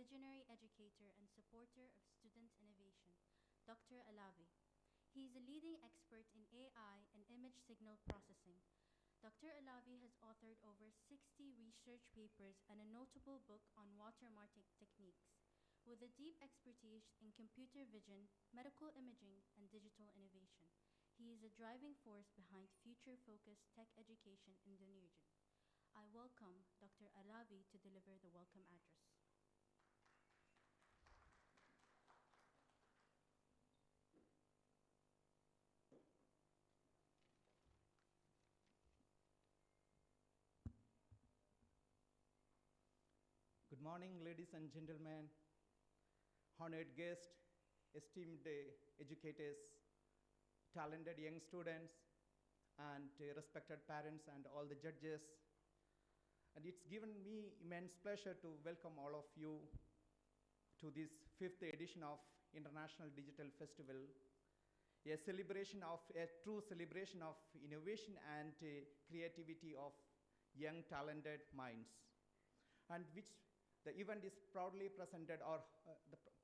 visionary educator and supporter of student innovation, Dr. Alavi. He is a leading expert in AI and image signal processing. Dr. Alavi has authored over 60 research papers and a notable book on watermarking techniques. With a deep expertise in computer vision, medical imaging, and digital innovation, he is a driving force behind future-focused tech education in the region. I welcome Dr. Alavi to deliver the welcome address. Good morning, ladies and gentlemen, honored guests, esteemed educators, talented young students, and respected parents and all the judges. And it's given me immense pleasure to welcome all of you to this 5th edition of International Digital Festival, a true celebration of innovation and creativity of young talented minds, and which the event is proudly presented or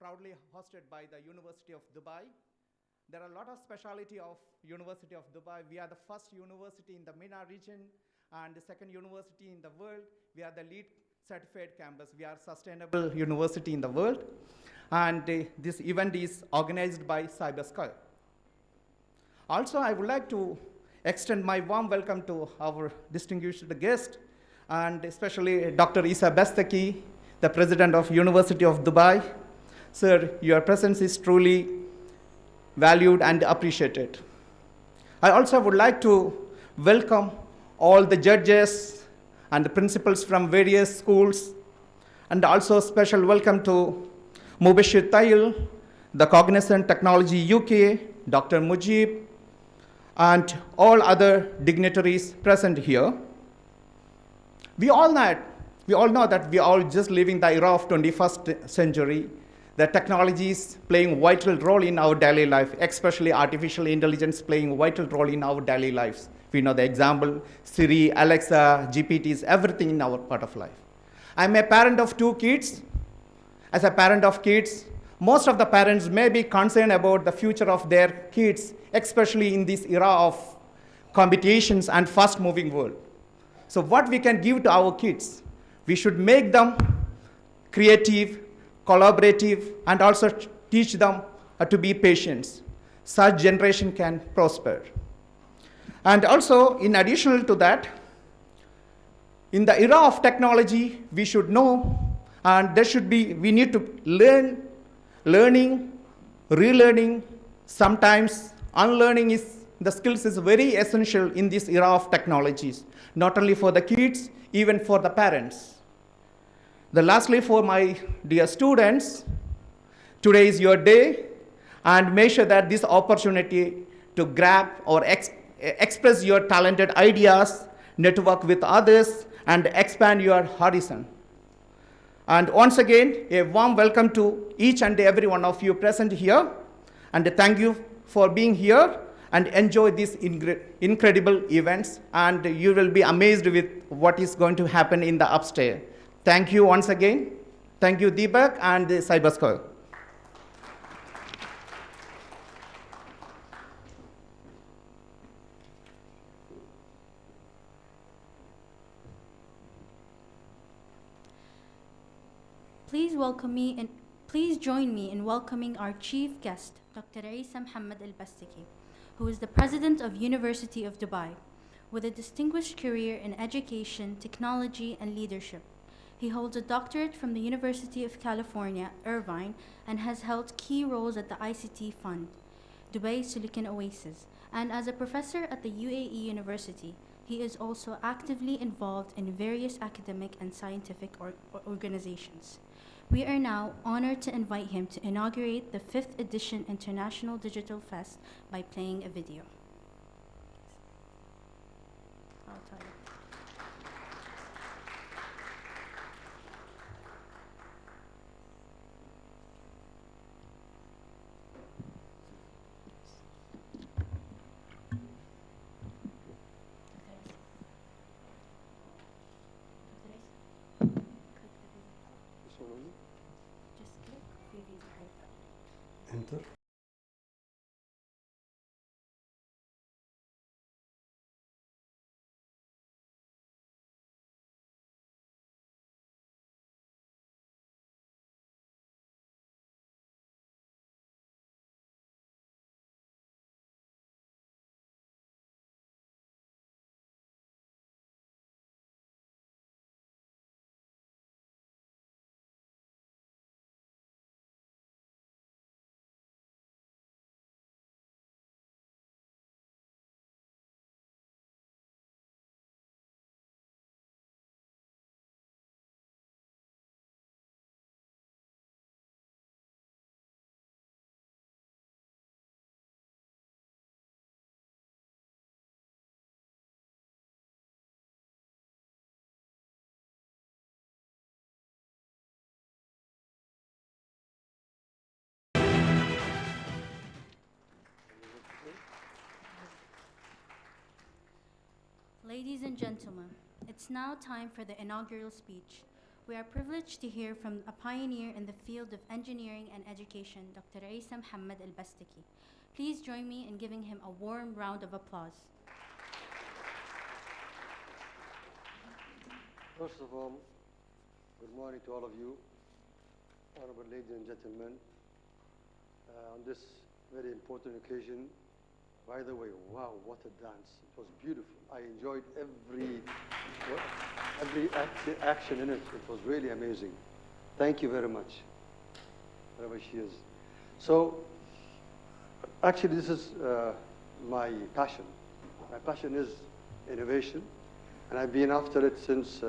proudly hosted by the University of Dubai. There are a lot of speciality of University of Dubai. We are the first university in the MENA region and the second university in the world. We are the lead certified campus. We are sustainable university in the world. And this event is organized by CyberSky. Also, I would like to extend my warm welcome to our distinguished guest, and especially Dr. Isa Bestaki, the President of University of Dubai. Sir, your presence is truly valued and appreciated. I also would like to welcome all the judges and the principals from various schools, and also special welcome to Mubashir Tayil, the Cognizant Technology UK, Dr. Mujib, and all other dignitaries present here. We all know that we are all just living the era of 21st century. The technology is playing a vital role in our daily life, especially artificial intelligence playing a vital role in our daily lives. We know the example, Siri, Alexa, GPTs, everything in our part of life. I'm a parent of 2 kids. As a parent of kids, most of the parents may be concerned about the future of their kids, especially in this era of competitions and fast-moving world. So what we can give to our kids, we should make them creative, collaborative, and also teach them to be patient. Such generation can prosper. And also, in addition to that, in the era of technology, we should know, and we need to learning, relearning, sometimes unlearning the skills is very essential in this era of technologies, not only for the kids, even for the parents. Lastly, for my dear students, today is your day, and make sure that this opportunity to grab or express your talented ideas, network with others, and expand your horizon. And once again, a warm welcome to each and every one of you present here, and thank you for being here and enjoy these incredible events, and you will be amazed with what is going to happen in the upstairs. Thank you once again. Thank you, Deepak and the CyberSky. Please join me in welcoming our chief guest, Dr. Isa Muhammad Al-Bastaki, who is the President of University of Dubai, with a distinguished career in education, technology, and leadership. He holds a doctorate from the University of California, Irvine, and has held key roles at the ICT Fund, Dubai Silicon Oasis, and as a professor at the UAE University. He is also actively involved in various academic and scientific organizations. We are now honored to invite him to inaugurate the 5th edition International Digital Fest by playing a video. I'll tell you. Enter. Ladies and gentlemen, it's now time for the inaugural speech. We are privileged to hear from a pioneer in the field of engineering and education, Dr. Isa Muhammad Al-Bastaki. Please join me in giving him a warm round of applause. First of all, good morning to all of you, honorable ladies and gentlemen. On this very important occasion, by the way, wow, what a dance. It was beautiful. I enjoyed every action in it. It was really amazing. Thank you very much, wherever she is. So, actually, this is my passion. My passion is innovation, and I've been after it since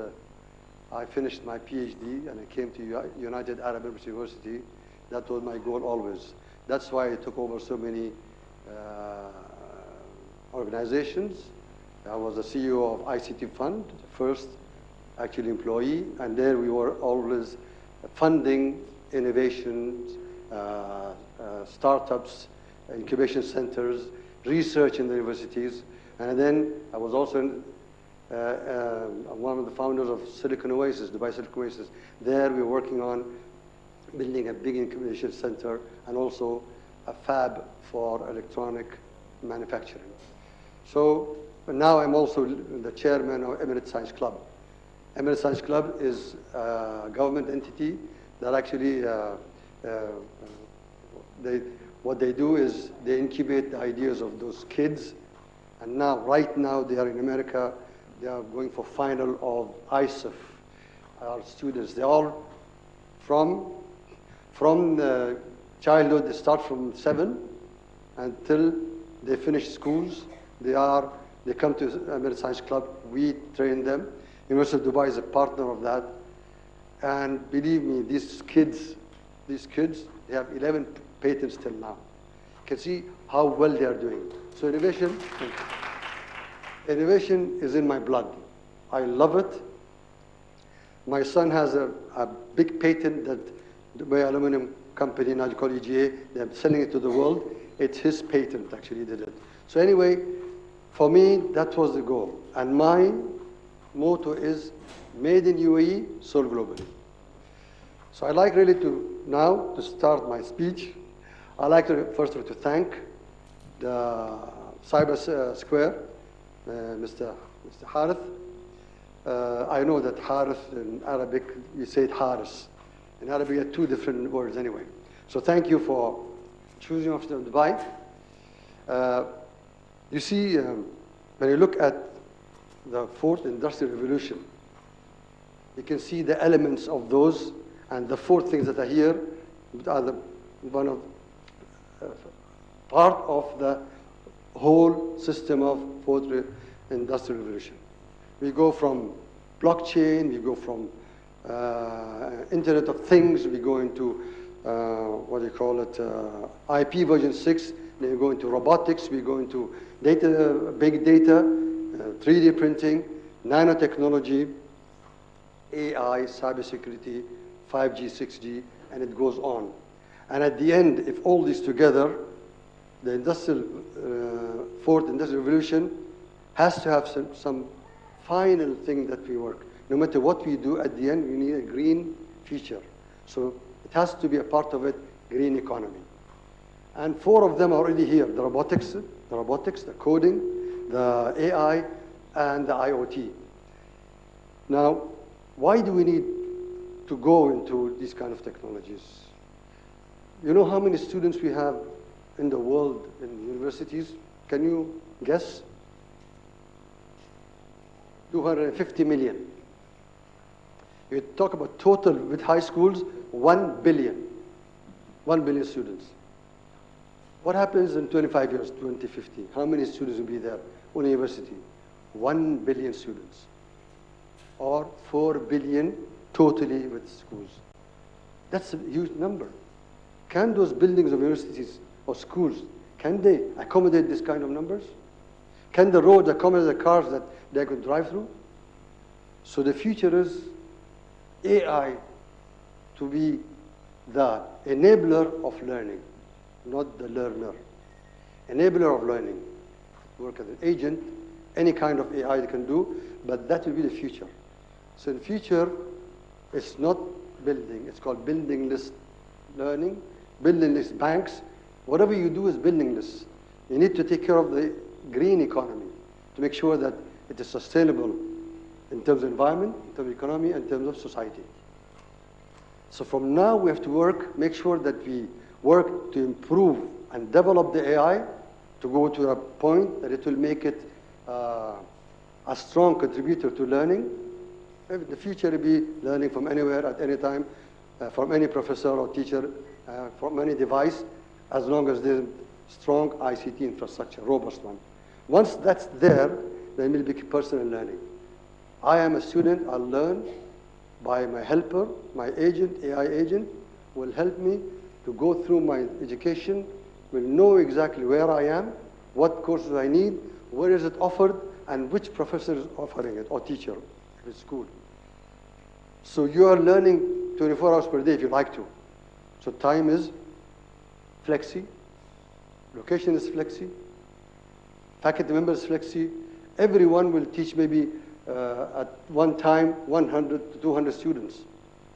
I finished my PhD and I came to United Arab Emirates University. That was my goal always. That's why I took over so many organizations. I was the CEO of ICT Fund, the first actually employee, and there we were always funding innovations, startups, incubation centers, research in the universities. And then I was also one of the founders of Silicon Oasis, Dubai Silicon Oasis. There we were working on building a big incubation center and also a fab for electronic manufacturing. So now I'm also the chairman of Emirates Science Club. Emirates Science Club is a government entity that actually, what they do is they incubate the ideas of those kids. And now, right now, they are in America. They are going for final of ISEF. Our students, they all from the childhood, they start from 7 until they finish schools. They come to Emirates Science Club. We train them. University of Dubai is a partner of that. And believe me, these kids, they have 11 patents till now. You can see how well they are doing. So innovation is in my blood. I love it. My son has a big patent that Dubai Aluminum Company, now called EGA, they're selling it to the world. It's his patent, actually, did it. So anyway, for me, that was the goal. And my motto is, made in UAE, sold globally. So I'd like really to start my speech. I'd like to, first of all, to thank the Cyber Square, Mr. Harith. I know that Harith in Arabic, you say it Haris. In Arabic, you have 2 different words anyway. So thank you for choosing us to Dubai. You see, when you look at the 4th Industrial Revolution, you can see the elements of those, and the 4 things that are here are part of the whole system of 4th Industrial Revolution. We go from blockchain, we go from Internet of Things, we go into, IP version 6, then we go into robotics, we go into big data, 3D printing, nanotechnology, AI, cybersecurity, 5G, 6G, and it goes on. And at the end, if all these together, the 4th Industrial Revolution has to have some final thing that we work. No matter what we do, at the end, we need a green future. So It has to be a part of it, green economy. And 4 of them are already here, the robotics, the coding, the AI, and the IoT. Now, why do we need to go into these kind of technologies? You know how many students we have in the world in universities? Can you guess? 250 million. You talk about total with high schools, 1 billion. 1 billion students. What happens in 25 years, 2050? How many students will be there on university? 1 billion students. Or 4 billion totally with schools. That's a huge number. Can those buildings of universities or schools, can they accommodate this kind of numbers? Can the roads accommodate the cars that they could drive through? So the future is AI to be the enabler of learning, not the learner. Enabler of learning. Work as an agent, any kind of AI they can do, but that will be the future. So in the future, it's not building, it's called buildingless learning, buildingless banks. Whatever you do is buildingless. You need to take care of the green economy to make sure that it is sustainable in terms of environment, in terms of economy, and in terms of society. So from now we have to work, make sure that we work to improve and develop the AI to go to a point that it will make it a strong contributor to learning. In the future, it will be learning from anywhere, at any time, from any professor or teacher, from any device, as long as there's strong ICT infrastructure, robust one. Once that's there, then will be personal learning. I am a student, I'll learn by my helper, my agent, AI agent, will help me to go through my education, will know exactly where I am, what courses I need, where is it offered, and which professor is offering it, or teacher at school. So you are learning 24 hours per day if you like to. So time is flexi, location is flexi, faculty members flexi. Everyone will teach maybe at one time 100 to 200 students.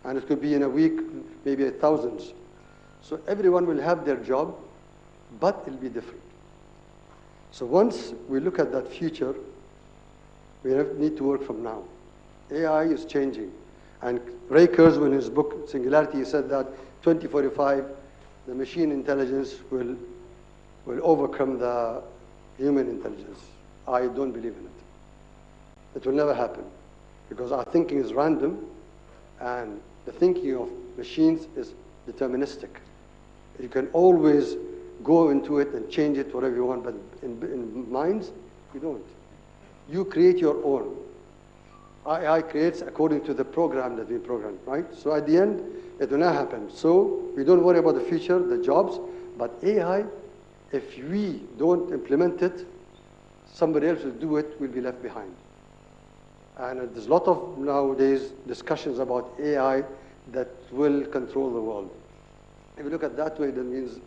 And it could be in a week, maybe thousands. So everyone will have their job, but it'll be different. So once we look at that future, we need to work from now. AI is changing. And Ray Kurzweil, in his book, Singularity, he said that 2045, the machine intelligence will overcome the human intelligence. I don't believe in it. It will never happen, because our thinking is random, and the thinking of machines is deterministic. You can always go into it and change it whatever you want, but in minds, you don't. You create your own. AI creates according to the program that we programmed, right? So at the end, it will not happen. So we don't worry about the future, the jobs, but AI, if we don't implement it, somebody else will do it, we'll be left behind. And there's a lot of nowadays discussions about AI that will control the world. If you look at that way, that means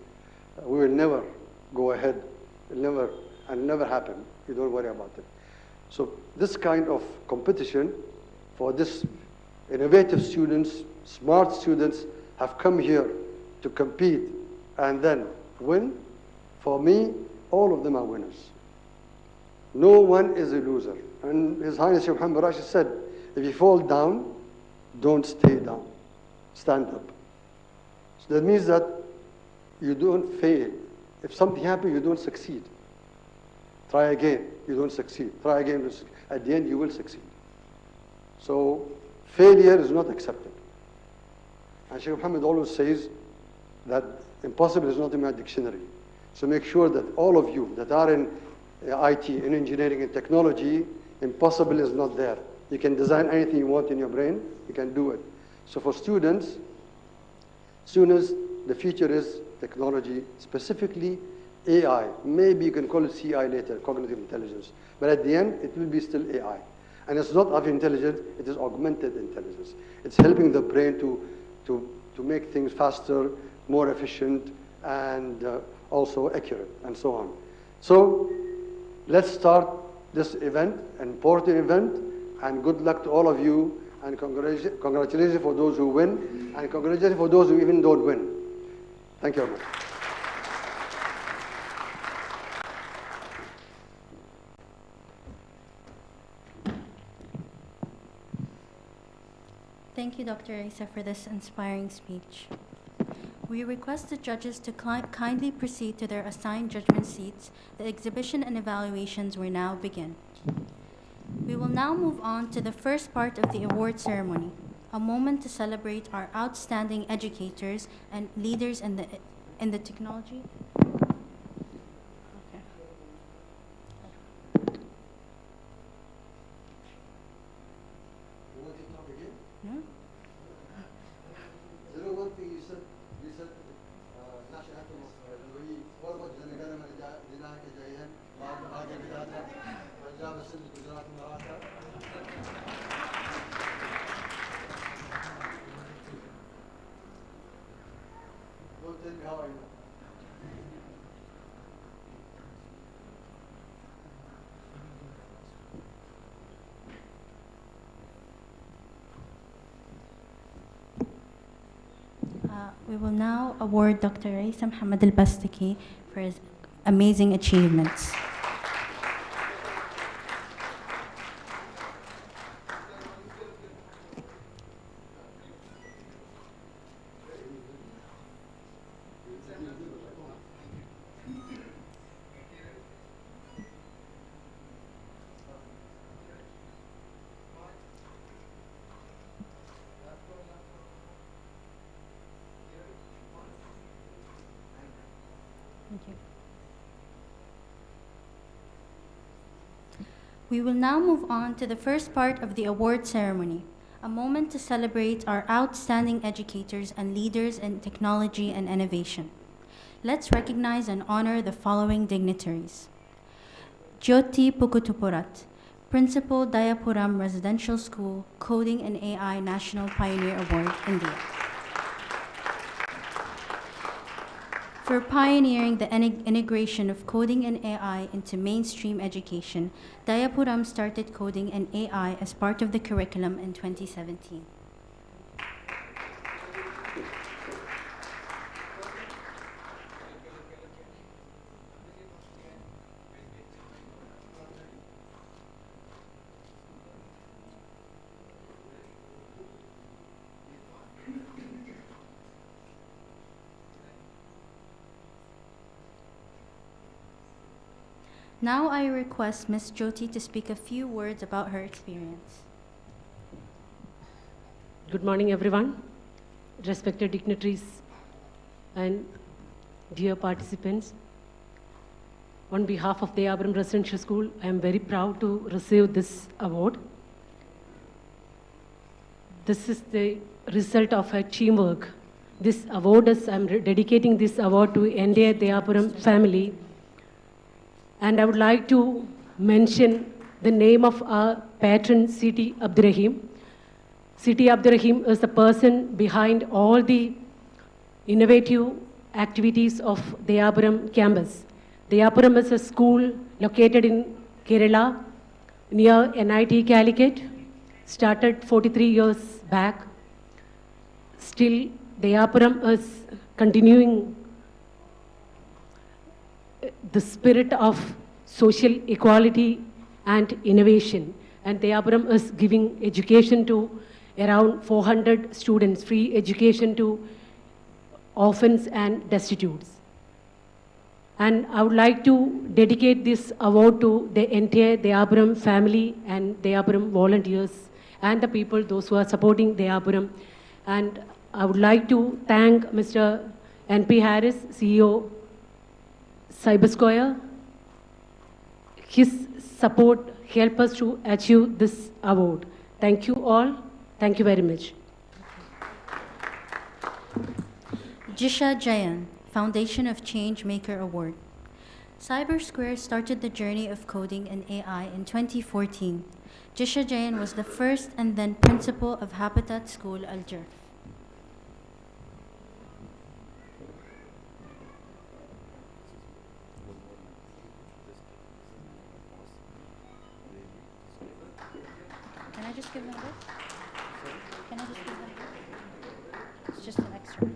we will never go ahead. It'll never happen. You don't worry about it. So this kind of competition for this innovative students, smart students have come here to compete and then win. For me, all of them are winners. No one is a loser. And His Highness Shaykh Muhammad Rashid said, if you fall down, don't stay down. Stand up. So that means that you don't fail. If something happens, you don't succeed. Try again, you don't succeed. Try again, you don't succeed. At the end, you will succeed. So failure is not accepted. And Shaykh Muhammad always says that impossible is not in my dictionary. So make sure that all of you that are in IT, in engineering and technology, impossible is not there. You can design anything you want in your brain, you can do it. So for students, the future is technology, specifically AI. Maybe you can call it CI later, cognitive intelligence. But at the end, it will be still AI. And it's not artificial intelligence, it is augmented intelligence. It's helping the brain to make things faster, more efficient, and also accurate, and so on. So let's start this event, an important event, and good luck to all of you. and congratulations for those who win, and congratulations for those who even don't win. Thank you very much. Thank you, Dr. Isa, for this inspiring speech. We request the judges to kindly proceed to their assigned judgment seats. The exhibition and evaluations will now begin. We will now move on to the first part of the award ceremony, a moment to celebrate our outstanding educators and leaders in the technology. Okay. No? One thing you said, national anthem of what about Janagana Dinaka Jayan, Bhaga Vidata, Punjab Sindh, Gujarat, Maratha? Don't tell me how I know. We will now award Dr. Isa Muhammad al-Bastaki for his amazing achievements. Thank you. We will now move on to the first part of the award ceremony, a moment to celebrate our outstanding educators and leaders in technology and innovation. Let's recognize and honor the following dignitaries. Jyoti Pukutupurat, Principal Dayapuram Residential School, Coding and AI National Pioneer Award, India. For pioneering the integration of coding and AI into mainstream education, Dayapuram started coding and AI as part of the curriculum in 2017. Now I request Ms. Jyoti to speak a few words about her experience. Good morning, everyone. Respected dignitaries and dear participants. On behalf of the Abram Residential School, I am very proud to receive this award. This is the result of a teamwork. This award is, I'm dedicating this award to entire Deyapuram family. And I would like to mention the name of our patron, Siti Abdurrahim. Siti Abdurrahim is the person behind all the innovative activities of Deyapuram campus. Deyapuram is a school located in Kerala, near NIT Calicut, started 43 years back. Still, Deyapuram is continuing the spirit of social equality and innovation. And Deyapuram is giving education to around 400 students, free education to orphans and destitutes. And I would like to dedicate this award to the entire Deyapuram family and Deyapuram volunteers and the people, those who are supporting Deyapuram. And I would like to thank Mr. N.P. Harris, CEO, Cybersquare. His support helped us to achieve this award. Thank you all. Thank you very much. Jisha Jayan, Foundation of Change Maker Award. Cybersquare started the journey of coding and AI in 2014. Jisha Jayan was the first and then principal of Habitat School, Alger. Can I just give them this? Can I just put that? It's just an extra.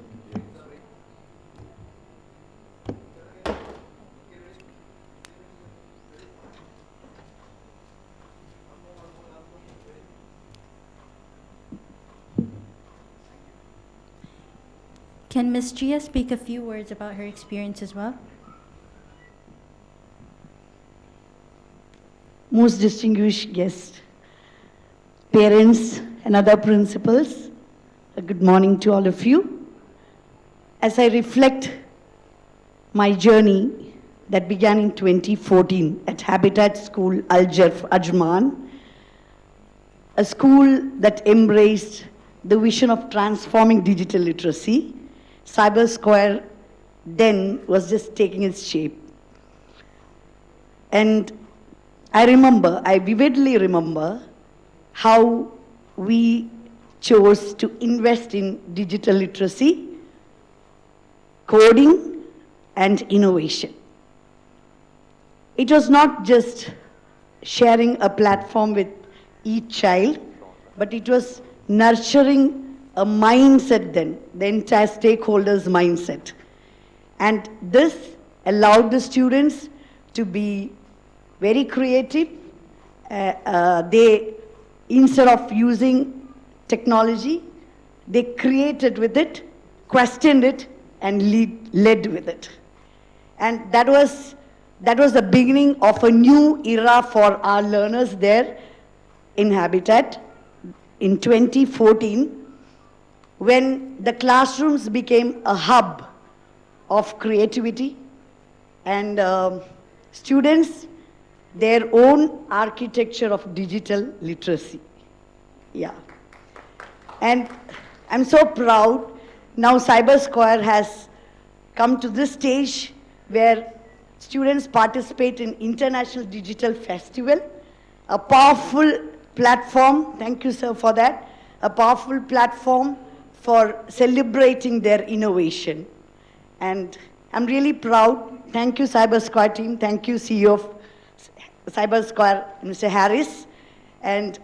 Can Ms. Gia speak a few words about her experience as well? Most distinguished guests, parents, and other principals, a good morning to all of you. As I reflect my journey that began in 2014 at Habitat School Al Jarf Ajman, a school that embraced the vision of transforming digital literacy, Cyber Square then was just taking its shape. And I vividly remember how we chose to invest in digital literacy, coding, and innovation. It was not just sharing a platform with each child, but it was nurturing a mindset then, the entire stakeholders' mindset. And this allowed the students to be very creative. They, instead of using technology, they created with it, questioned it, and led with it. And that was the beginning of a new era for our learners there in Habitat in 2014, when the classrooms became a hub of creativity and students their own architecture of digital literacy. Yeah. And I'm so proud now Cyber Square has come to this stage where students participate in International Digital Festival, a powerful platform, thank you sir for that, a powerful platform for celebrating their innovation. And I'm really proud. Thank you, Cyber Square team. Thank you, CEO of Cyber Square, Mr. Harris. And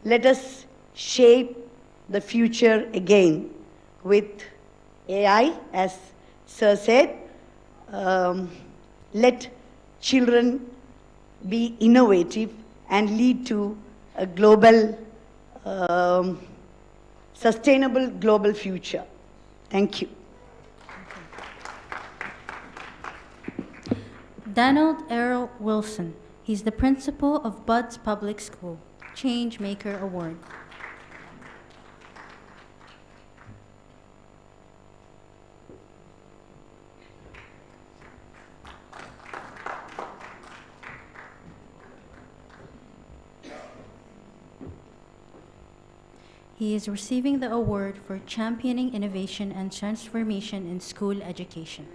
let us shape the future again with AI, as Sir said. Let children be innovative and lead to a global sustainable global future. Thank you. Donald Errol Wilson. He's the principal of Buds Public School, Change Maker Award. He is receiving the award for championing innovation and transformation in school education.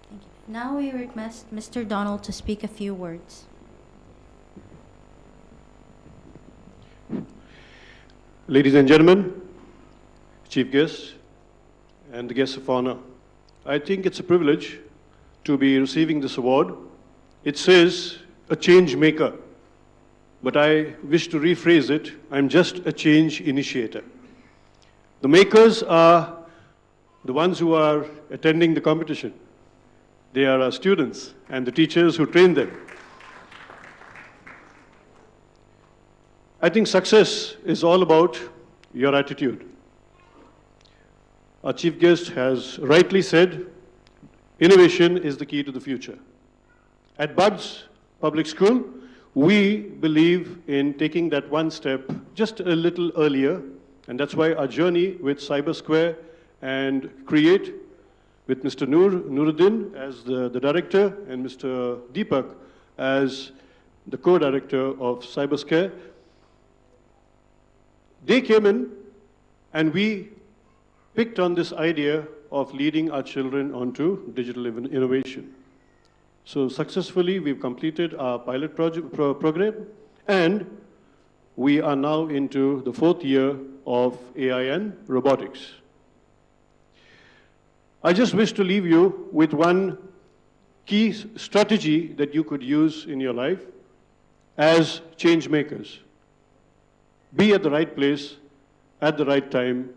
Thank you. Now we request Mr. Donald to speak a few words. Ladies and gentlemen, chief guests, and the guests of honor, I think it's a privilege to be receiving this award. It says a change maker, but I wish to rephrase it. I'm just a change initiator. The makers are the ones who are attending the competition. They are our students and the teachers who train them. I think success is all about your attitude. Our chief guest has rightly said, innovation is the key to the future. At Buds Public School, we believe in taking that one step just a little earlier, and that's why our journey with Cyber Square and Create, with Mr. Nuruddin as the director and Mr. Deepak as the co-director of Cyber Square, they came in and we picked on this idea of leading our children onto digital innovation. So successfully, we've completed our pilot program, and we are now into the 4th year of AI and robotics. I just wish to leave you with one key strategy that you could use in your life as change makers. Be at the right place, at the right time,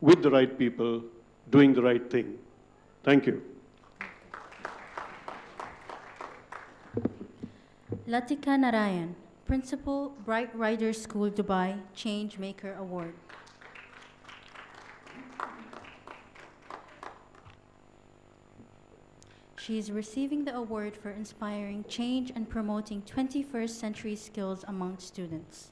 with the right people, doing the right thing. Thank you. Latika Narayan, Principal, Bright Riders School, Dubai, Change Maker Award. She is receiving the award for inspiring change and promoting 21st century skills among students.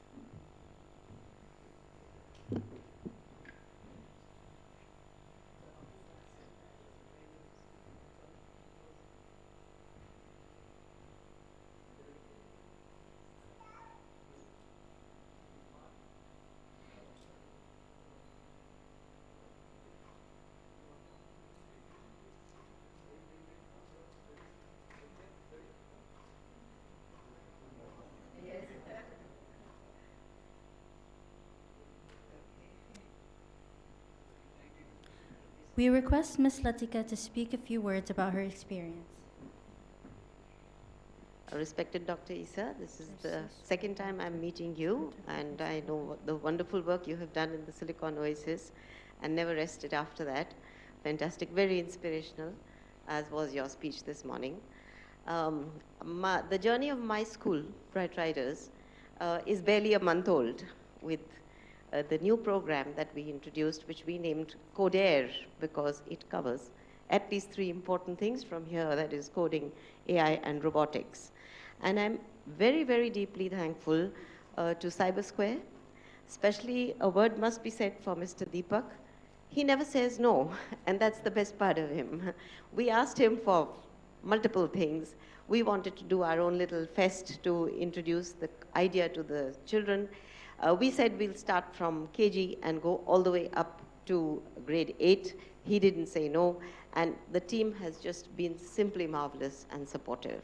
We request Ms. Latika to speak a few words about her experience. Respected Dr. Isa, this is the second time I'm meeting you, and I know the wonderful work you have done in the Silicon Oasis and never rested after that. Fantastic, very inspirational, as was your speech this morning. The journey of my school, Bright Riders, is barely a month old, with the new program that we introduced, which we named CodeAir, because it covers at least 3 important things from here, that is coding, AI, and robotics. And I'm very, very deeply thankful to CyberSquare. Especially a word must be said for Mr. Deepak. He never says no, and that's the best part of him. We asked him for multiple things. We wanted to do our own little fest to introduce the idea to the children. We said we'll start from KG and go all the way up to grade 8. He didn't say no, and the team has just been simply marvelous and supportive.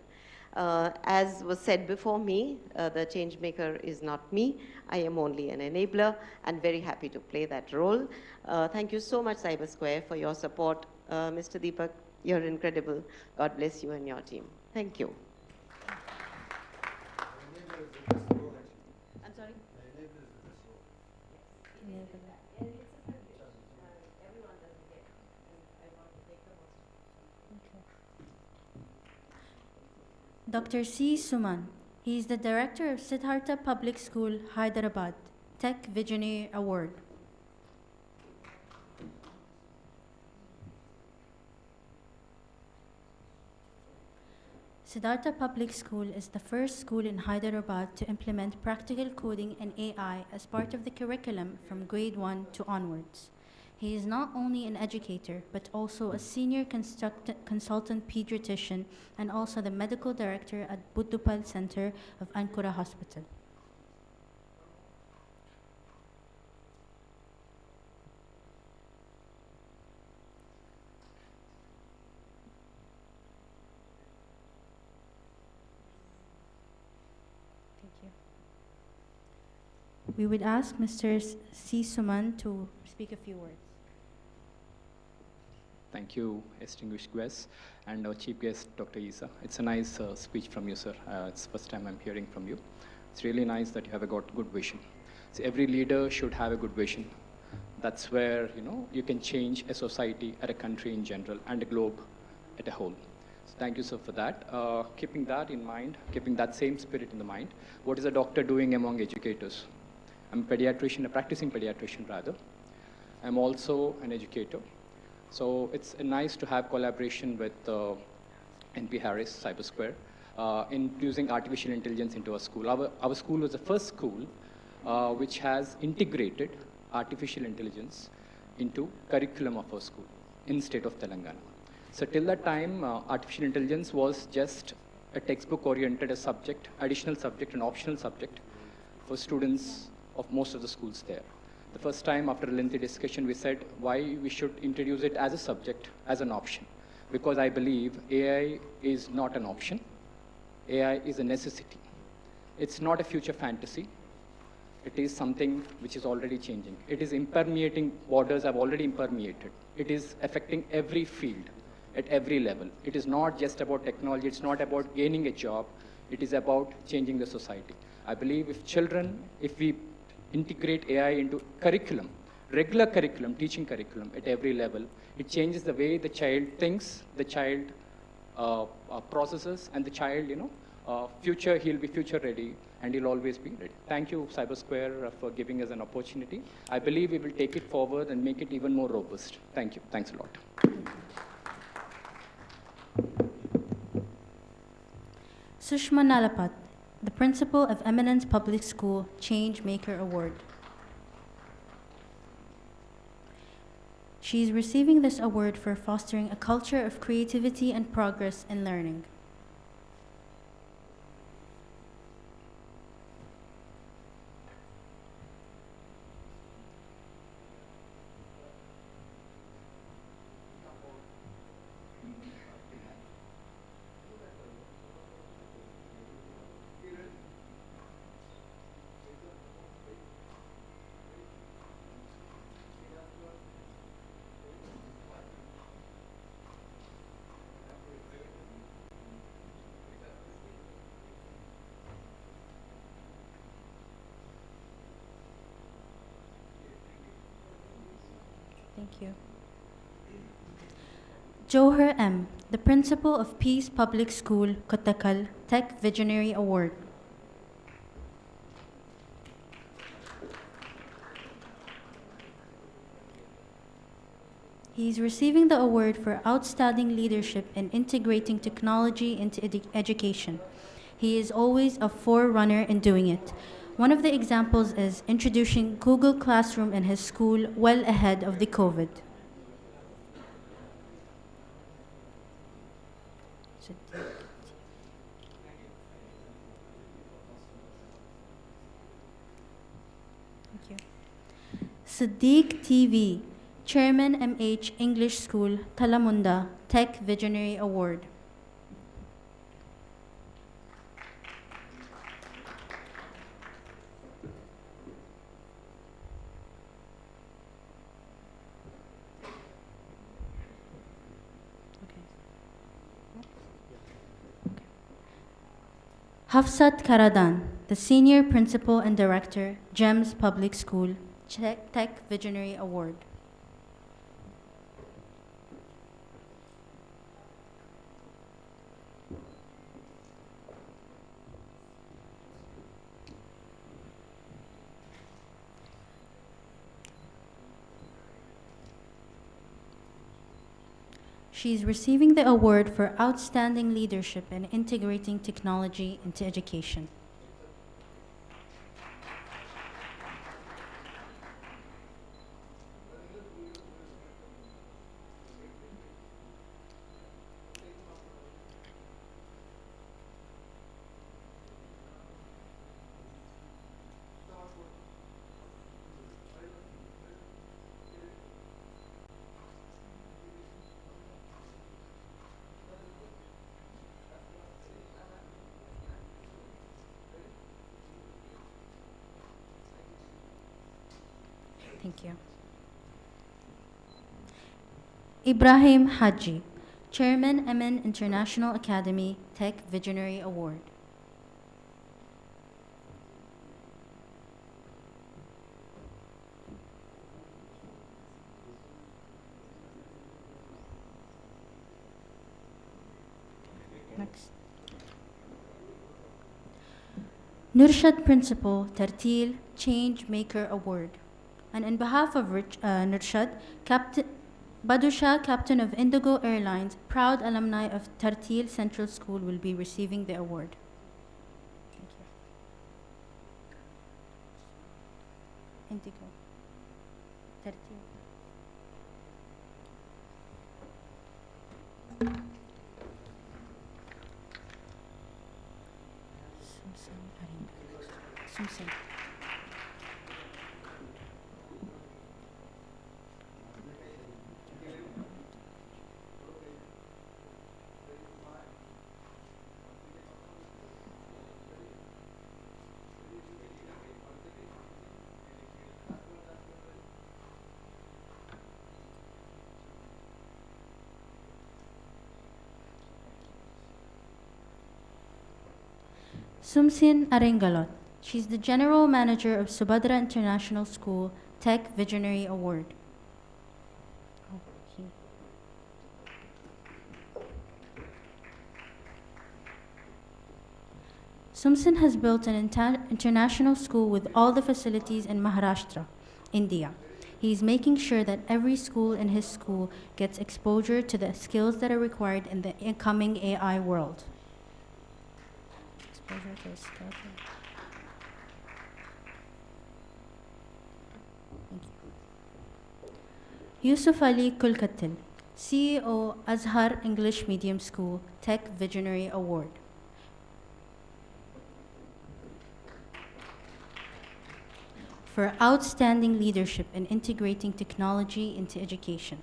As was said before me, the change maker is not me. I am only an enabler, and very happy to play that role. Thank you so much, CyberSquare, for your support. Mr. Deepak, you're incredible. God bless you and your team. Thank you. I'm sorry? Dr. C. Suman. He is the director of Siddhartha Public School, Hyderabad, Tech Visionary Award. Siddhartha Public School is the first school in Hyderabad to implement practical coding and AI as part of the curriculum from grade 1 to onwards. He is not only an educator, but also a senior consultant pediatrician and also the medical director at Buddupal Center of Ankura Hospital. We would ask Mr. C. Suman to speak a few words. Thank you, distinguished guests, and our chief guest, Dr. Isa. It's a nice speech from you, sir. It's the first time I'm hearing from you. It's really nice that you have got good vision. So every leader should have a good vision. That's where, you can change a society, at a country in general, and a globe at a whole. So thank you, sir, for that. Keeping that in mind, keeping that same spirit in the mind, what is a doctor doing among educators? I'm a pediatrician, a practicing pediatrician rather. I'm also an educator. So it's nice to have collaboration with NP Harris, CyberSquare, in using artificial intelligence into our school. Our school was the first school which has integrated artificial intelligence into curriculum of our school in the state of Telangana. So till that time, artificial intelligence was just a textbook-oriented a subject, additional subject, an optional subject for students of most of the schools there. The first time, after a lengthy discussion, we said why we should introduce it as a subject, as an option. Because I believe AI is not an option. AI is a necessity. It's not a future fantasy. It is something which is already changing. It is impermeating, borders have already impermeated. It is affecting every field at every level. It is not just about technology, it's not about gaining a job, it is about changing the society. I believe if we integrate AI into curriculum, regular curriculum, teaching curriculum at every level, it changes the way the child thinks, the child processes, and the child, he'll be future ready, and he'll always be ready. Thank you, CyberSquare, for giving us an opportunity. I believe we will take it forward and make it even more robust. Thank you. Thanks a lot. Sushma Nalapat, the principal of Eminence Public School Change Maker Award. She is receiving this award for fostering a culture of creativity and progress in learning. Thank you. Johar M., the principal of Peace Public School, Kotakal, Tech Visionary Award. He is receiving the award for outstanding leadership in integrating technology into education. He is always a forerunner in doing it. One of the examples is introducing Google Classroom in his school well ahead of the COVID. Thank you. Siddiq TV, Chairman MH English School, Talamunda, Tech Visionary Award. Hafsat Karadan, the Senior Principal and Director, GEMS Public School, Tech Visionary Award. She is receiving the award for outstanding leadership in integrating technology into education. Thank you. Ibrahim Haji, Chairman, Emin International Academy, Tech Visionary Award. Next. Nurshad Principal, Tartil, Change Maker Award. And on behalf of Nurshad, Badusha, Captain of Indigo Airlines, proud alumni of Tartil Central School, will be receiving the award. Thank you. Indigo. Tartil. Sumsum. Sumsin Arengalot. She's the General Manager of Subhadra International School Tech Visionary Award. Okay. Sumsin has built an international school with all the facilities in Maharashtra, India. He is making sure that every school in his school gets exposure to the skills that are required in the incoming AI world. Exposure to the skills. Thank you. Yusuf Ali Kulkatil, CEO Azhar English Medium School Tech Visionary Award. For outstanding leadership in integrating technology into education.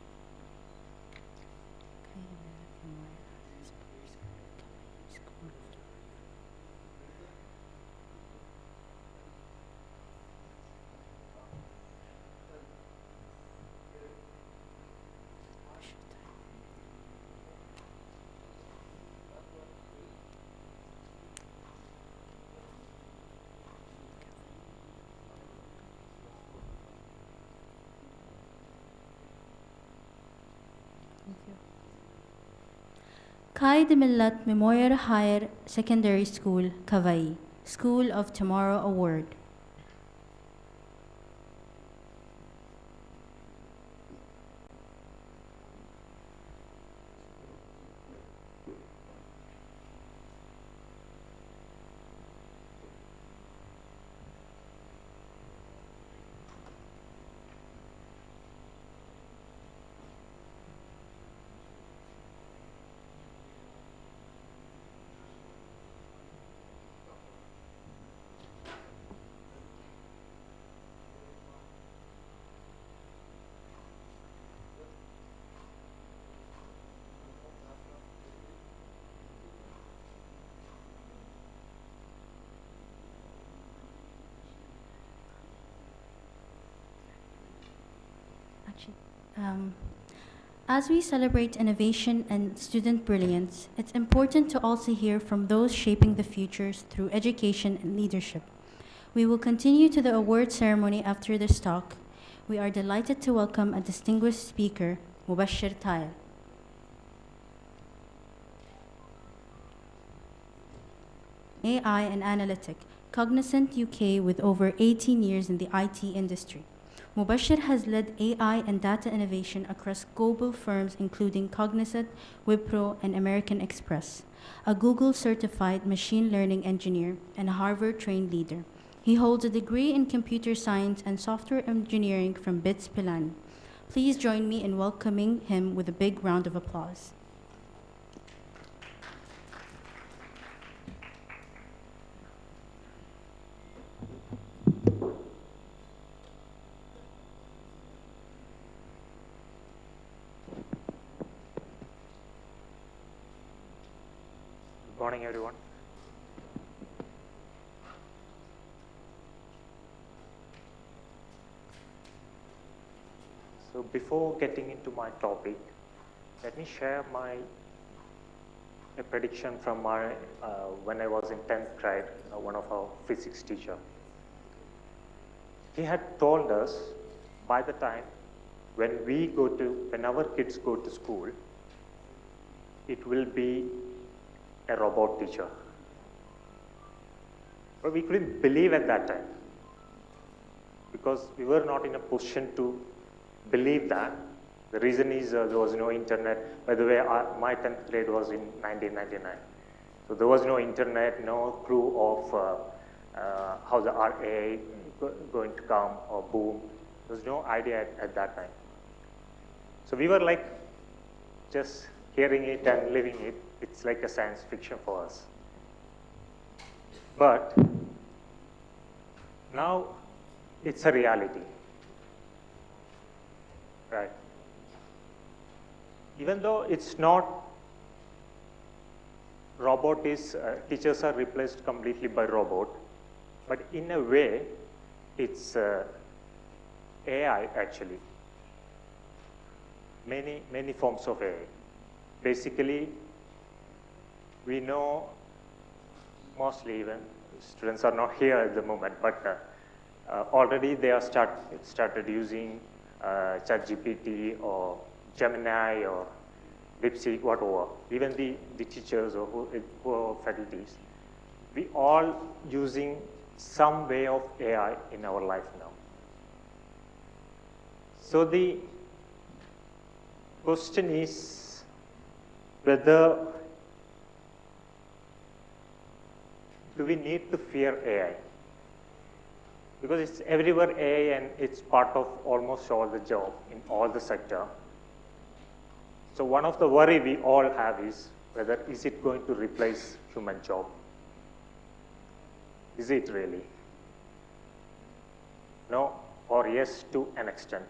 Qaid Millat Memorial Higher Secondary School, Kavai, School of Tomorrow Award. As we celebrate innovation and student brilliance, it's important to also hear from those shaping the futures through education and leadership. We will continue to the award ceremony after this talk. We are delighted to welcome a distinguished speaker, Mubashir Tayal. AI and Analytic, Cognizant UK with over 18 years in the IT industry. Mubashir has led AI and data innovation across global firms including Cognizant, Wipro, and American Express, a Google-certified machine learning engineer and Harvard-trained leader. He holds a degree in computer science and software engineering from BITS Pilani. Please join me in welcoming him with a big round of applause. Good morning, everyone. So before getting into my topic, let me share a prediction from when I was in 10th grade, one of our physics teacher. He had told us by the time when our kids go to school, it will be a robot teacher. But we couldn't believe at that time because we were not in a position to believe that. The reason is there was no internet. By the way, my 10th grade was in 1999. So there was no internet, no clue of how the RA going to come or boom. There was no idea at that time. So we were like just hearing it and living it. It's like a science fiction for us. But now it's a reality, right? Even though it's not teachers are replaced completely by robot, but in a way, it's AI actually. Many forms of AI. Basically, we know mostly even students are not here at the moment, but already they are started using ChatGPT or Gemini or DeepSeek, whatever. Even the teachers or who are faculties, we all using some way of AI in our life now. So the question is whether do we need to fear AI? Because it's everywhere AI and it's part of almost all the job in all the sector. So one of the worry we all have is whether is it going to replace human job? Is it really? No or yes to an extent.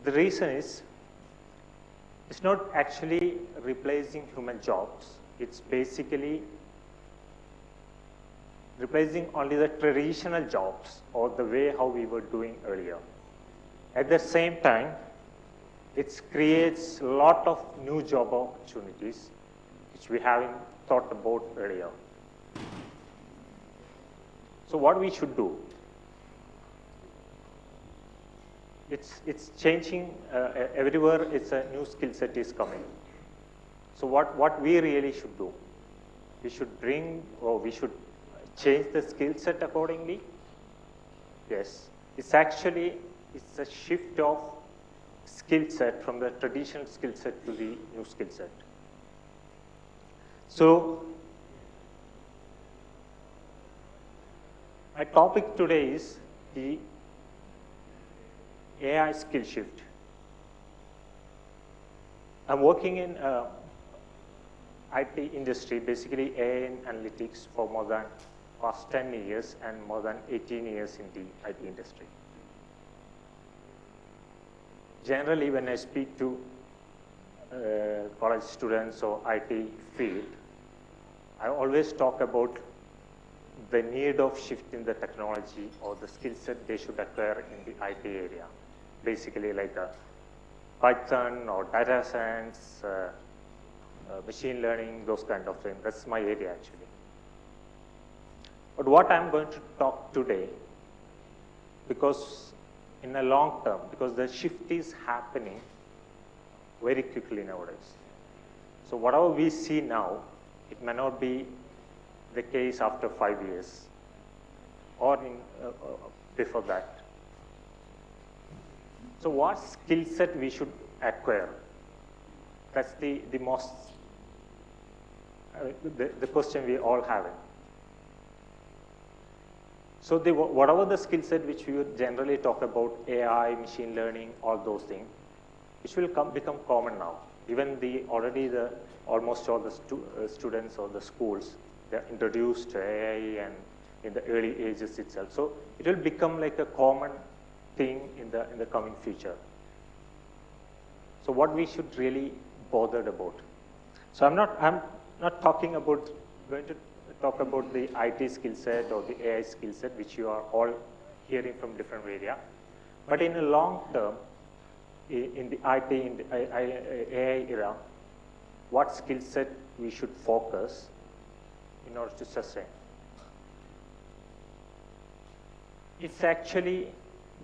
The reason is it's not actually replacing human jobs. It's basically replacing only the traditional jobs or the way how we were doing earlier. At the same time, it creates a lot of new job opportunities which we haven't thought about earlier. So what we should do? It's changing everywhere. It's a new skill set is coming. So what we really should do? We should bring or we should change the skill set accordingly. Yes, it's a shift of skill set from the traditional skill set to the new skill set. So my topic today is the AI skill shift. I'm working in IT industry, basically AI and analytics for more than past 10 years and more than 18 years in the IT industry. Generally, when I speak to college students or IT field, I always talk about the need of shift in the technology or the skill set they should acquire in the IT area. Basically like Python or data science, machine learning, those kind of things. That's my area actually. But what I'm going to talk today, because in the long term, because the shift is happening very quickly nowadays. So whatever we see now, it may not be the case after 5 years or before that. So what skill set we should acquire? That's the most, the question we all have. So whatever the skill set which we would generally talk about, AI, machine learning, all those things, which will become common now. Even almost all the students or the schools, they're introduced to AI and in the early ages itself. So it will become like a common thing in the coming future. So what we should really bothered about. So I'm not talking about, going to talk about the IT skill set or the AI skill set, which you are all hearing from different area. But in the long term, in the IT, in the AI era, what skill set we should focus in order to sustain? It's actually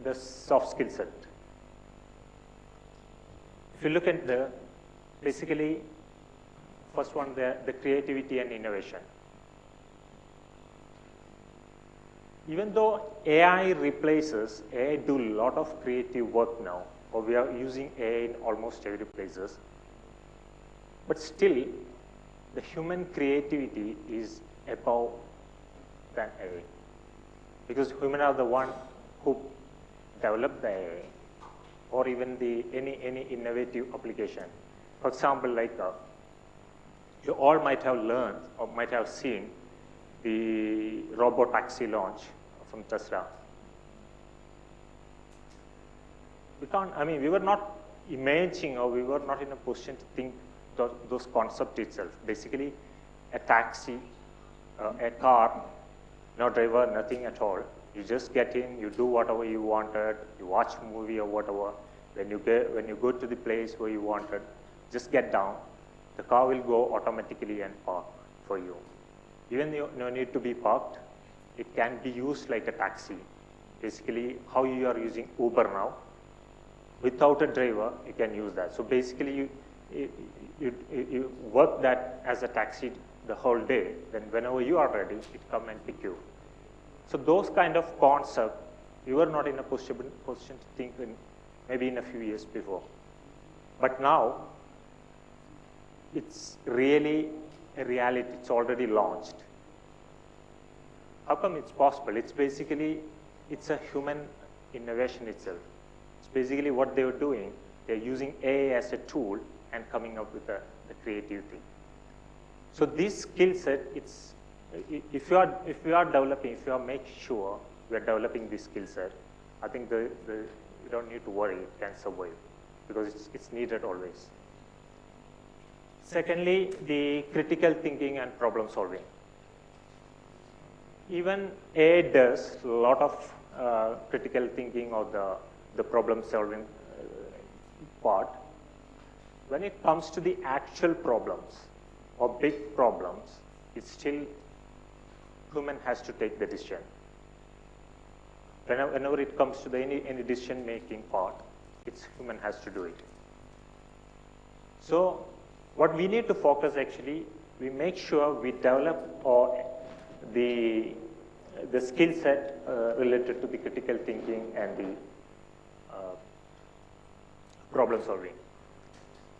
the soft skill set. If you look at basically, first one, the creativity and innovation. Even though AI do a lot of creative work now, or we are using AI in almost every places, but still, the human creativity is above than AI. Because humans are the one who develop the AI, or even any innovative application. For example, like you all might have learned or might have seen the Robotics launch from Tesla. We were not imagining or we were not in a position to think those concepts itself. Basically, a taxi, a car, no driver, nothing at all. You just get in, you do whatever you wanted, you watch a movie or whatever. When you go to the place where you wanted, just get down. The car will go automatically and park for you. Even though no need to be parked, it can be used like a taxi. Basically, how you are using Uber now, without a driver, you can use that. So basically, you work that as a taxi the whole day, then whenever you are ready, it come and pick you. So those kind of concepts, we were not in a position to think maybe in a few years before. But now, it's really a reality. It's already launched. How come it's possible? It's basically, it's a human innovation itself. It's basically what they were doing. They're using AI as a tool and coming up with the creative thing. So this skill set, it's, if you are developing, if you are making sure we are developing this skill set, I think you don't need to worry, it can survive, because it's needed always. Secondly, the critical thinking and problem solving. Even AI does a lot of critical thinking or the problem solving part. When it comes to the actual problems or big problems, it's still human has to take the decision. Whenever it comes to any decision making part, it's human has to do it. So what we need to focus actually, we make sure we develop the skill set related to the critical thinking and the problem solving.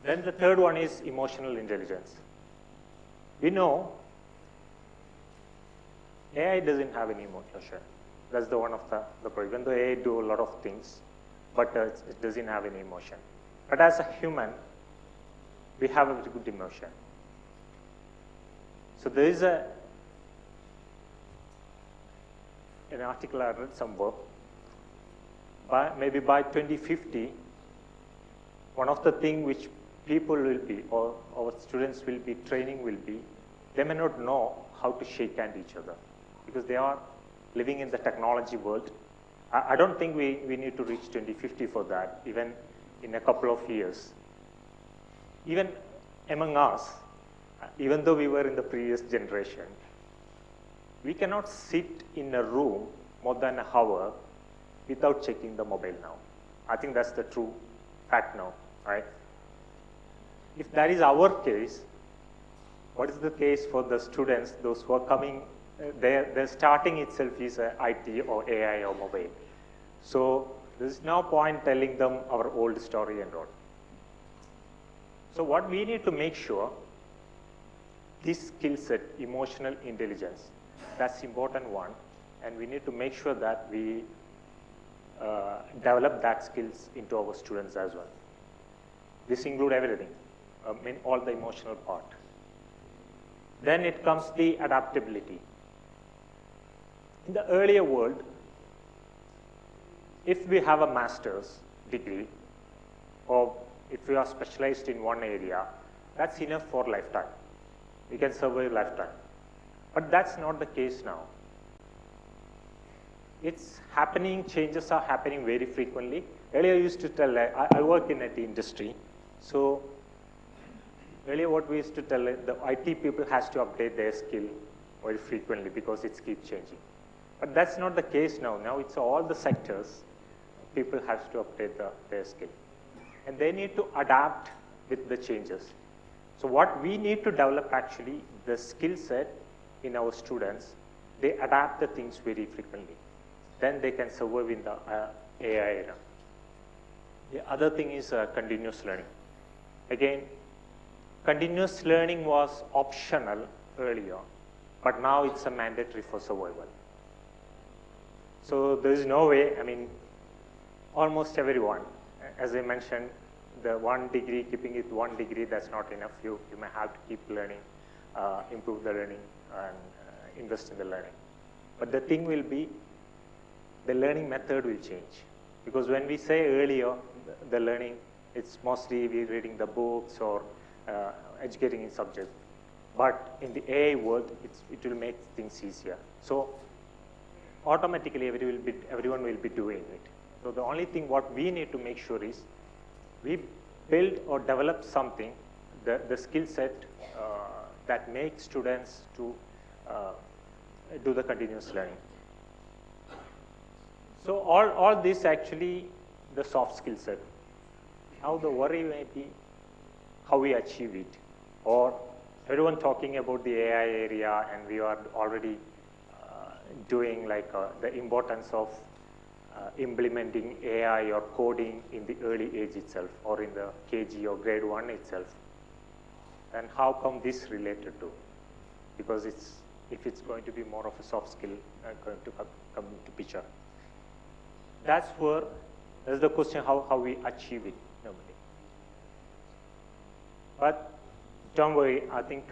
Then the third one is emotional intelligence. We know AI doesn't have any emotion. That's the one of the problem. Even though AI do a lot of things, but it doesn't have any emotion. But as a human, we have a very good emotion. So there is an article I read somewhere. Maybe by 2050, one of the things which people will be, or our students will be, training will be, they may not know how to shake hand each other because they are living in the technology world. I don't think we need to reach 2050 for that, even in a couple of years. Even among us, even though we were in the previous generation, we cannot sit in a room more than an hour without checking the mobile now. I think that's the true fact now, right? If that is our case, what is the case for the students, those who are coming, their starting itself is IT or AI or mobile. So there's no point telling them our old story and all. So what we need to make sure, this skill set, emotional intelligence, that's important one, and we need to make sure that we develop that skills into our students as well. This includes everything, all the emotional part. Then it comes the adaptability. In the earlier world, if we have a master's degree, or if we are specialized in one area, that's enough for lifetime. We can survive lifetime. But that's not the case now. It's happening, changes are happening very frequently. Earlier I used to tell, I work in IT industry, so earlier what we used to tell, the IT people has to update their skill very frequently because it keeps changing. But that's not the case now. Now it's all the sectors, people have to update their skill. And they need to adapt with the changes. So what we need to develop actually, the skill set in our students, they adapt the things very frequently. Then they can survive in the AI era. The other thing is continuous learning. Again, continuous learning was optional earlier, but now it's a mandatory for survival. So there is no way, I mean, almost everyone, as I mentioned, the one degree, keeping it one degree, that's not enough. You may have to keep learning, improve the learning, and invest in the learning. But the thing will be, the learning method will change. Because when we say earlier, the learning, it's mostly we reading the books or educating in subject. But in the AI world, it will make things easier. So automatically, everyone will be doing it. So the only thing what we need to make sure is, we build or develop something, the skill set that makes students to do the continuous learning. So all this actually the soft skill set. Now the worry may be how we achieve it, or everyone talking about the AI area, and we are already doing like the importance of implementing AI or coding in the early age itself, or in the KG or grade 1 itself. And how come this related to? Because if it's going to be more of a soft skill going to come into picture. That's the question, how we achieve it normally. But don't worry, I think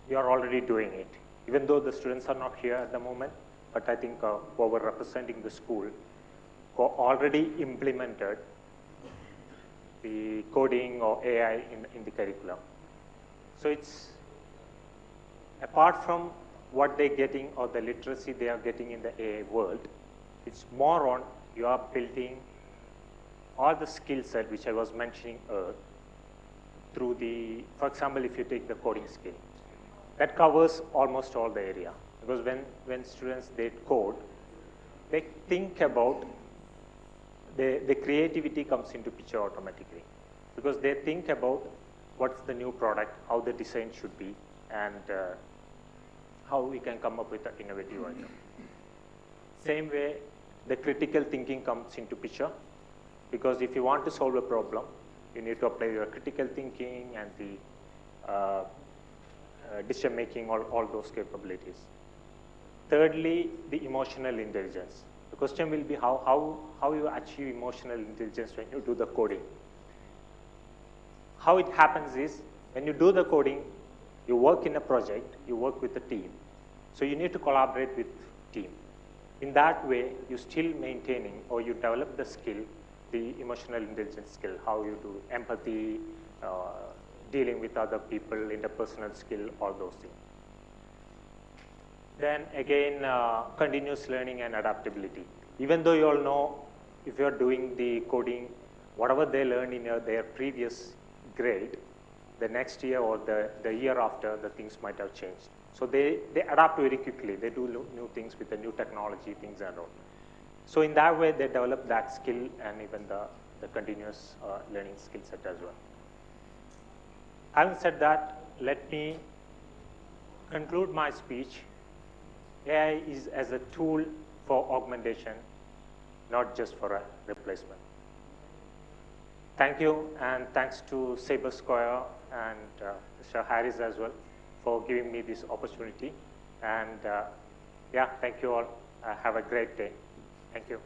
we are already doing it. Even though the students are not here at the moment, but I think who were representing the school who already implemented the coding or AI in the curriculum. So it's apart from what they're getting or the literacy they are getting in the AI world, it's more on you are building all the skill set which I was mentioning through the, for example, if you take the coding skill, that covers almost all the area. Because when students, they code, they think about, the creativity comes into picture automatically. Because they think about what's the new product, how the design should be, and how we can come up with an innovative item. Same way, the critical thinking comes into picture, because if you want to solve a problem, you need to apply your critical thinking and the decision making, all those capabilities. Thirdly, the emotional intelligence. The question will be how you achieve emotional intelligence when you do the coding. How it happens is, when you do the coding, you work in a project, you work with a team. So you need to collaborate with team. In that way, you're still maintaining, or you develop the skill, the emotional intelligence skill, how you do empathy, dealing with other people, interpersonal skill, all those things. Then again, continuous learning and adaptability. Even though you all know, if you're doing the coding, whatever they learned in their previous grade, the next year or the year after, the things might have changed. So they adapt very quickly. They do new things with the new technology, things and all. So in that way, they develop that skill and even the continuous learning skill set as well. Having said that, let me conclude my speech. AI is as a tool for augmentation, not just for a replacement. Thank you, and thanks to Sabre Square and Mr. Harris as well for giving me this opportunity. And yeah, thank you all. Have a great day. Thank you.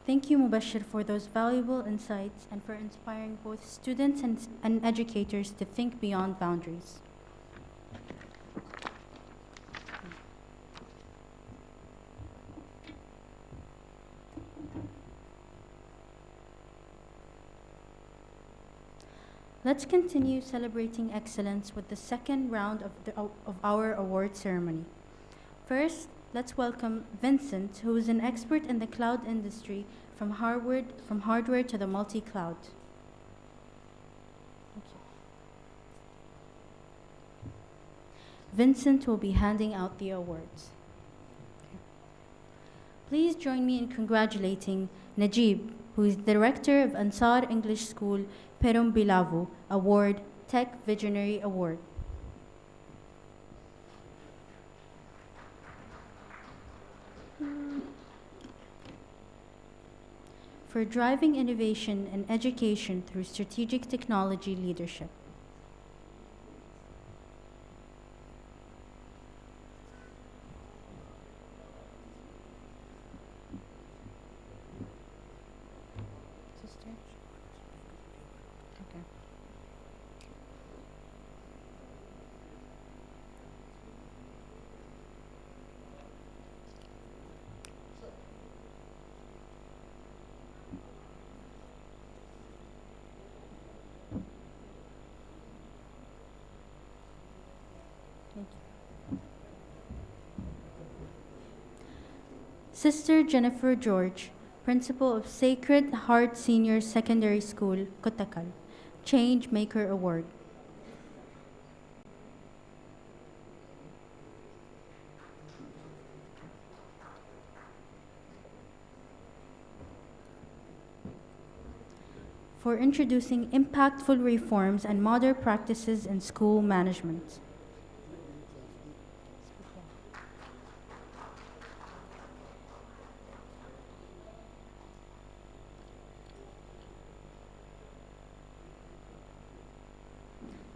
Thank you, Mubashir, for those valuable insights and for inspiring both students and educators to think beyond boundaries. Let's continue celebrating excellence with the second round of our award ceremony. First, let's welcome Vincent, who is an expert in the cloud industry from hardware to the multi-cloud. Thank you. Vincent will be handing out the awards. Okay. Please join me in congratulating Najib, who is Director of Ansar English School, Perum Bilavu, Award, Tech Visionary Award. For driving innovation and education through strategic technology leadership. Sister? Okay. Thank you. Sister Jennifer George, Principal of Sacred Heart Senior Secondary School, Kotakal, Change Maker Award. For introducing impactful reforms and modern practices in school management.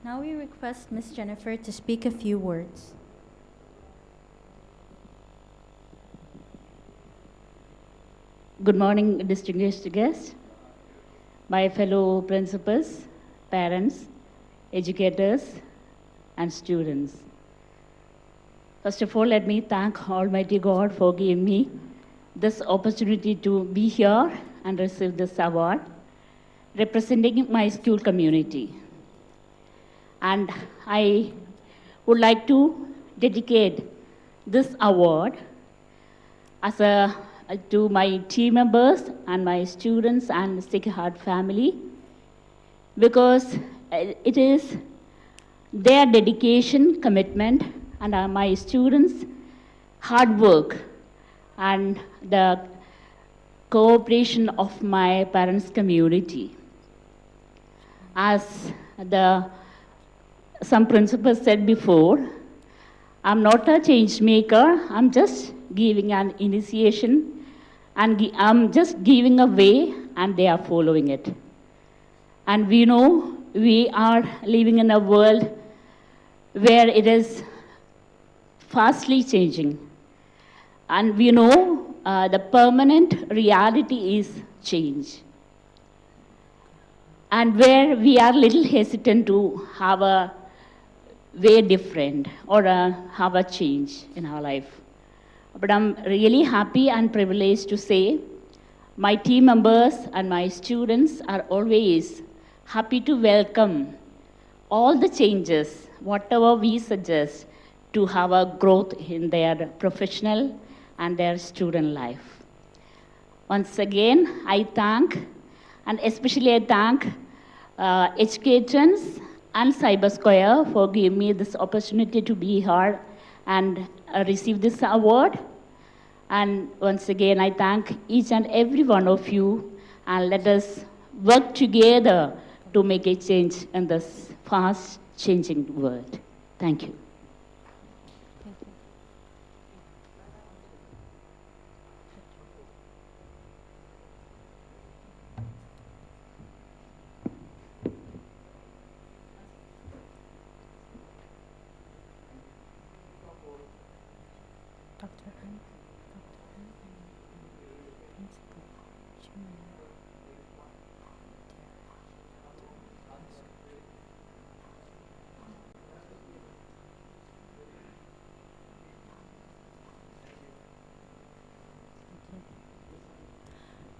Now we request Ms. Jennifer to speak a few words. Good morning, distinguished guests, my fellow principals, parents, educators, and students. First of all, let me thank Almighty God for giving me this opportunity to be here and receive this award, representing my school community. And I would like to dedicate this award to my team members and my students and Sacred Heart family, because it is their dedication, commitment, and my students' hard work and the cooperation of my parents' community. As some principals said before, I'm not a change maker, I'm just giving an initiation, and I'm just giving a way and they are following it. And we know we are living in a world where it is fastly changing. And we know the permanent reality is change. And where we are little hesitant to have a way different or have a change in our life. But I'm really happy and privileged to say my team members and my students are always happy to welcome all the changes, whatever we suggest, to have a growth in their professional and their student life. Once again, I thank, and especially I thank educators and CyberSquare for giving me this opportunity to be here and receive this award. And once again, I thank each and every one of you, and let us work together to make a change in this fast changing world. Thank you.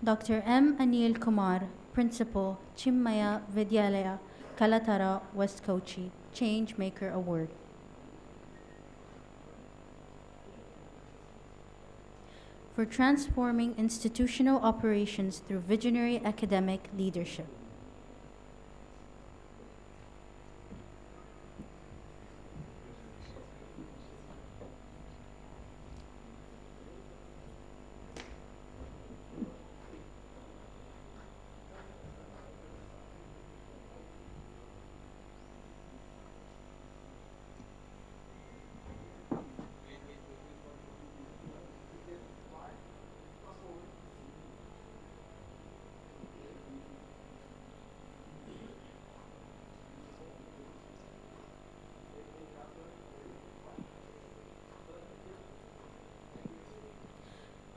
Dr. M. Anil Kumar, Principal, Chimmaya Vidyalaya, Kalatara, West Kochi, Change Maker Award. For transforming institutional operations through visionary academic leadership.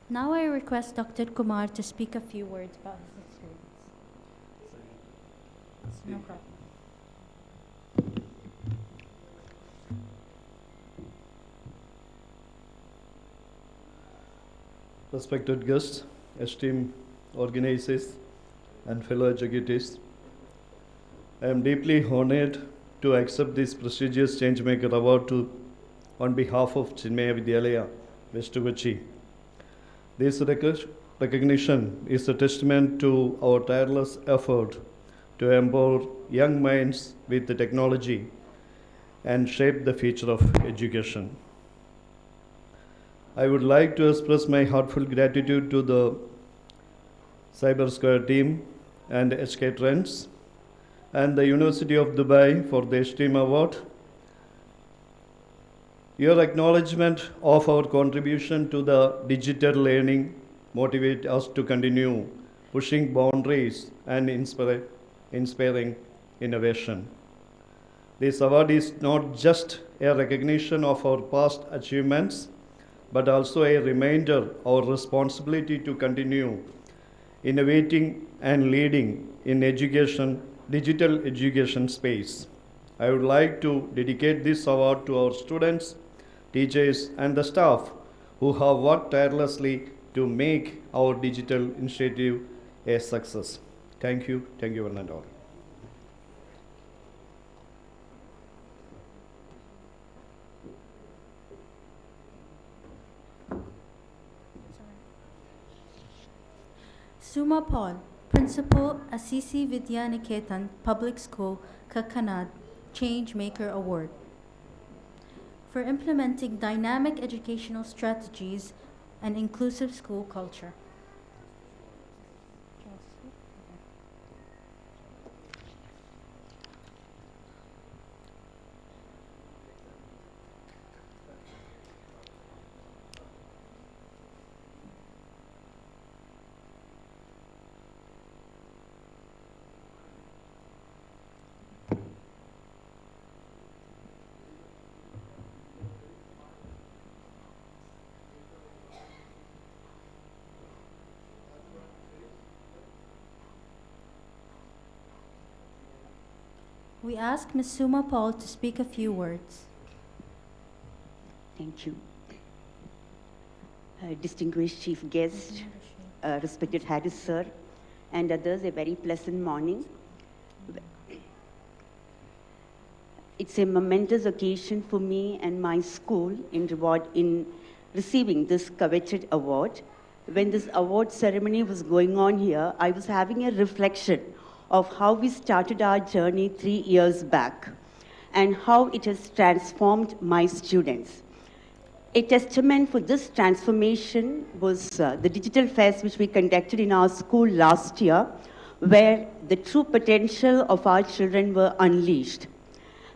Now I request Dr. Kumar to speak a few words about his experience. No problem. Respected guests, esteemed organizers, and fellow educators, I am deeply honored to accept this prestigious Changemaker Award on behalf of Chinmaya Vidyalaya, West Kochi. This recognition is a testament to our tireless effort to empower young minds with the technology and shape the future of education. I would like to express my heartfelt gratitude to the Cyber Square team and HK Trends and the University of Dubai for the STEAM Award. Your acknowledgement of our contribution to the digital learning motivates us to continue pushing boundaries and inspiring innovation. This award is not just a recognition of our past achievements, but also a reminder of our responsibility to continue innovating and leading in digital education space. I would like to dedicate this award to our students, teachers, and the staff who have worked tirelessly to make our digital initiative a success. Thank you one and all. Suma Paul, Principal, Assisi Vidya Niketan Public School, Kakanad, Change Maker Award. For implementing dynamic educational strategies and inclusive school culture. We ask Ms. Suma Paul to speak a few words. Thank you. Distinguished chief guest, respected Harris sir, and others, a very pleasant morning. It's a momentous occasion for me and my school in receiving this coveted award. When this award ceremony was going on here, I was having a reflection of how we started our journey 3 years back and how it has transformed my students. A testament for this transformation was the digital fest which we conducted in our school last year, where the true potential of our children were unleashed.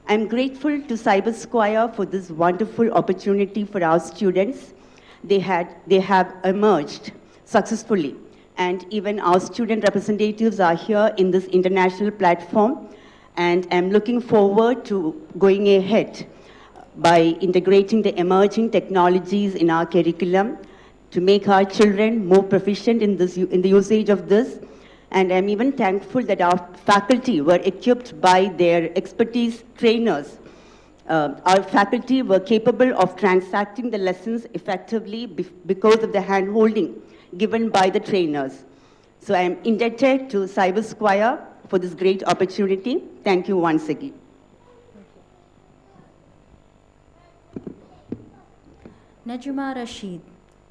I'm grateful to Cyber Square for this wonderful opportunity for our students. They have emerged successfully, and even our student representatives are here in this international platform, and I'm looking forward to going ahead by integrating the emerging technologies in our curriculum to make our children more proficient in the usage of this. And I'm even thankful that our faculty were equipped by their expertise trainers. Our faculty were capable of transacting the lessons effectively because of the hand-holding given by the trainers. So I am indebted to Cyber Square for this great opportunity. Thank you once again. Najma Rashid,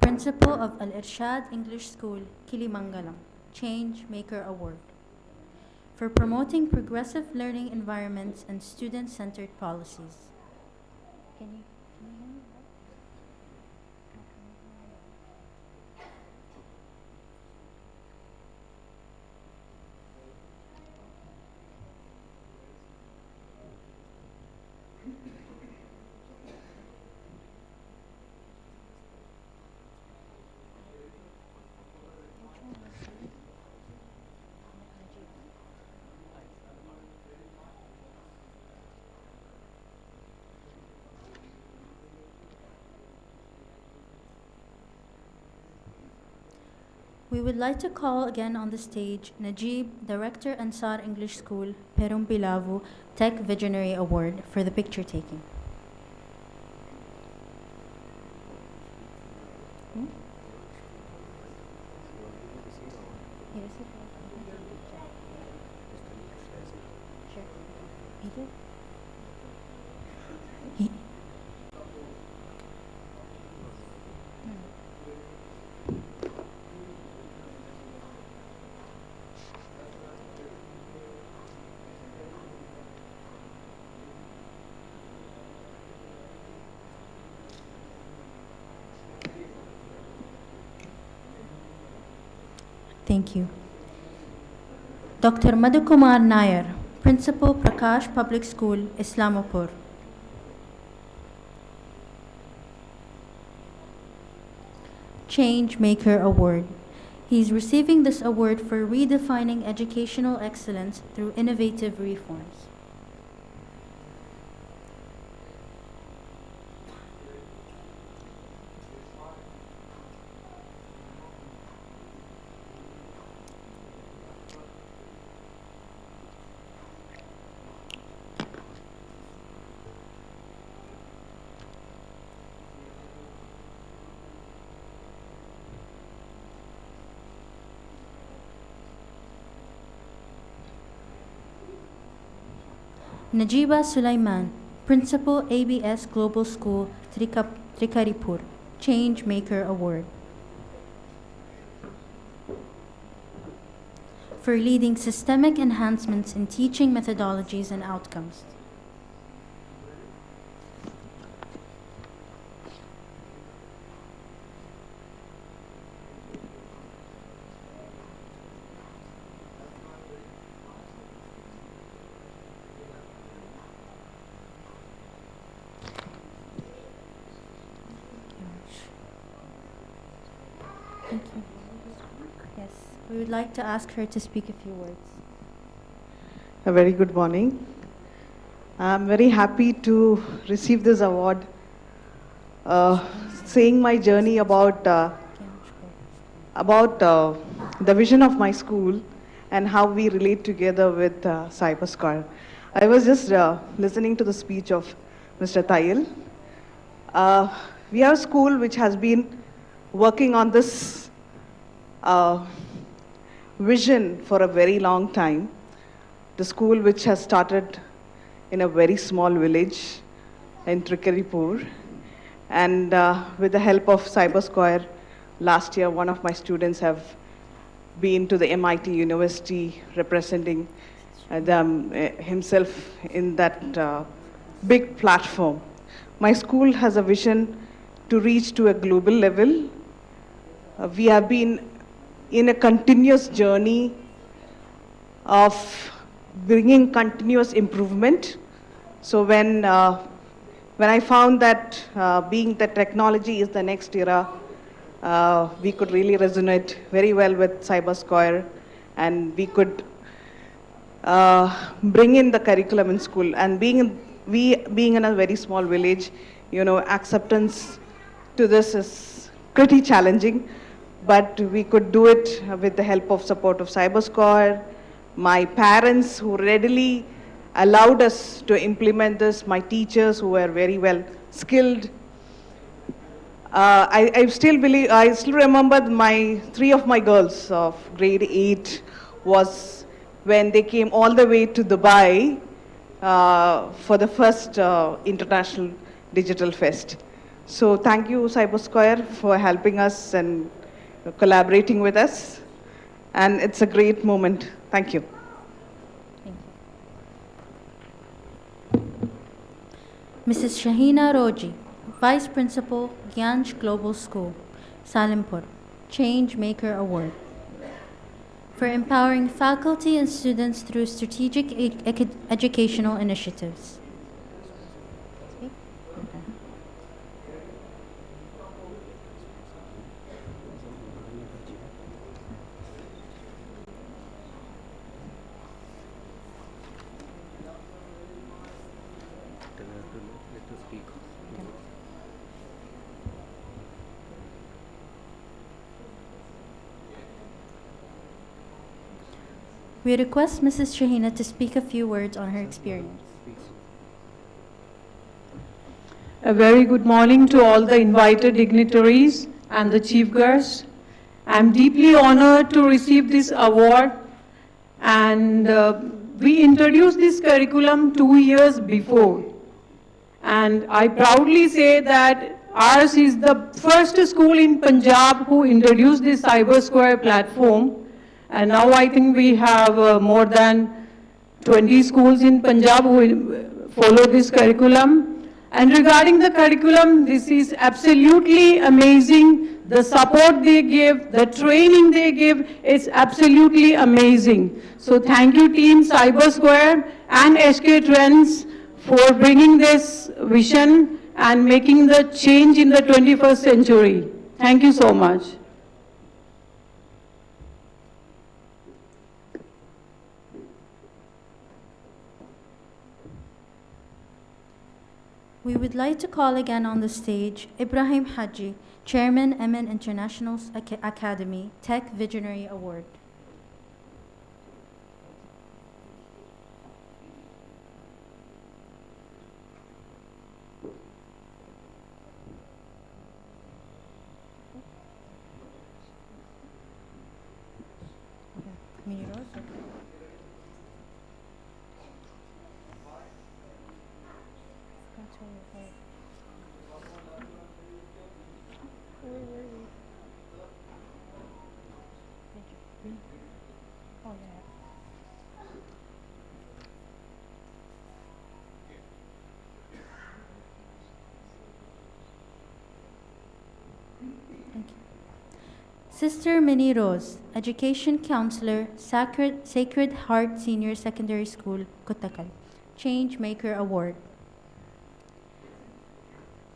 Principal of Al-Irshad English School, Kilimangalam, Change Maker Award. For promoting progressive learning environments and student-centered policies. Can you hear me? We would like to call again on the stage Najib, Director Ansar English School, Perum Pilavu, Tech Visionary Award for the picture taking. Thank you. Dr. Madhukumar Nair, Principal, Prakash Public School, Islamapur. Change Maker Award. He's receiving this award for redefining educational excellence through innovative reforms. Najiba Sulaiman, Principal, ABS Global School, Trikaripur, Change Maker Award. For leading systemic enhancements in teaching methodologies and outcomes. Thank you. Yes, we would like to ask her to speak a few words. A very good morning. I'm very happy to receive this award, saying my journey about the vision of my school and how we relate together with CyberSquare. I was just listening to the speech of Mr. Tayil. We are a school which has been working on this vision for a very long time. The school which has started in a very small village in Trikaripur, and with the help of CyberSquare, last year one of my students have been to the MIT University representing himself in that big platform. My school has a vision to reach to a global level. We have been in a continuous journey of bringing continuous improvement. So when I found that being that technology is the next era, we could really resonate very well with CyberSquare, and we could bring in the curriculum in school. And being in a very small village, you know, acceptance to this is pretty challenging, but we could do it with the help of support of CyberSquare, my parents who readily allowed us to implement this, my teachers who were very well skilled. I still remember three of my girls of grade 8 was when they came all the way to Dubai for the first International Digital Fest. So thank you, CyberSquare, for helping us and collaborating with us. And it's a great moment. Thank you. Thank you. Mrs. Shahina Roji, Vice Principal, Gyanj Global School, Salimpur, Change Maker Award. For empowering faculty and students through strategic educational initiatives. We request Mrs. Shahina to speak a few words on her experience. A very good morning to all the invited dignitaries and the chief guests. I'm deeply honored to receive this award, and we introduced this curriculum 2 years before. And I proudly say that ours is the first school in Punjab who introduced this CyberSquare platform. And now I think we have more than 20 schools in Punjab who follow this curriculum. And regarding the curriculum, this is absolutely amazing. The support they give, the training they give, it's absolutely amazing. So thank you Team Cyber Square and SK Trends for bringing this vision and making the change in the 21st century. Thank you so much. We would like to call again on the stage Ibrahim Haji, Chairman, MN International Academy, Tech Visionary Award. Sister Minnie Rose, Education Counselor, Sacred Heart Senior Secondary School, Kotakal, Change Maker Award.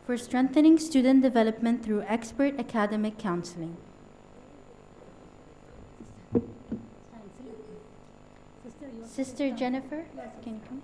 For strengthening student development through expert academic counseling. Sister Jennifer, can you come?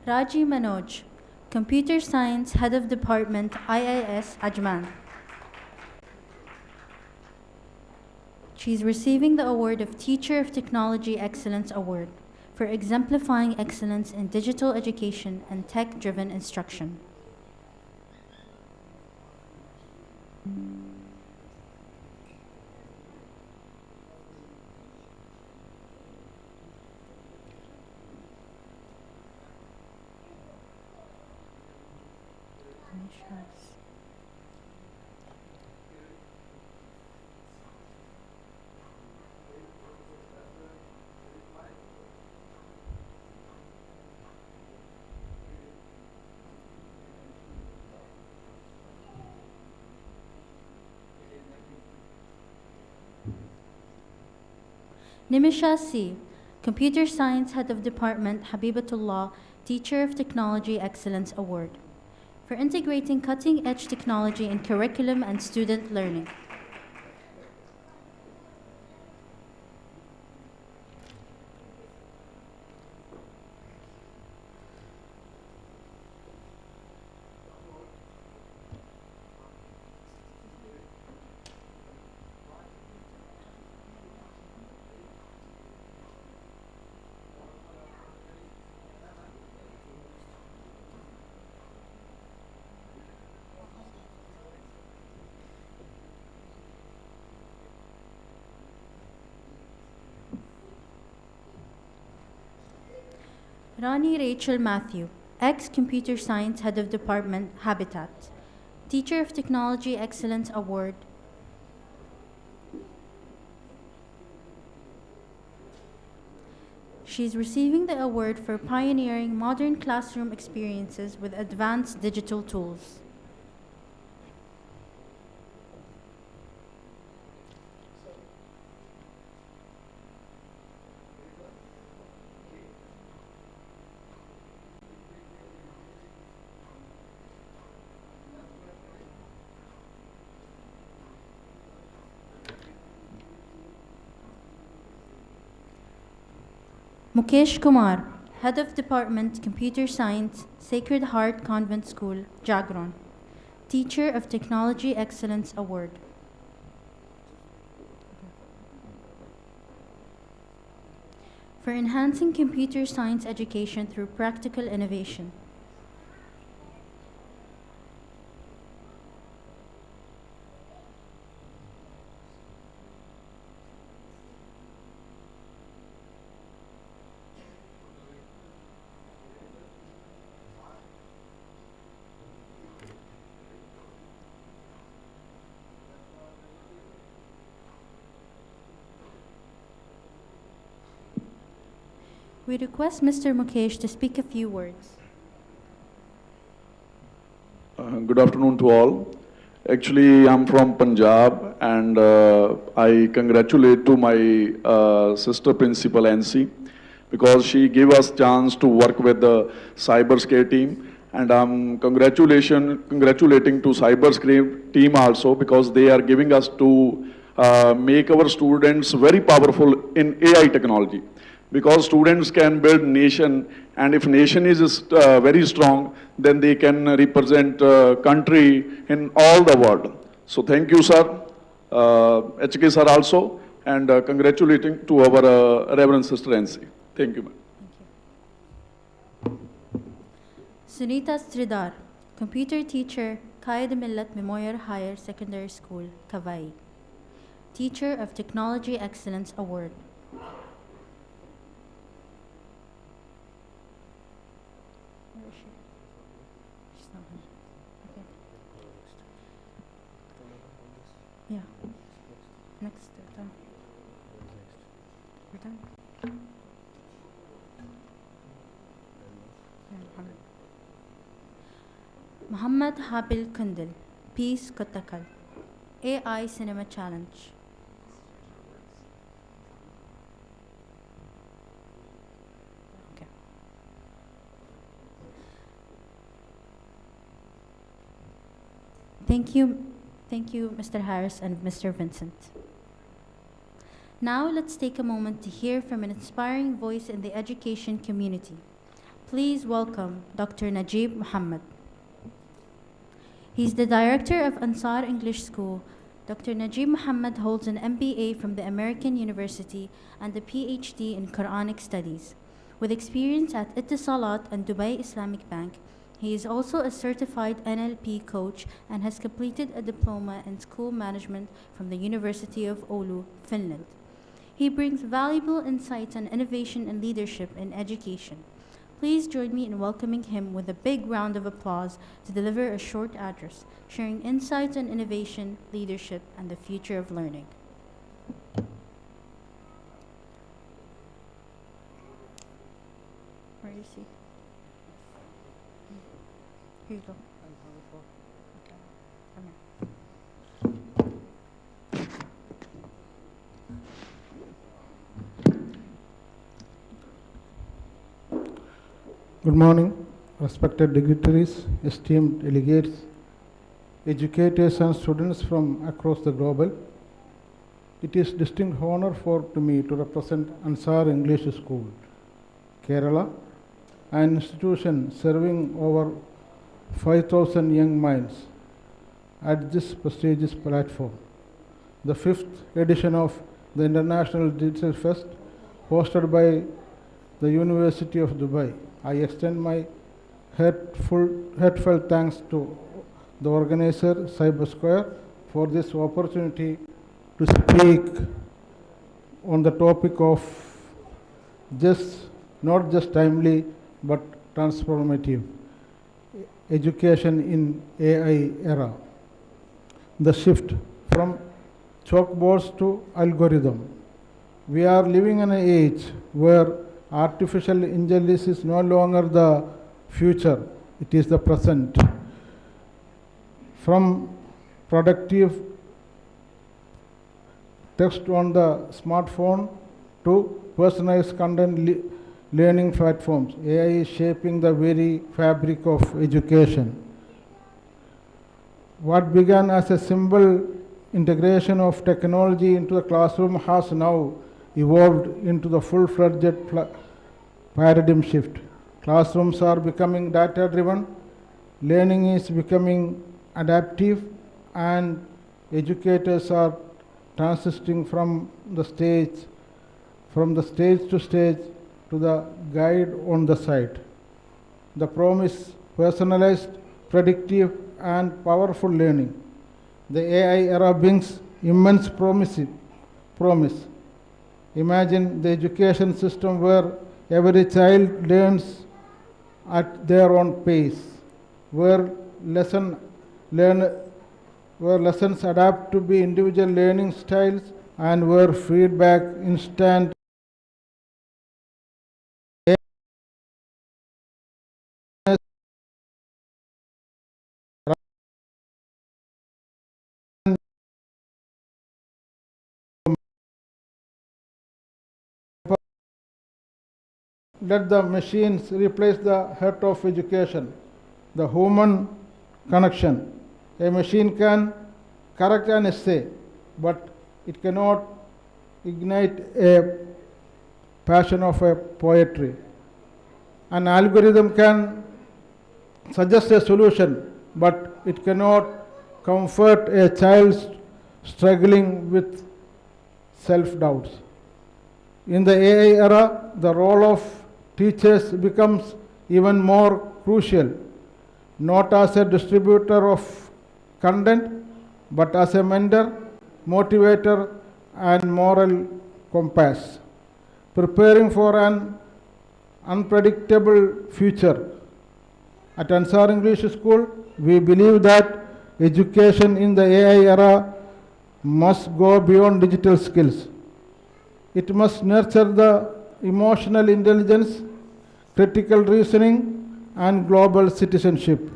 Raji Manoj, Computer Science Head of Department, IIS, Ajman. She's receiving the award of Teacher of Technology Excellence Award for exemplifying excellence in digital education and tech-driven instruction. Nimisha C., Computer Science Head of Department, Habibatullah, Teacher of Technology Excellence Award, for integrating cutting-edge technology in curriculum and student learning. Rani Rachel Matthew, ex-Computer Science Head of Department, Habitat, Teacher of Technology Excellence Award. She's receiving the award for pioneering modern classroom experiences with advanced digital tools. Mukesh Kumar, Head of Department, Computer Science, Sacred Heart Convent School, Jagron, Teacher of Technology Excellence Award. for enhancing computer science education through practical innovation. We request Mr. Mukesh to speak a few words. Good afternoon to all. Actually, I'm from Punjab, and I congratulate to my sister principal NC because she gave us chance to work with the cyberscape team, and I'm congratulating to cyberscape team also because they are giving us to make our students very powerful in AI technology. Because students can build nation, and if nation is very strong, then they can represent country in all the world. So thank you, sir, HK sir also, and congratulating to our Reverend Sister NC. Thank you, ma'am. Sunita Sridhar, computer teacher, Qaid Millat Memorial Higher Secondary School, Kavai. Teacher of Technology Excellence Award. Where is she? She's not here. Okay. Yeah. Next. Done. We're done. Muhammad Habil Kundil, Peace Kotakal, AI Cinema Challenge. Okay. Thank you, Mr. Harris and Mr. Vincent. Now let's take a moment to hear from an inspiring voice in the education community. Please welcome Dr. Najib Muhammad. He's the director of Ansar English School. Dr. Najib Muhammad holds an MBA from the American University and a PhD in Quranic Studies. With experience at Ittisalat and Dubai Islamic Bank, he is also a certified NLP coach and has completed a diploma in school management from the University of Oulu, Finland. He brings valuable insights on innovation and leadership in education. Please join me in welcoming him with a big round of applause to deliver a short address, sharing insights on innovation, leadership, and the future of learning. Where is he? Here you go. Come here. Good morning, respected dignitaries, esteemed delegates, educators and students from across the globe. It is distinct honor to me to represent Ansar English School, Kerala, an institution serving over 5,000 young minds at this prestigious platform. The 5th edition of the International Digital Fest, hosted by the University of Dubai. I extend my heartfelt thanks to the organizer, CyberSquare, for this opportunity to speak on the topic of not just timely, but transformative education in AI era. The shift from chalkboards to algorithm. We are living in an age where artificial intelligence is no longer the future, it is the present. From productive text on the smartphone to personalized content learning platforms, AI is shaping the very fabric of education. What began as a simple integration of technology into the classroom has now evolved into the full-fledged paradigm shift. Classrooms are becoming data-driven, learning is becoming adaptive, and educators are transitioning from the stage to stage to the guide on the site. The promise personalized, predictive, and powerful learning. The AI era brings immense promise. Imagine the education system where every child learns at their own pace, where lessons adapt to be individual learning styles, and where feedback instant let the machines replace the heart of education, the human connection. A machine can correct an essay, but it cannot ignite a passion of a poetry. An algorithm can suggest a solution, but it cannot comfort a child struggling with self-doubts. In the AI era, the role of teachers becomes even more crucial, not as a distributor of content, but as a mentor, motivator, and moral compass. Preparing for an unpredictable future. At Ansar English School, we believe that education in the AI era must go beyond digital skills. It must nurture the emotional intelligence, critical reasoning, and global citizenship.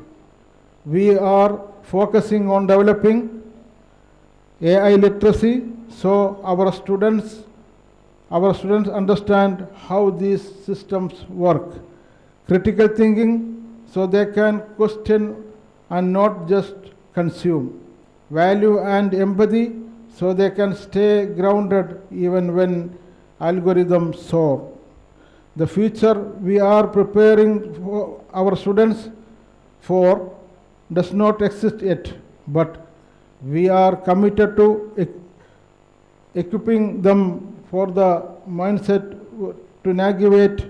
We are focusing on developing AI literacy so our students understand how these systems work. Critical thinking so they can question and not just consume. Value and empathy so they can stay grounded even when algorithms soar. The future we are preparing for our students for does not exist yet, but we are committed to equipping them for the mindset to navigate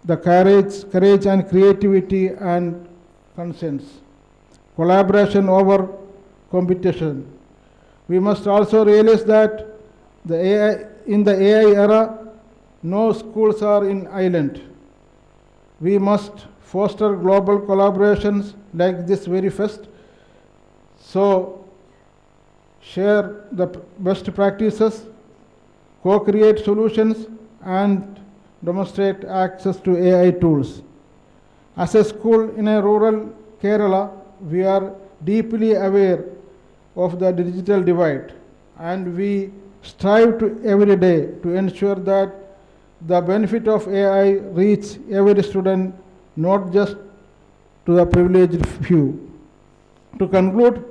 the courage and creativity and conscience. Collaboration over competition. We must also realize that in the AI era, no schools are in island. We must foster global collaborations like this very first. So, share the best practices, co-create solutions, and demonstrate access to AI tools. As a school in a rural Kerala, we are deeply aware of the digital divide, and we strive to every day to ensure that the benefit of AI reach every student, not just to the privileged few. To conclude,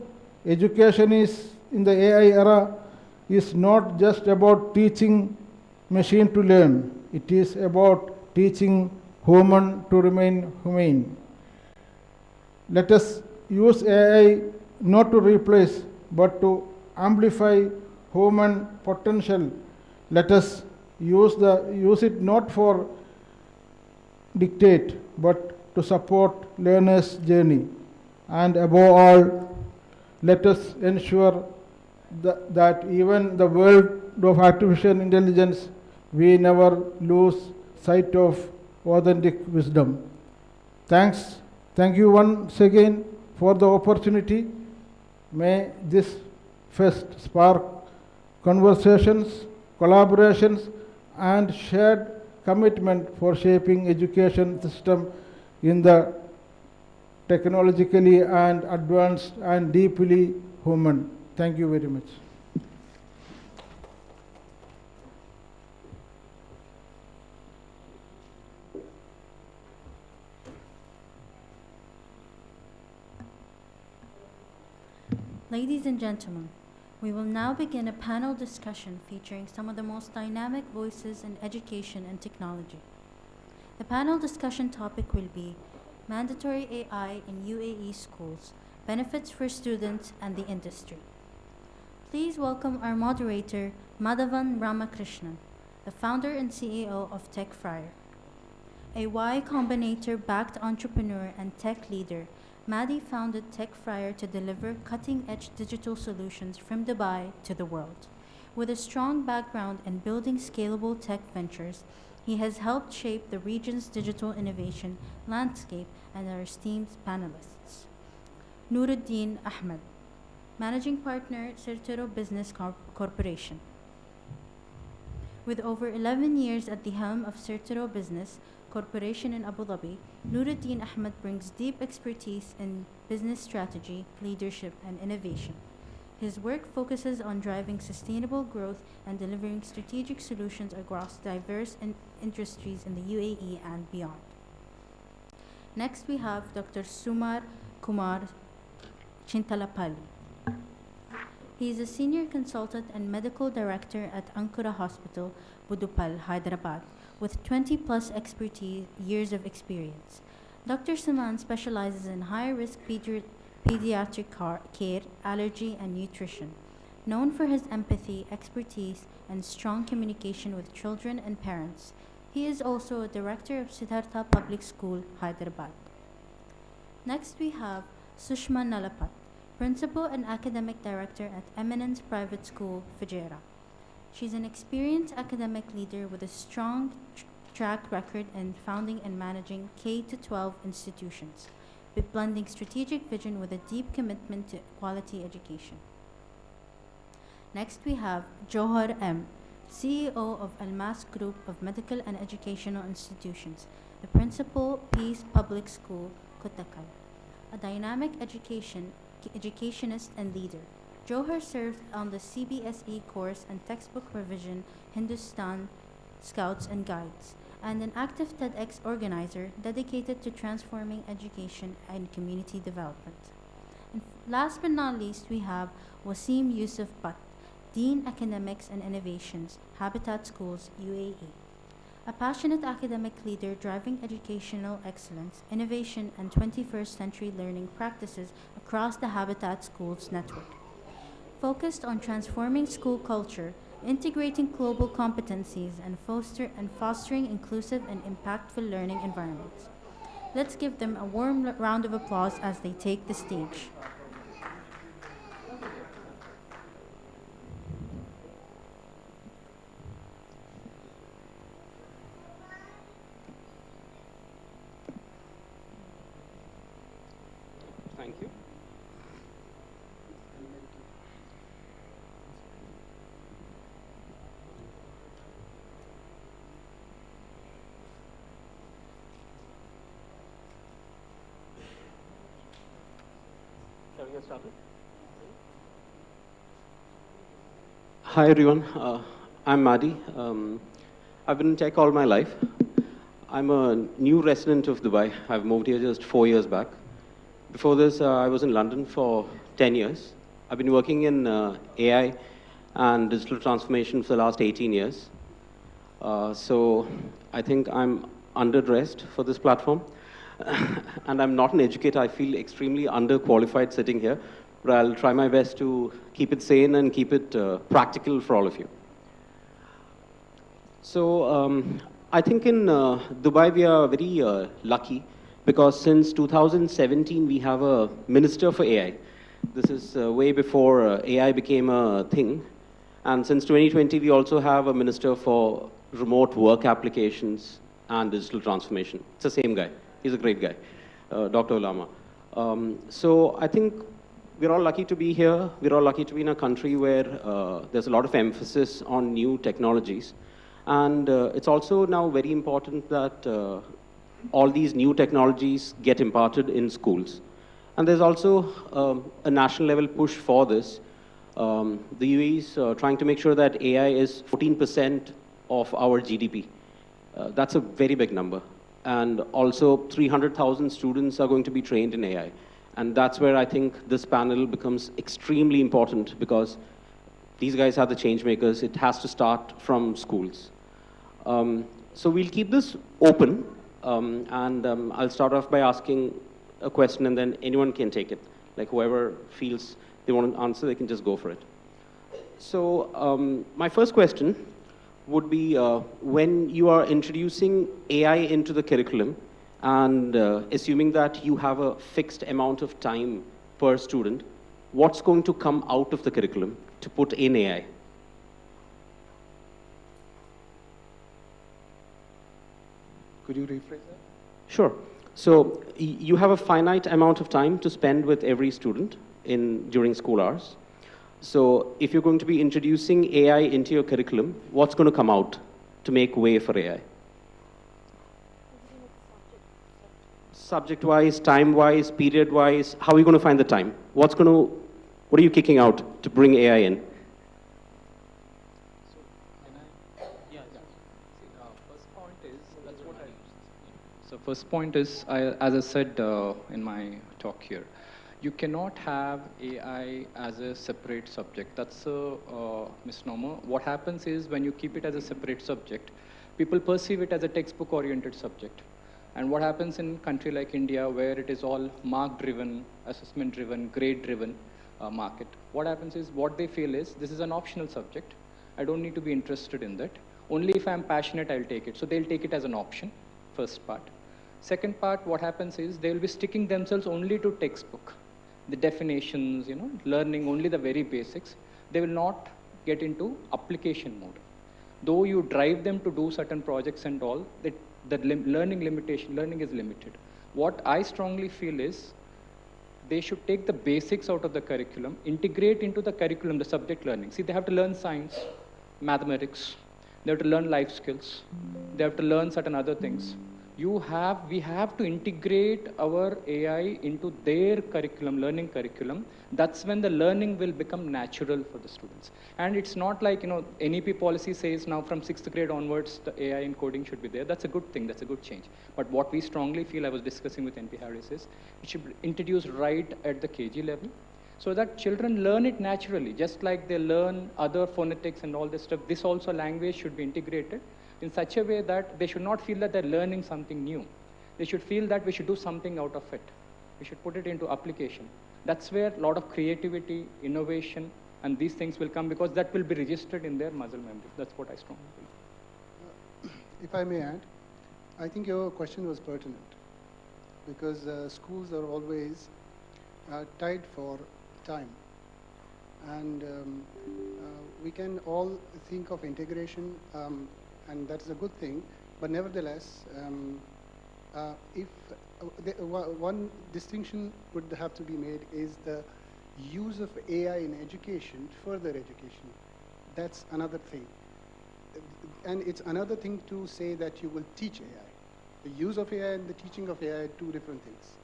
education is in the AI era is not just about teaching machine to learn. It is about teaching human to remain humane. Let us use AI not to replace, but to amplify human potential. Let us use it not for dictate, but to support learners' journey. And above all, let us ensure that even the world of artificial intelligence, we never lose sight of authentic wisdom. Thank you once again for the opportunity. May this fest spark conversations, collaborations, and shared commitment for shaping education system in the technologically and advanced and deeply human. Thank you very much. Ladies and gentlemen, we will now begin a panel discussion featuring some of the most dynamic voices in education and technology. The panel discussion topic will be Mandatory AI in UAE Schools, Benefits for Students and the Industry. Please welcome our moderator, Madhavan Ramakrishnan, the founder and CEO of TechFryer. A Y Combinator-backed entrepreneur and tech leader, Maddie founded TechFryer to deliver cutting-edge digital solutions from Dubai to the world. With a strong background in building scalable tech ventures, he has helped shape the region's digital innovation landscape and our esteemed panelists. Nuruddin Ahmed, Managing Partner, Sirturo Business Corporation. With over 11 years at the helm of Sirturo Business Corporation in Abu Dhabi, Nuruddin Ahmed brings deep expertise in business strategy, leadership, and innovation. His work focuses on driving sustainable growth and delivering strategic solutions across diverse industries in the UAE and beyond. Next, we have Dr. Sumar Kumar Chintalapalli. He is a senior consultant and medical director at Ankara Hospital, Budupal, Hyderabad, with 20-plus years of experience. Dr. Saman specializes in high-risk pediatric care, allergy, and nutrition. Known for his empathy, expertise, and strong communication with children and parents, he is also a director of Siddhartha Public School, Hyderabad. Next, we have Sushma Nalapat, Principal and Academic Director at Eminence Private School, Fujairah. She's an experienced academic leader with a strong track record in founding and managing K-12 institutions, blending strategic vision with a deep commitment to quality education. Next, we have Johar M., CEO of Almas Group of Medical and Educational Institutions, the Principal, Peace Public School, Kottakkal, a dynamic educationist and leader. Johar served on the CBSE course and textbook revision Hindustan Scouts and Guides, and an active TEDx organizer dedicated to transforming education and community development. And last but not least, we have Wasim Yusuf Butt, Dean Academics and Innovations, Habitat Schools, UAE. A passionate academic leader driving educational excellence, innovation, and 21st century learning practices across the Habitat Schools network. Focused on transforming school culture, integrating global competencies, and fostering inclusive and impactful learning environments. Let's give them a warm round of applause as they take the stage. Thank you. Shall we get started? Hi everyone, I'm Madi. I've been in tech all my life. I'm a new resident of Dubai. I've moved here just 4 years back. Before this, I was in London for 10 years. I've been working in AI and digital transformation for the last 18 years. So I think I'm underdressed for this platform. And I'm not an educator. I feel extremely underqualified sitting here. But I'll try my best to keep it sane and keep it practical for all of you. So I think in Dubai we are very lucky, because since 2017, we have a minister for AI. This is way before AI became a thing. And since 2020, we also have a minister for remote work applications and digital transformation. It's the same guy. He's a great guy, Dr. Ulama. So I think we're all lucky to be here. We're all lucky to be in a country where there's a lot of emphasis on new technologies. And it's also now very important that all these new technologies get imparted in schools. And there's also a national level push for this. The UAE is trying to make sure that AI is 14% of our GDP. That's a very big number. And also 300,000 students are going to be trained in AI. And that's where I think this panel becomes extremely important, because these guys are the change makers. It has to start from schools. So we'll keep this open. I'll start off by asking a question, and then anyone can take it. Like whoever feels they want to answer, they can just go for it. So my first question would be when you are introducing AI into the curriculum and assuming that you have a fixed amount of time per student, what's going to come out of the curriculum to put in AI? Could you rephrase that? Sure. So you have a finite amount of time to spend with every student during school hours. So if you're going to be introducing AI into your curriculum, what's going to come out to make way for AI? Subject-wise, time-wise, period-wise, how are you going to find the time? What are you kicking out to bring AI in? So first point is, as I said in my talk here, you cannot have AI as a separate subject. That's a misnomer. What happens is when you keep it as a separate subject, people perceive it as a textbook-oriented subject. And what happens in a country like India, where it is all mark-driven, assessment-driven, grade-driven market, what happens is what they feel is, this is an optional subject. I don't need to be interested in that. Only if I'm passionate, I'll take it. So they'll take it as an option, first part. Second part, what happens is they will be sticking themselves only to textbook. The definitions, learning only the very basics. They will not get into application mode. Though you drive them to do certain projects and all, learning is limited. What I strongly feel is they should take the basics out of the curriculum, integrate into the curriculum, the subject learning. See, they have to learn science, mathematics, they have to learn life skills, they have to learn certain other things. We have to integrate our AI into their curriculum, learning curriculum. That's when the learning will become natural for the students. And it's not like, NEP policy says now from 6th grade onwards, the AI in coding should be there. That's a good thing, that's a good change. But what we strongly feel, I was discussing with NP Harris, is it should be introduced right at the KG level, so that children learn it naturally, just like they learn other phonetics and all this stuff. This also language should be integrated in such a way that they should not feel that they're learning something new. They should feel that we should do something out of it. We should put it into application. That's where a lot of creativity, innovation, and these things will come, because that will be registered in their muscle memory. That's what I strongly believe. If I may add, I think your question was pertinent, because schools are always tied for time. And we can all think of integration, and that's a good thing, but nevertheless, one distinction would have to be made is the use of AI in education, further education. That's another thing. And it's another thing to say that you will teach AI. The use of AI and the teaching of AI are two different things.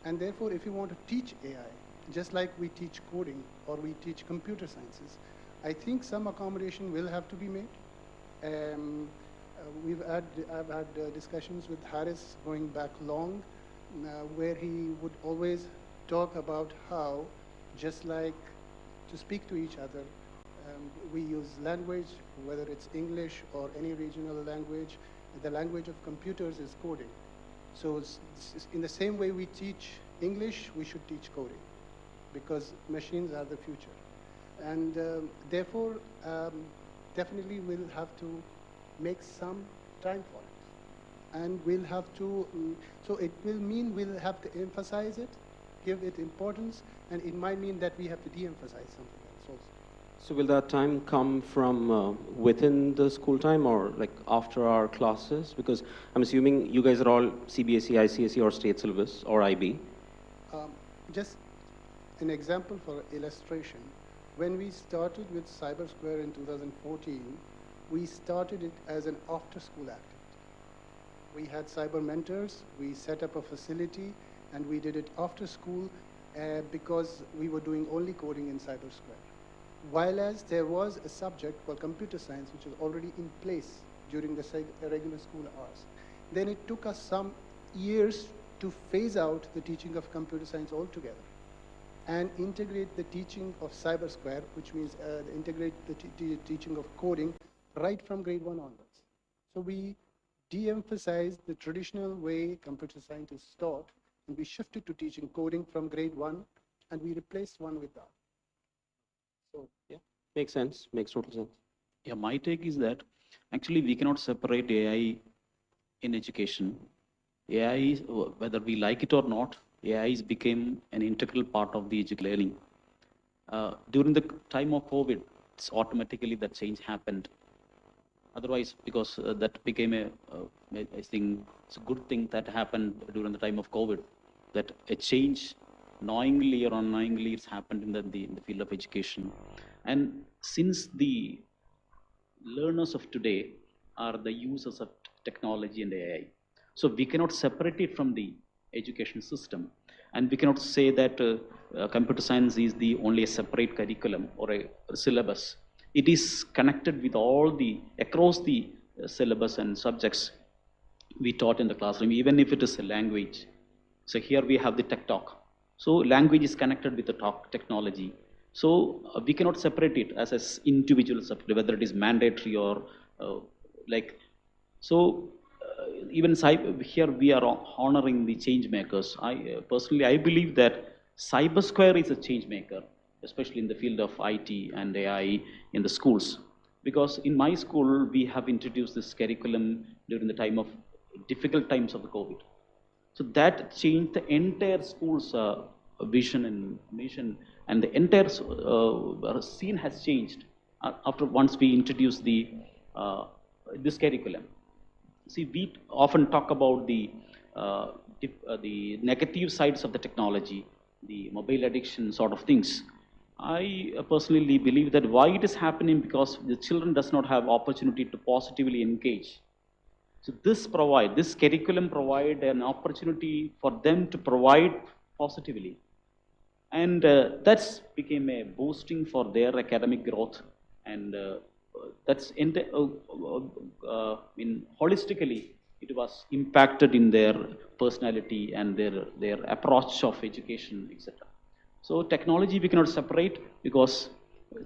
And therefore, if you want to teach AI, just like we teach coding or we teach computer sciences, I think some accommodation will have to be made. I've had discussions with Harris going back long, where he would always talk about how, just like to speak to each other, we use language, whether it's English or any regional language. The language of computers is coding. So in the same way we teach English, we should teach coding, because machines are the future. And therefore, definitely we'll have to make some time for it. And we'll have to, so it will mean we'll have to emphasize it, give it importance, and it might mean that we have to de-emphasize something else also. So will that time come from within the school time or like after our classes? Because I'm assuming you guys are all CBSE, ICSE or state syllabus or IB. Just an example for illustration. When we started with CyberSquare in 2014, we started it as an after-school activity. We had cyber mentors, we set up a facility, and we did it after school because we were doing only coding in CyberSquare. While as there was a subject called computer science, which was already in place during the regular school hours. Then it took us some years to phase out the teaching of computer science altogether and integrate the teaching of CyberSquare, which means integrate the teaching of coding right from grade 1 onwards. So we de-emphasized the traditional way computer science is taught, and we shifted to teaching coding from grade 1, and we replaced one with that. So yeah, makes sense, makes total sense. Yeah, my take is that Actually, we cannot separate AI in education. AI, whether we like it or not, AI has become an integral part of the education learning. During the time of COVID, it's automatically that change happened. Otherwise, because that became I think it's a good thing that happened during the time of COVID, that a change, knowingly or unknowingly, it's happened in the field of education. And since the learners of today are the users of technology and AI, so we cannot separate it from the education system. And we cannot say that computer science is the only a separate curriculum or a syllabus. It is connected with all across the syllabus and subjects we taught in the classroom, even if it is a language. So here we have the tech talk. So language is connected with the technology. So we cannot separate it as an individual subject, whether it is mandatory or even here we are honoring the change makers. Personally, I believe that CyberSquare is a change maker, especially in the field of IT and AI in the schools. Because in my school, we have introduced this curriculum during the time of difficult times of the COVID. So that changed the entire school's vision and mission, and the entire scene has changed once we introduced this curriculum. See, we often talk about the negative sides of the technology, the mobile addiction sort of things. I personally believe that why it is happening because the children does not have opportunity to positively engage. So this curriculum provide an opportunity for them to provide positively. And that's became a boosting for their academic growth. And that's holistically, it was impacted in their personality and their approach of education, etc. So technology we cannot separate because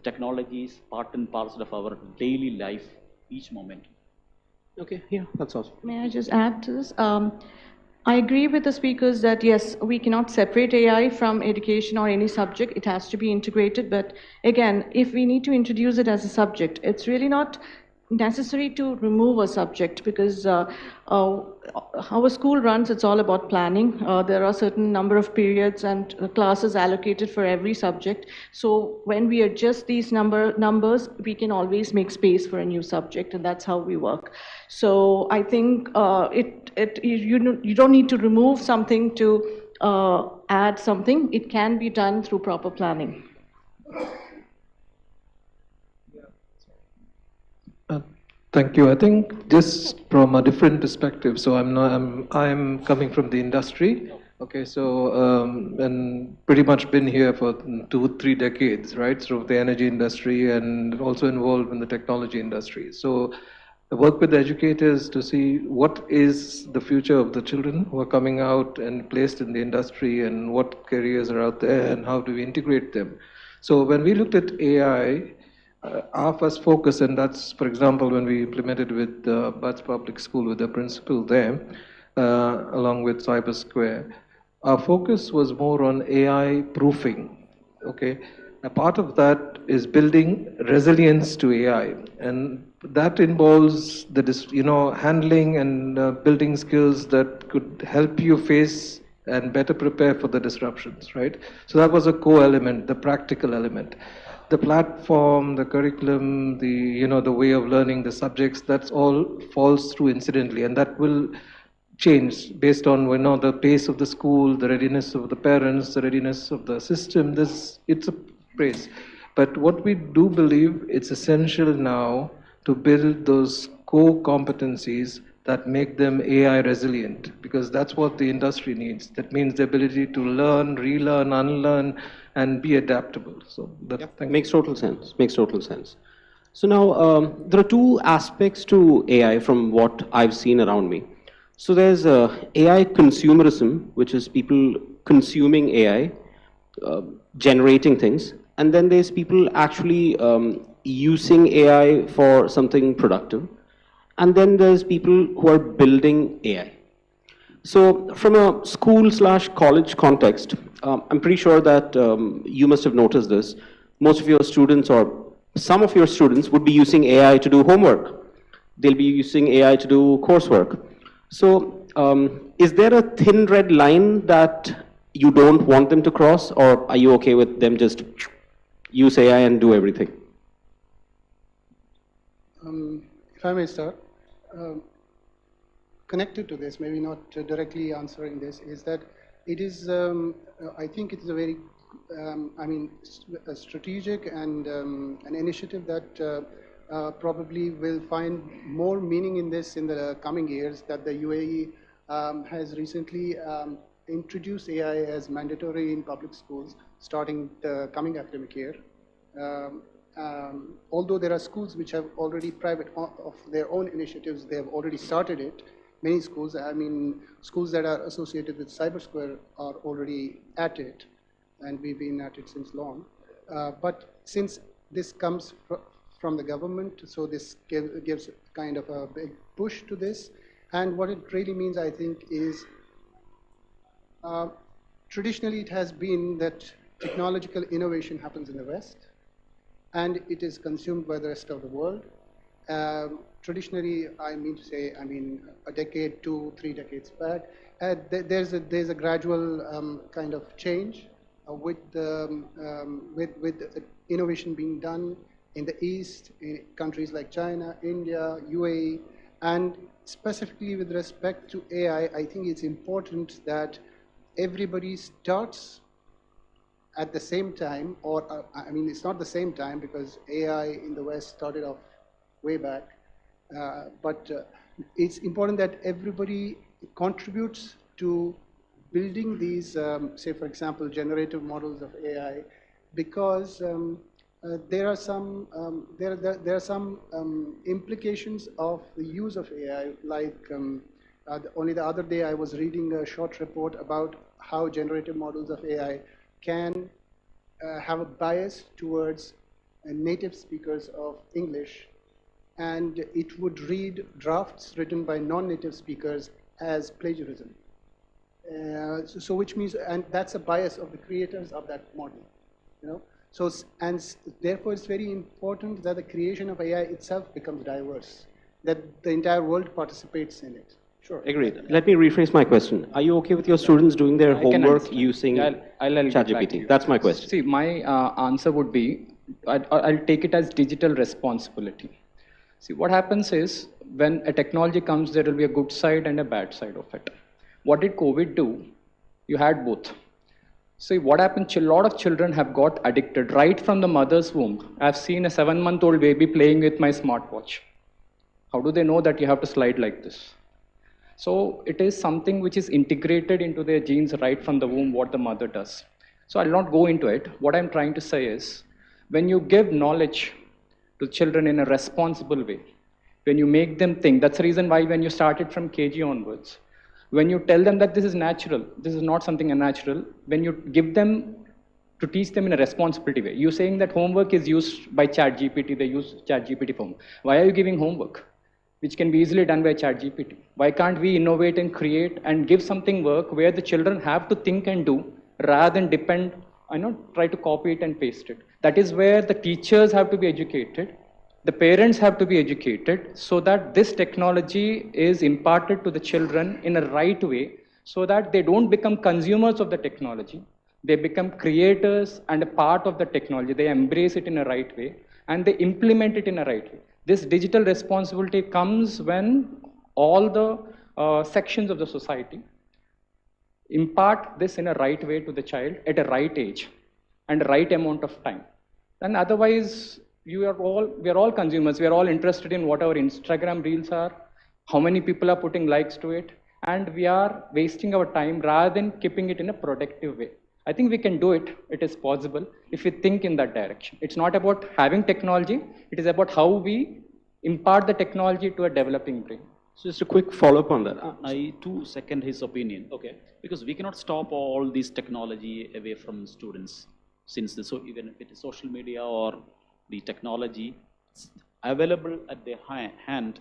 technology is part and parcel of our daily life, each moment. Okay, yeah, that's awesome. May I just add to this? I agree with the speakers that yes, we cannot separate AI from education or any subject. It has to be integrated. But again, if we need to introduce it as a subject, it's really not necessary to remove a subject because how a school runs, it's all about planning. There are a certain number of periods and classes allocated for every subject. So when we adjust these numbers, we can always make space for a new subject, and that's how we work. So I think you don't need to remove something to add something. It can be done through proper planning. Thank you. I think just from a different perspective. So I'm coming from the industry. Okay, so and pretty much been here for 2-3 decades, right? So the energy industry and also involved in the technology industry. So I work with educators to see what is the future of the children who are coming out and placed in the industry and what careers are out there and how do we integrate them. So when we looked at AI, our first focus, and that's, for example, when we implemented with Buds Public School with the principal there, along with CyberSquare, our focus was more on AI proofing. Okay, a part of that is building resilience to AI, and that involves handling and building skills that could help you face and better prepare for the disruptions, right? So that was a core element, the practical element. The platform, the curriculum, the way of learning, the subjects, that's all falls through incidentally, and that will change based on the pace of the school, the readiness of the parents, the readiness of the system. It's a praise. But what we do believe it's essential now to build those core competencies that make them AI resilient, because that's what the industry needs. That means the ability to learn, relearn, unlearn, and be adaptable. So that makes total sense. Makes total sense. So now there are two aspects to AI from what I've seen around me. So there's AI consumerism, which is people consuming AI, generating things, and then there's people actually using AI for something productive. And then there's people who are building AI. So from a school/college context, I'm pretty sure that you must have noticed this. Most of your students or some of your students would be using AI to do homework. they'll be using AI to do coursework. So is there a thin red line that you don't want them to cross, or are you okay with them just use AI and do everything? If I may start, connected to this, maybe not directly answering this, is that it is, I think it is a very, a strategic and an initiative that probably will find more meaning in this in the coming years, that the UAE has recently introduced AI as mandatory in public schools starting the coming academic year. Although there are schools which have already private of their own initiatives, they have already started it. Many schools, schools that are associated with CyberSquare are already at it, and we've been at it since long. But since this comes from the government, so this gives kind of a big push to this. And what it really means, I think, is traditionally it has been that technological innovation happens in the West, and it is consumed by the rest of the world. Traditionally, I mean to say, a decade, 2-3 decades back, there's a gradual kind of change with innovation being done in the East, in countries like China, India, UAE, and specifically with respect to AI, I think it's important that everybody starts at the same time, or it's not the same time because AI in the West started off way back, but it's important that everybody contributes to building these, say for example, generative models of AI, because there are some implications of the use of AI, like only the other day I was reading a short report about how generative models of AI can have a bias towards native speakers of English, and it would read drafts written by non-native speakers as plagiarism. So which means, and that's a bias of the creators of that model, you know. So, and therefore it's very important that the creation of AI itself becomes diverse, that the entire world participates in it. Sure, agreed. Let me rephrase my question. Are you okay with your students doing their homework using ChatGPT? That's my question. See, my answer would be, I'll take it as digital responsibility. See, what happens is, when a technology comes, there will be a good side and a bad side of it. What did COVID do? You had both. See, what happened, a lot of children have got addicted right from the mother's womb. I've seen a 7-month-old baby playing with my smartwatch. How do they know that you have to slide like this? So it is something which is integrated into their genes right from the womb, what the mother does. So I'll not go into it. What I'm trying to say is, when you give knowledge to children in a responsible way, when you make them think, that's the reason why when you started from KG onwards, when you tell them that this is natural, this is not something unnatural, when you give them to teach them in a responsibility way, you're saying that homework is used by ChatGPT, they use ChatGPT for homework. Why are you giving homework, which can be easily done by ChatGPT? Why can't we innovate and create and give something work where the children have to think and do, rather than depend, try to copy it and paste it? That is where the teachers have to be educated, the parents have to be educated, so that this technology is imparted to the children in a right way, so that they don't become consumers of the technology. They become creators and a part of the technology. They embrace it in a right way, and they implement it in a right way. This digital responsibility comes when all the sections of the society impart this in a right way to the child at a right age and a right amount of time. And otherwise, we are all consumers. We are all interested in what our Instagram reels are, how many people are putting likes to it, and we are wasting our time rather than keeping it in a productive way. I think we can do it. It is possible if we think in that direction. It's not about having technology. It is about how we impart the technology to a developing brain. So just a quick follow-up on that. I too second his opinion. Okay. Because we cannot stop all this technology away from students, since even if it is social media or the technology is available at their hand.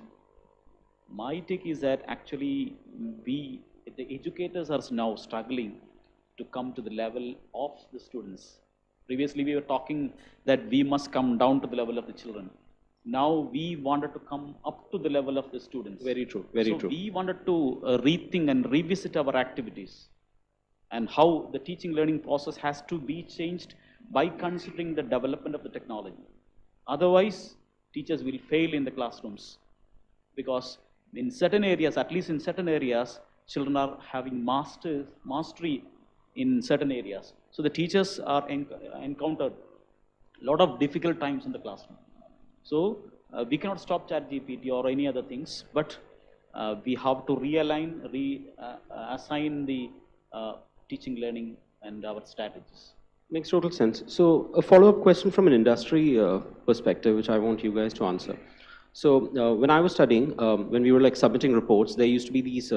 My take is that actually the educators are now struggling to come to the level of the students. Previously we were talking that we must come down to the level of the children. Now we wanted to come up to the level of the students. Very true, very so true. we wanted to rethink and revisit our activities and how the teaching learning process has to be changed by considering the development of the technology. Otherwise, teachers will fail in the classrooms because in certain areas, at least in certain areas, children are having mastery in certain areas. So the teachers are encountered a lot of difficult times in the classroom. So we cannot stop ChatGPT or any other things, but we have to realign, assign the teaching, learning, and our strategies. Makes total sense. So a follow-up question from an industry perspective, which I want you guys to answer. So when I was studying, when we were like submitting reports, there used to be these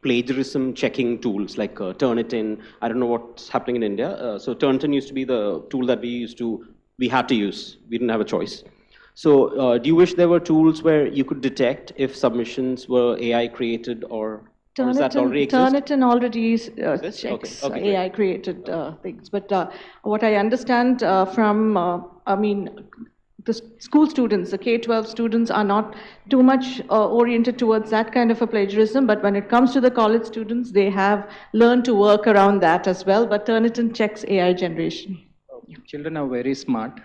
plagiarism checking tools like Turnitin. I don't know what's happening in India. So Turnitin used to be the tool that we had to use. We didn't have a choice. So do you wish there were tools where you could detect if submissions were AI created or does that already exist? Turnitin already checks Okay, AI created things. But what I understand from, the school students, the K-12 students are not too much oriented towards that kind of a plagiarism, but when it comes to the college students, they have learned to work around that as well, but Turnitin checks AI generation. Children are very smart.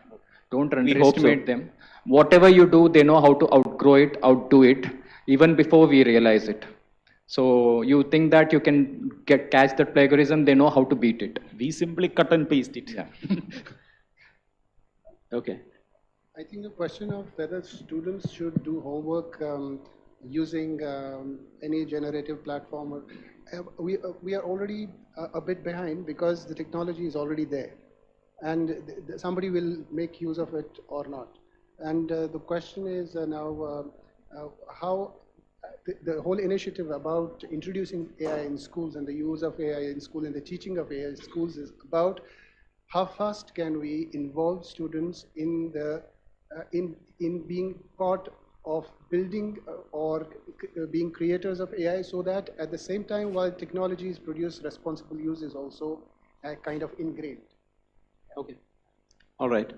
Don't We hope so. underestimate them. Whatever you do, they know how to outgrow it, outdo it, even before we realize it. So you think that you can catch that plagiarism, they know how to beat it. We simply cut and paste it. Yeah. Okay. I think the question of whether students should do homework using any generative platform, we are already a bit behind because the technology is already there, and somebody will make use of it or not. And the question is now how the whole initiative about introducing AI in schools and the use of AI in school and the teaching of AI in schools is about how fast can we involve students in the in being part of building or being creators of AI, so that at the same time while technologies produce, responsible use is also kind of ingrained. Okay. All right.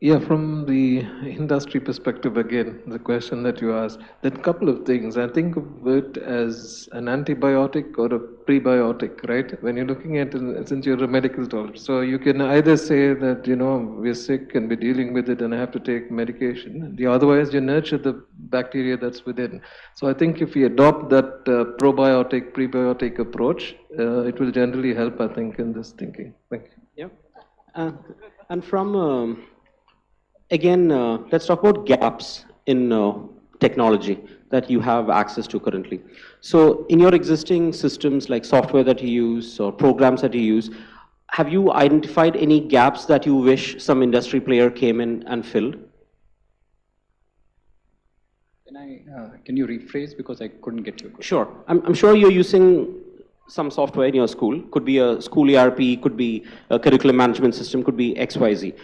Yeah, from the industry perspective, again, the question that you asked, there are a couple of things. I think of it as an antibiotic or a prebiotic, right? When you're looking at it, since you're a medical doctor, so you can either say that, we're sick and we're dealing with it and I have to take medication. Otherwise, you nurture the bacteria that's within. So I think if we adopt that probiotic, prebiotic approach, it will generally help, I think, in this thinking. Thank you. Yeah. And from, again, let's talk about gaps in technology that you have access to currently. So in your existing systems, like software that you use or programs that you use, have you identified any gaps that you wish some industry player came in and filled? Can you rephrase, because I couldn't get your question? Sure. I'm sure you're using some software in your school. Could be a school ERP, could be a curriculum management system, could be XYZ.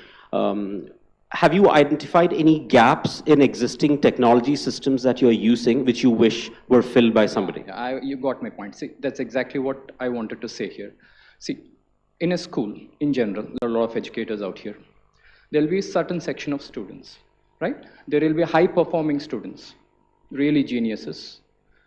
Have you identified any gaps in existing technology systems that you're using which you wish were filled by somebody? You got my point. See, that's exactly what I wanted to say here. See, in a school, in general, there are a lot of educators out here. There'll be a certain section of students, right? There will be high-performing students, really geniuses.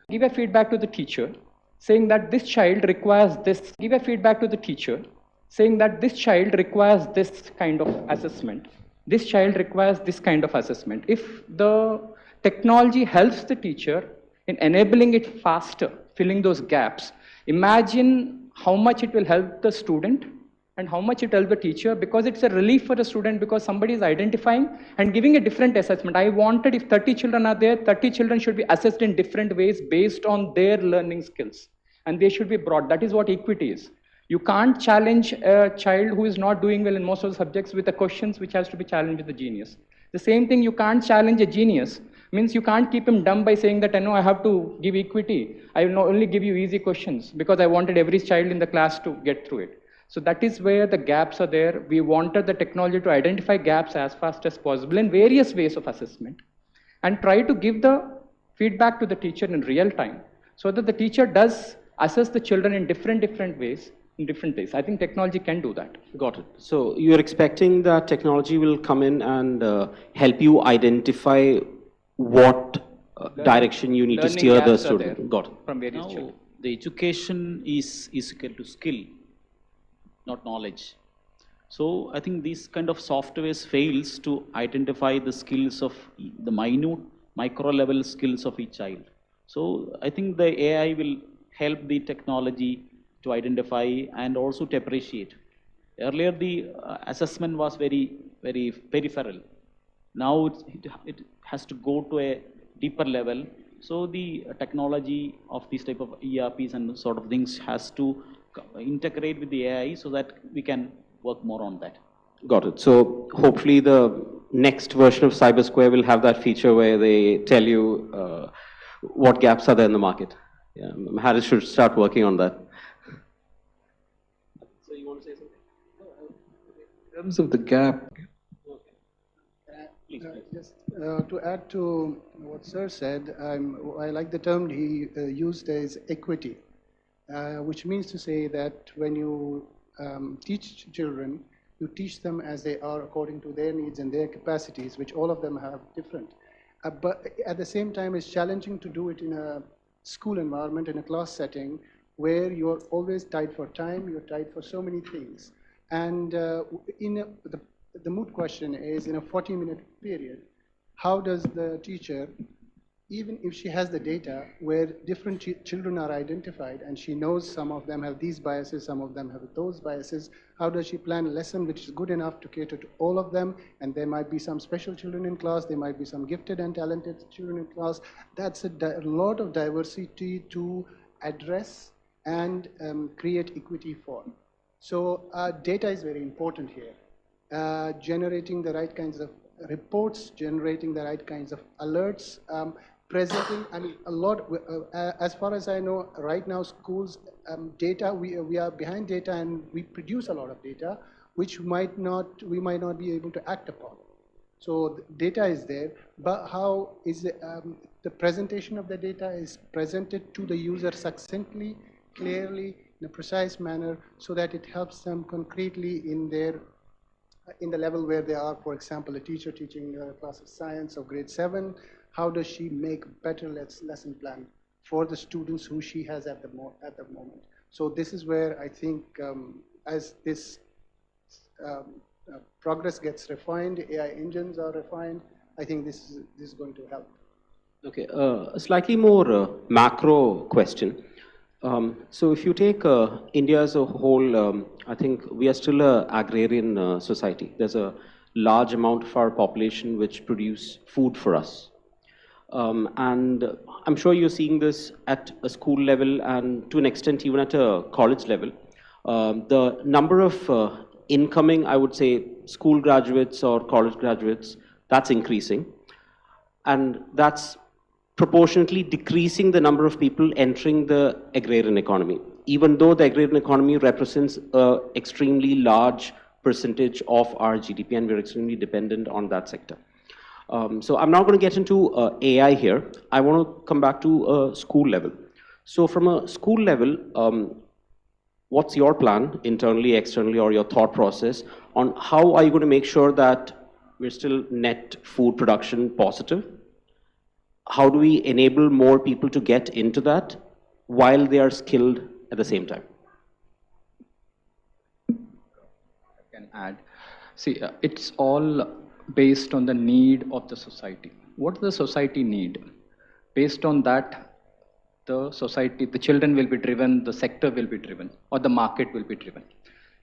Give a feedback to the teacher, saying that this child requires this. Give a feedback to the teacher, saying that this child requires this kind of assessment. This child requires this kind of assessment. If the technology helps the teacher in enabling it faster, filling those gaps, imagine how much it will help the student and how much it helps the teacher, because it's a relief for the student, because somebody is identifying and giving a different assessment. I wanted, if 30 children are there, 30 children should be assessed in different ways based on their learning skills. And they should be brought. That is what equity is. You can't challenge a child who is not doing well in most of the subjects with the questions which has to be challenged with the genius. The same thing, you can't challenge a genius. Means you can't keep him dumb by saying that, no, I have to give equity. I will only give you easy questions because I wanted every child in the class to get through it. So that is where the gaps are there. We wanted the technology to identify gaps as fast as possible in various ways of assessment and try to give the feedback to the teacher in real time so that the teacher does assess the children in different ways in different ways. I think technology can do that. Got it. So you're expecting that technology will come in and help you identify what direction you need to Learning steer the gaps are student. there Got it. from various Now, children. the education is equal to skill, not knowledge. So I think these kind of softwares fails to identify the skills of the minute, micro level skills of each child. So I think the AI will help the technology to identify and also to appreciate. Earlier the assessment was very peripheral. Now it has to go to a deeper level. So the technology of these type of ERPs and sort of things has to integrate with the AI so that we can work more on that. Got it. So hopefully the next version of CyberSquare will have that feature where they tell you what gaps are there in the market. Yeah, Harris should start working on that. So you want to say something? In terms of the gap. Just to add to what Sir said, I like the term he used as equity, which means to say that when you teach children, you teach them as they are according to their needs and their capacities, which all of them have different. But at the same time, it's challenging to do it in a school environment, in a class setting, where you're always tied for time, you're tied for so many things. And the moot question is, in a 40-minute period, how does the teacher, even if she has the data where different children are identified and she knows some of them have these biases, some of them have those biases, how does she plan a lesson which is good enough to cater to all of them? And there might be some special children in class, there might be some gifted and talented children in class. That's a lot of diversity to address and create equity for. So data is very important here. Generating the right kinds of reports, generating the right kinds of alerts, presenting, I mean, a lot, as far as I know, right now schools, data, we are behind data and we produce a lot of data, which we might not be able to act upon. So data is there, but how is it, the presentation of the data is presented to the user succinctly, clearly, in a precise manner, so that it helps them concretely in the level where they are. For example, a teacher teaching a class of science of grade 7, how does she make better lesson plan for the students who she has at the moment? So this is where I think as this progress gets refined, AI engines are refined, I think this is going to help. Okay, a slightly more macro question. So if you take India as a whole, I think we are still an agrarian society. There's a large amount of our population which produce food for us. And I'm sure you're seeing this at a school level and to an extent even at a college level. The number of incoming, I would say, school graduates or college graduates, that's increasing. And that's proportionately decreasing the number of people entering the agrarian economy, even though the agrarian economy represents an extremely large percentage of our GDP and we're extremely dependent on that sector. So I'm not going to get into AI here. I want to come back to a school level. So from a school level, what's your plan internally, externally, or your thought process on how are you going to make sure that we're still net food production positive? How do we enable more people to get into that while they are skilled at the same time? I can add. See, it's all based on the need of the society. What does the society need? Based on that, the society, the children will be driven, the sector will be driven, or the market will be driven.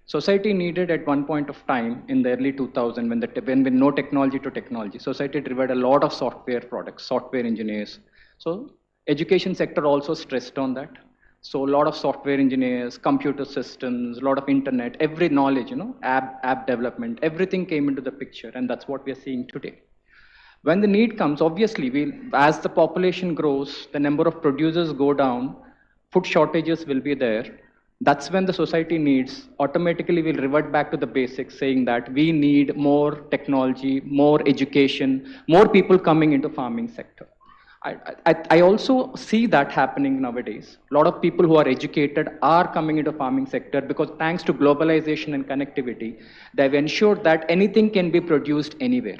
Society needed at one point of time in the early 2000s when no technology to technology, society driven a lot of software products, software engineers. So education sector also stressed on that. So a lot of software engineers, computer systems, a lot of internet, every knowledge, app development, everything came into the picture, and that's what we are seeing today. When the need comes, obviously, as the population grows, the number of producers go down, food shortages will be there. That's when the society needs, automatically will revert back to the basics, saying that we need more technology, more education, more people coming into farming sector. I also see that happening nowadays. A lot of people who are educated are coming into farming sector because thanks to globalization and connectivity, they've ensured that anything can be produced anywhere.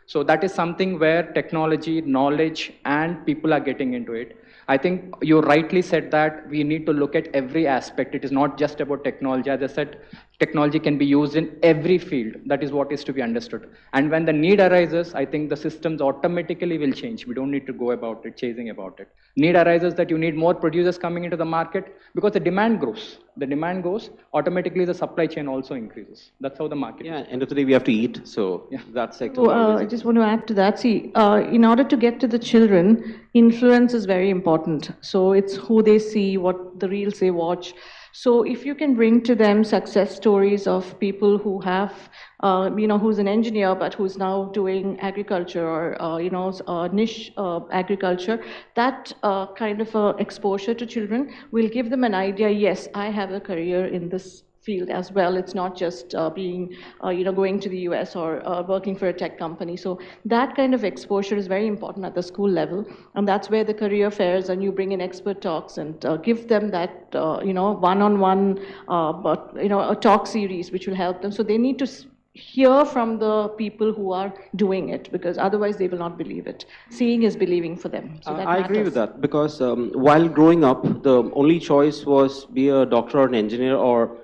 So that is something where technology, knowledge, and people are getting into it. I think you rightly said that we need to look at every aspect. It is not just about technology. As I said, technology can be used in every field. That is what is to be understood. And when the need arises, I think the systems automatically will change. We don't need to go about it, chasing about it. Need arises that you need more producers coming into the market because the demand grows. The demand goes, automatically the supply chain also increases. That's how the market is. End of the day, we have to eat. So that sector. So, I just want to add to that. See, in order to get to the children, influence is very important. So it's who they see, what the reels they watch. So if you can bring to them success stories of people who have, who's an engineer but who's now doing agriculture or, niche agriculture, that kind of exposure to children will give them an idea, yes, I have a career in this field as well. It's not just being, going to the US or working for a tech company. So that kind of exposure is very important at the school level. And that's where the career fairs and you bring in expert talks and give them that, one-on-one, a talk series which will help them. So they need to hear from the people who are doing it, because otherwise they will not believe it. Seeing is believing for them. So that I agree matters. with that, because while growing up, the only choice was be a doctor or an engineer or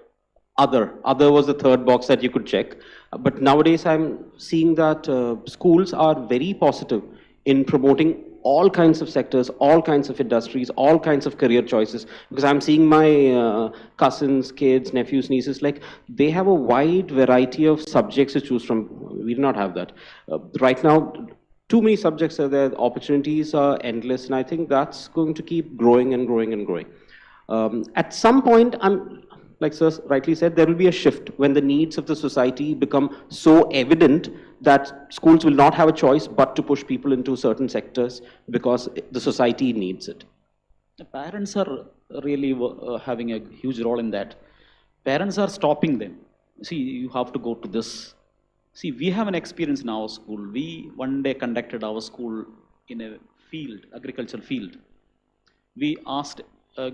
other. Other was the third box that you could check. But nowadays I'm seeing that schools are very positive in promoting all kinds of sectors, all kinds of industries, all kinds of career choices. Because I'm seeing my cousins, kids, nephews, nieces, like they have a wide variety of subjects to choose from. We do not have that. Right now, too many subjects are there, opportunities are endless, and I think that's going to keep growing and growing and growing. At some point, like Sir rightly said, there will be a shift when the needs of the society become so evident that schools will not have a choice but to push people into certain sectors because the society needs it. The parents are really having a huge role in that. Parents are stopping them. See, you have to go to this. See, we have an experience in our school. We one day conducted our school in a field, agricultural field. We asked,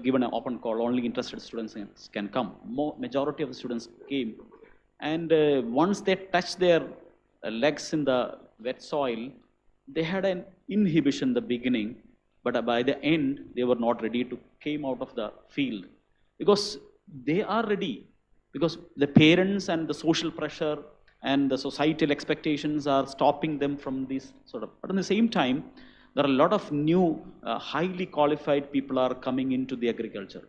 given an open call, only interested students can come. Majority of the students came. And once they touched their legs in the wet soil, they had an inhibition in the beginning, but by the end, they were not ready to came out of the field. Because they are ready. Because the parents and the social pressure and the societal expectations are stopping them from this sort of. But at the same time, there are a lot of new, highly qualified people are coming into the agriculture.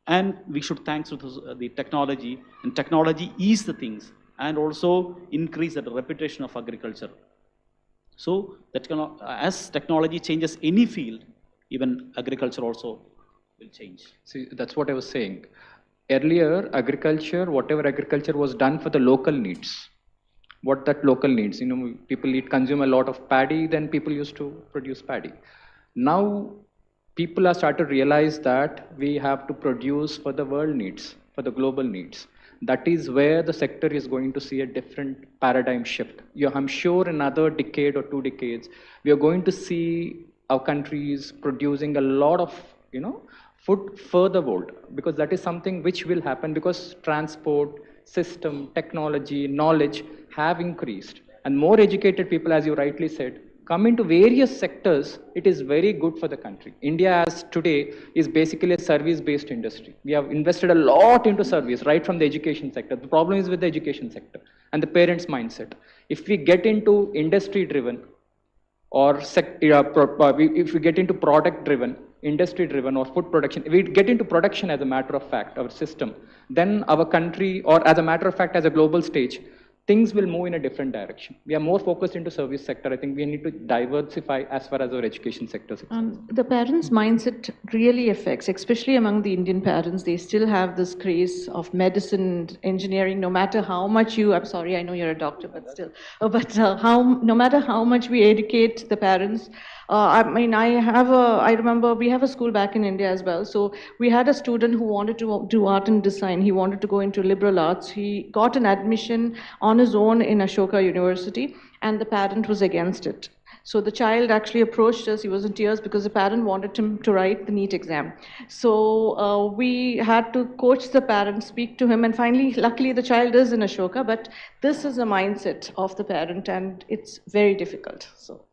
And we should thanks to the technology, and technology is the things, and also increase the reputation of agriculture. So, that as technology changes any field, even agriculture also will change. See, that's what I was saying. Earlier, whatever agriculture was done for the local needs. What that local needs. People consume a lot of paddy, then people used to produce paddy. Now, people are starting to realize that we have to produce for the world needs, for the global needs. That is where the sector is going to see a different paradigm shift. I'm sure in another decade or 2 decades, we are going to see our countries producing a lot of, food for the world, because that is something which will happen because transport, system, technology, knowledge have increased. And more educated people, as you rightly said, come into various sectors, it is very good for the country. India as today is basically a service-based industry. We have invested a lot into service, right from the education sector. The problem is with the education sector and the parents' mindset. If we get into industry-driven or if we get into product-driven, industry-driven or food production, if we get into production as a matter of fact, our system, then our country, or as a matter of fact, as a global stage, things will move in a different direction. We are more focused into service sector. I think we need to diversify as far as our education sector is concerned. The parents' mindset really affects, especially among the Indian parents. They still have this craze of medicine, engineering, no matter how much I'm sorry, I know you're a doctor, but still. No matter how much we educate the parents, I remember we have a school back in India as well. So we had a student who wanted to do art and design. He wanted to go into liberal arts. He got an admission on his own in Ashoka University, and the parent was against it. So the child actually approached us. He was in tears because the parent wanted him to write the NEET exam. So we had to coach the parent, speak to him, and finally, luckily, the child is in Ashoka, but this is the mindset of the parent, and it's very difficult. So,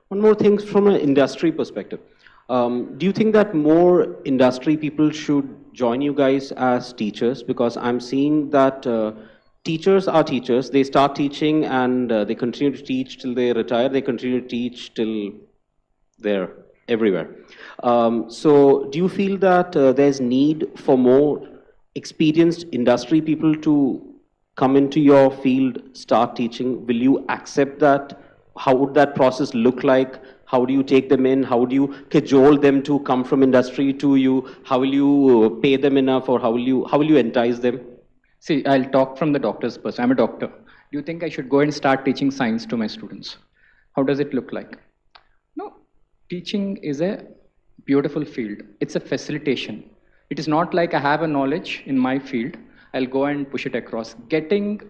one more thing from an industry perspective. Do you think that more industry people should join you guys as teachers? Because I'm seeing that teachers are teachers. They start teaching and they continue to teach till they retire. They continue to teach till they're everywhere. So, do you feel that there's need for more experienced industry people to come into your field, start teaching? Will you accept that? How would that process look like? How do you take them in? How do you cajole them to come from industry to you? How will you pay them enough, or how will you entice them? See, I'll talk from the doctor's perspective. I'm a doctor. Do you think I should go and start teaching science to my students? How does it look like? No, teaching is a beautiful field. It's a facilitation. It is not like I have a knowledge in my field, I'll go and push it across. Getting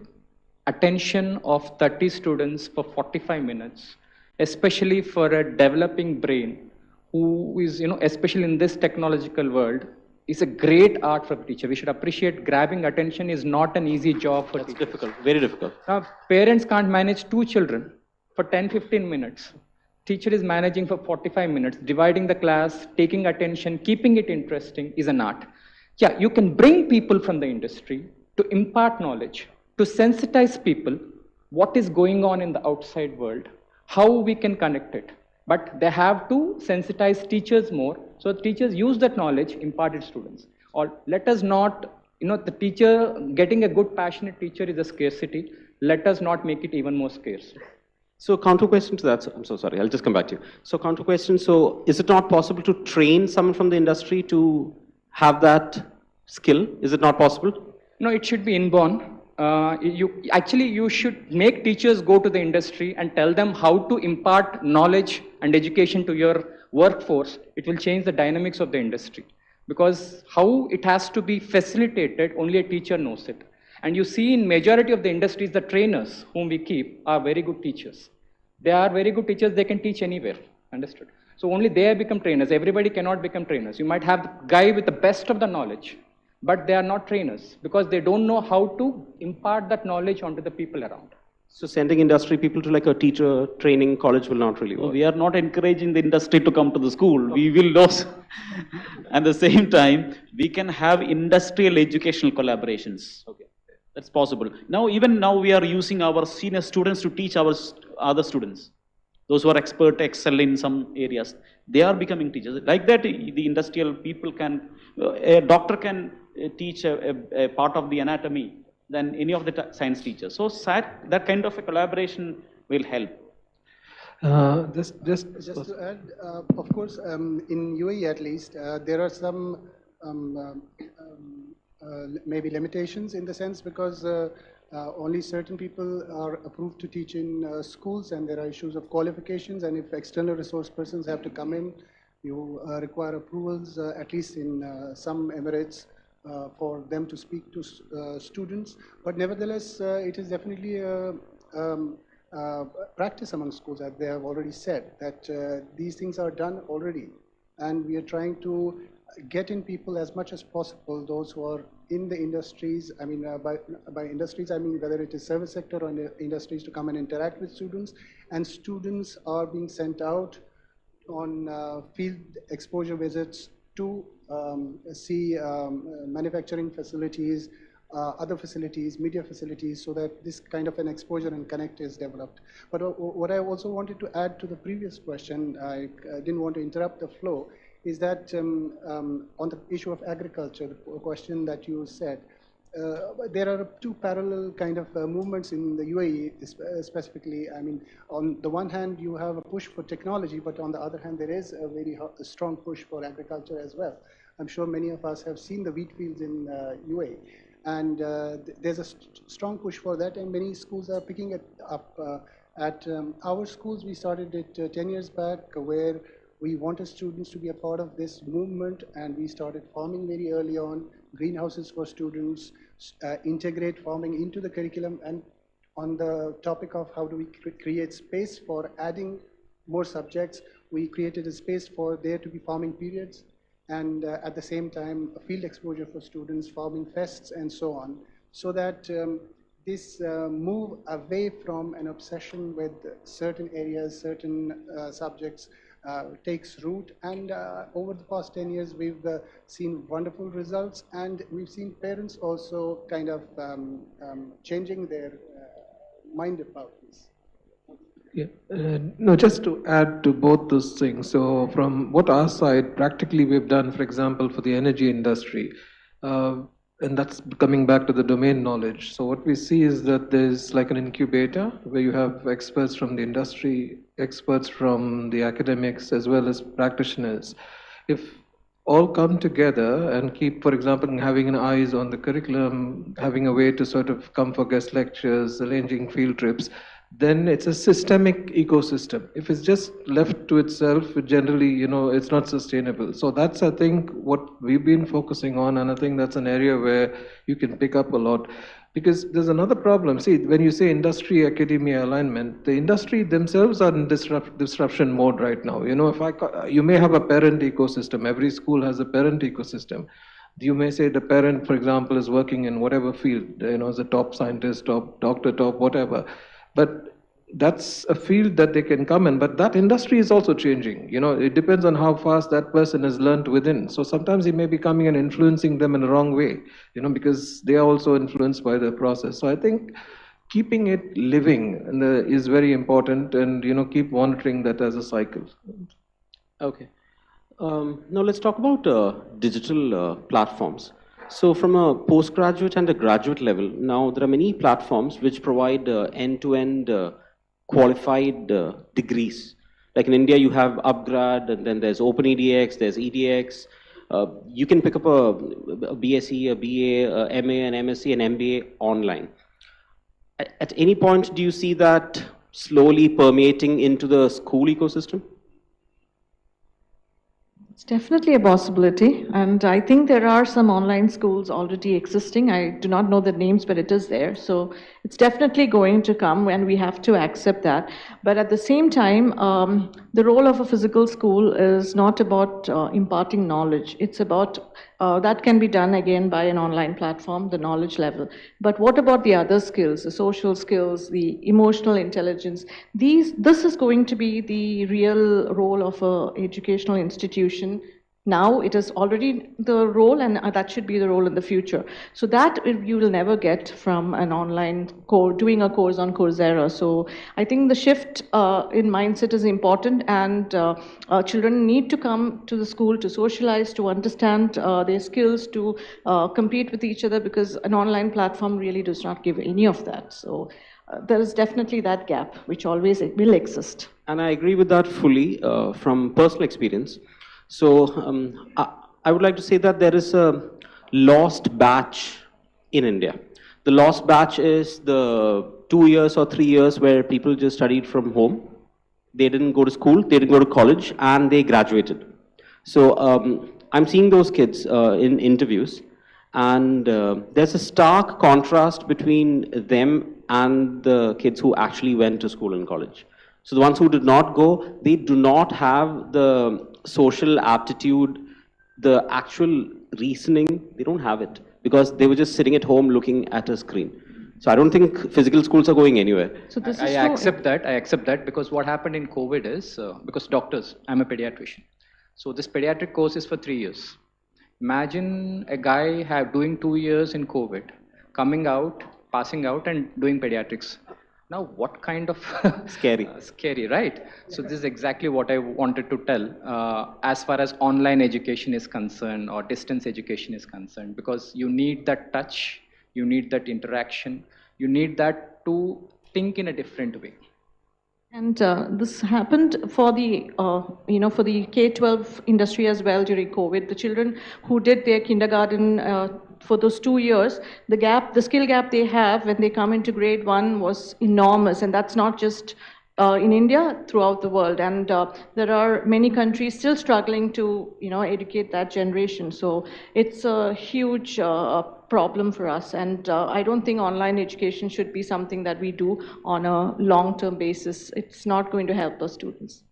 attention of 30 students for 45 minutes, especially for a developing brain who is, especially in this technological world, is a great art for a teacher. We should appreciate grabbing attention is not an easy job for teachers. It's difficult, very difficult. Now, parents can't manage 2 children for 10-15 minutes. Teacher is managing for 45 minutes, dividing the class, taking attention, keeping it interesting is an art. Yeah, you can bring people from the industry to impart knowledge, to sensitize people what is going on in the outside world, how we can connect it. But they have to sensitize teachers more, so teachers use that knowledge, impart it to students. Or let us not, the teacher, getting a good passionate teacher is a scarcity. Let us not make it even more scarce. So counter question to that, I'm so sorry, I'll just come back to you. So counter question, so is it not possible to train someone from the industry to have that skill? Is it not possible? No, it should be inborn. You should make teachers go to the industry and tell them how to impart knowledge and education to your workforce. It will change the dynamics of the industry. Because how it has to be facilitated, only a teacher knows it. And you see in majority of the industries, the trainers whom we keep are very good teachers. They are very good teachers, they can teach anywhere, understood? So only they have become trainers. Everybody cannot become trainers. You might have the guy with the best of the knowledge, but they are not trainers because they don't know how to impart that knowledge onto the people around. So sending industry people to like a teacher training college will not really work. We are not encouraging the industry to come to the school. We will lose. At the same time, we can have industrial educational collaborations. Okay. That's possible. Even now we are using our senior students to teach our other students. Those who are expert, excel in some areas, they are becoming teachers. Like that, the industrial people can, a doctor can teach a part of the anatomy than any of the science teachers. So that kind of a collaboration will help. Just to add, of course, in UAE at least, there are some maybe limitations in the sense because only certain people are approved to teach in schools, and there are issues of qualifications, and if external resource persons have to come in, you require approvals, at least in some emirates, for them to speak to students. But nevertheless, it is definitely a practice among schools, as they have already said, that these things are done already. And we are trying to get in people as much as possible, those who are in the industries. I mean, by industries, I mean whether it is service sector or industries, to come and interact with students. And students are being sent out on field exposure visits to see manufacturing facilities, other facilities, media facilities, so that this kind of an exposure and connect is developed. But what I also wanted to add to the previous question, I didn't want to interrupt the flow, is that on the issue of agriculture, the question that you said, there are two parallel kind of movements in the UAE specifically. I mean, on the one hand, you have a push for technology, but on the other hand, there is a very strong push for agriculture as well. I'm sure many of us have seen the wheat fields in UAE. And there's a strong push for that, and many schools are picking it up. At our schools, we started it 10 years back, where we wanted students to be a part of this movement, and we started farming very early on, greenhouses for students, integrate farming into the curriculum, and On the topic of how do we create space for adding more subjects, we created a space for there to be farming periods, and at the same time, a field exposure for students, farming fests, and so on, so that this move away from an obsession with certain areas, certain subjects, takes root. And over the past 10 years, we've seen wonderful results, and we've seen parents also kind of changing their mind about this. Yeah. No, just to add to both those things. So from what our side, practically we've done, for example, for the energy industry, and that's coming back to the domain knowledge. So what we see is that there's like an incubator where you have experts from the industry, experts from the academics, as well as practitioners. If all come together and keep, for example, having an eyes on the curriculum, having a way to sort of come for guest lectures, arranging field trips, then it's a systemic ecosystem. If it's just left to itself, it generally, it's not sustainable. So that's, I think, what we've been focusing on, and I think that's an area where you can pick up a lot. Because there's another problem. See, when you say industry-academia alignment, the industry themselves are in disruption mode right now. You may have a parent ecosystem. Every school has a parent ecosystem. You may say the parent, for example, is working in whatever field, as a top scientist, top doctor, top whatever. But that's a field that they can come in. But that industry is also changing. It depends on how fast that person has learned within. So sometimes he may be coming and influencing them in the wrong way, because they are also influenced by the process. So I think keeping it living is very important, and, keep monitoring that as a cycle. Okay. Now let's talk about digital platforms. So from a postgraduate and a graduate level, now there are many platforms which provide end-to-end qualified degrees. Like in India, you have Upgrad, and then there's OpenEDX, there's EDX. You can pick up a BSc, a BA, a MA, an MSc, an MBA online. At any point, do you see that slowly permeating into the school ecosystem? It's definitely a possibility, and I think there are some online schools already existing. I do not know the names, but it is there. So it's definitely going to come, and we have to accept that. But at the same time, the role of a physical school is not about imparting knowledge. It's about that can be done again by an online platform, the knowledge level. But what about the other skills, the social skills, the emotional intelligence? This is going to be the real role of an educational institution. Now it is already the role, and that should be the role in the future. So that you will never get from an online course, doing a course on Coursera. So I think the shift in mindset is important, and children need to come to the school to socialize, to understand their skills, to compete with each other, because an online platform really does not give any of that. So there is definitely that gap, which always will exist. And I agree with that fully from personal experience. So I would like to say that there is a lost batch in India. The lost batch is the 2 years or 3 years where people just studied from home. They didn't go to school, they didn't go to college, and they graduated. So I'm seeing those kids in interviews, and there's a stark contrast between them and the kids who actually went to school and college. So the ones who did not go, they do not have the social aptitude, the actual reasoning, they don't have it, because they were just sitting at home looking at a screen. So I don't think physical schools are going anywhere. So this I accept that, because what happened in COVID is, because doctors, I'm a pediatrician. So this pediatric course is for 3 years. Imagine a guy doing 2 years in COVID, coming out, passing out, and doing pediatrics. Now, what kind of scary, right? So this is exactly what I wanted to tell as far as online education is concerned, or distance education is concerned, because you need that touch, you need that interaction, you need that to think in a different way. And this happened for the, for the K-12 industry as well during COVID. The children who did their kindergarten for those 2 years, the skill gap they have when they come into grade 1 was enormous. And that's not just in India, throughout the world, and there are many countries still struggling to, educate that generation. So it's a huge problem for us, and I don't think online education should be something that we do on a long-term basis. It's not going to help our students.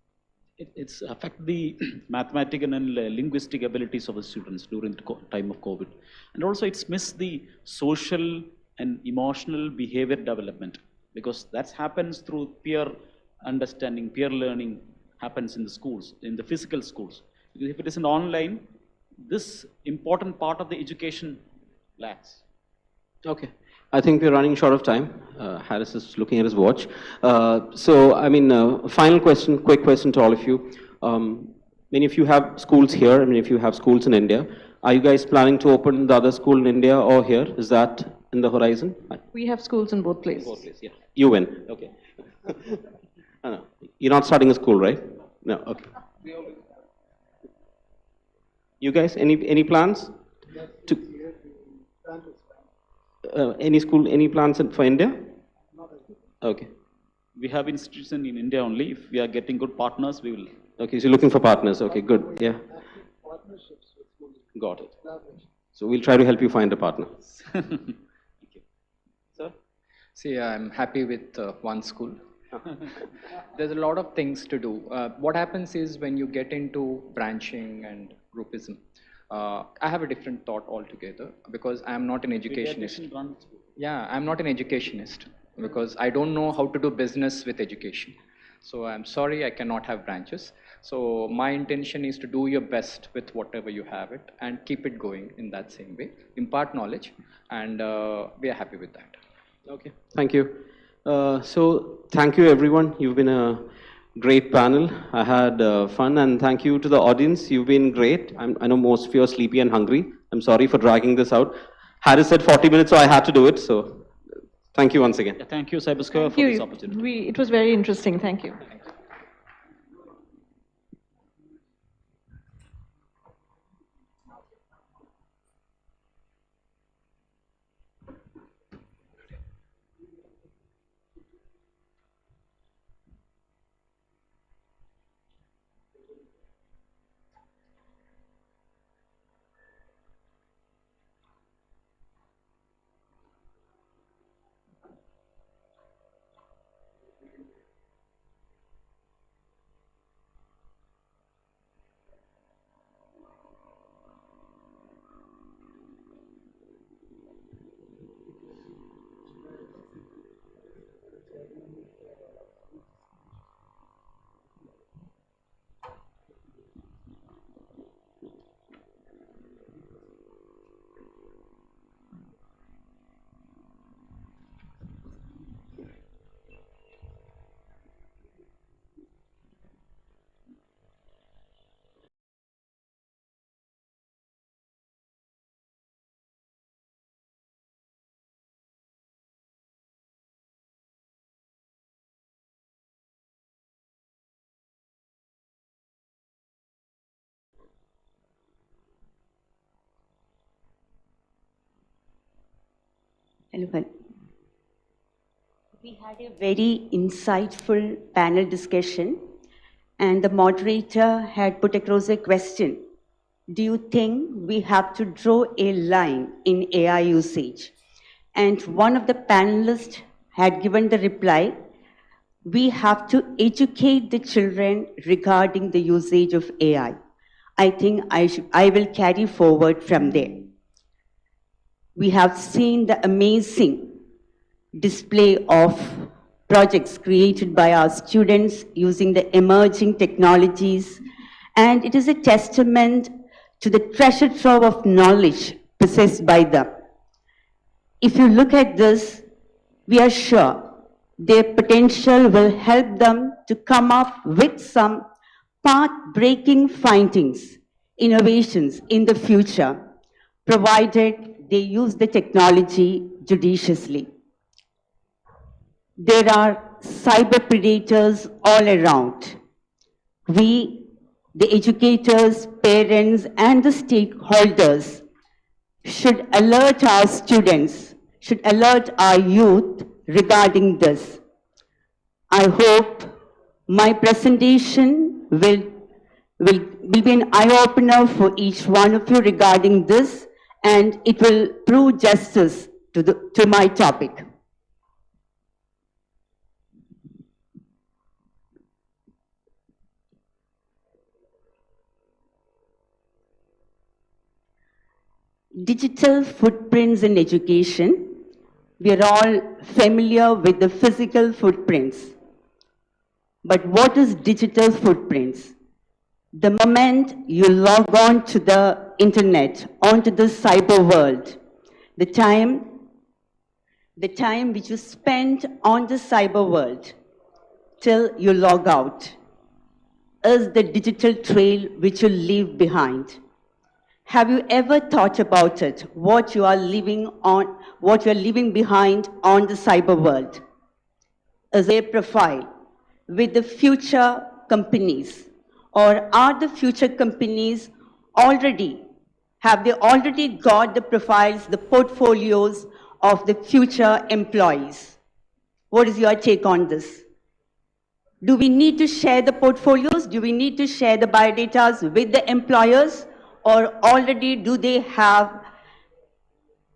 It's affect the mathematical and linguistic abilities of the students during the time of COVID. And also it's missed the social and emotional behavior development, because that happens through peer understanding, peer learning happens in the schools, in the physical schools. Because if it is an online, this important part of the education lacks. Okay. I think we're running short of time. Harris is looking at his watch. Final question, quick question to all of you. Many of you have schools here. Many of you have schools in India. Are you guys planning to open the other school in India or here? Is that in the horizon? We have schools in both places. Both places, yeah. You win. Okay. No. You're not starting a school, right? No. Okay. You guys, any plans? Any school, any plans for India? Okay. We have institutions in India only. If we are getting good partners, we will. Okay, so you're looking for partners. Okay, good. Yeah. Got it. So we'll try to help you find a partner. Sir? See, I'm happy with one school. There's a lot of things to do. What happens is when you get into branching and groupism, I have a different thought altogether, because I'm not an educationist. Yeah, I'm not an educationist because I don't know how to do business with education. So I'm sorry, I cannot have branches. So my intention is to do your best with whatever you have it and keep it going in that same way, impart knowledge, and we are happy with that. Okay, thank you. So thank you everyone. You've been a great panel. I had fun, and thank you to the audience. You've been great. I know most of you are sleepy and hungry. I'm sorry for dragging this out. Harris said 40 minutes, so I had to do it. So thank you once again. Thank you, Cybersquare, for this opportunity. It was very interesting. Thank you. Hello. We had a very insightful panel discussion, and the moderator had put across a question. Do you think we have to draw a line in AI usage? And one of the panelists had given the reply, we have to educate the children regarding the usage of AI. I think I will carry forward from there. We have seen the amazing display of projects created by our students using the emerging technologies, and it is a testament to the treasure trove of knowledge possessed by them. If you look at this, we are sure their potential will help them to come up with some path-breaking findings, innovations in the future, provided they use the technology judiciously. There are cyber predators all around. We, the educators, parents, and the stakeholders should alert our students, should alert our youth regarding this. I hope My presentation will be an eye-opener for each one of you regarding this, and it will prove justice to my topic. Digital footprints in education. We are all familiar with the physical footprints. But what is digital footprints? The moment you log on to the internet, onto the cyber world, the time which you spend on the cyber world till you log out is the digital trail which you leave behind. Have you ever thought about it, what you are leaving behind on the cyber world? Is a profile with the future companies, or are the future companies have they already got the profiles, the portfolios of the future employees? What is your take on this? Do we need to share the portfolios? Do we need to share the biodatas with the employers? Or already do they have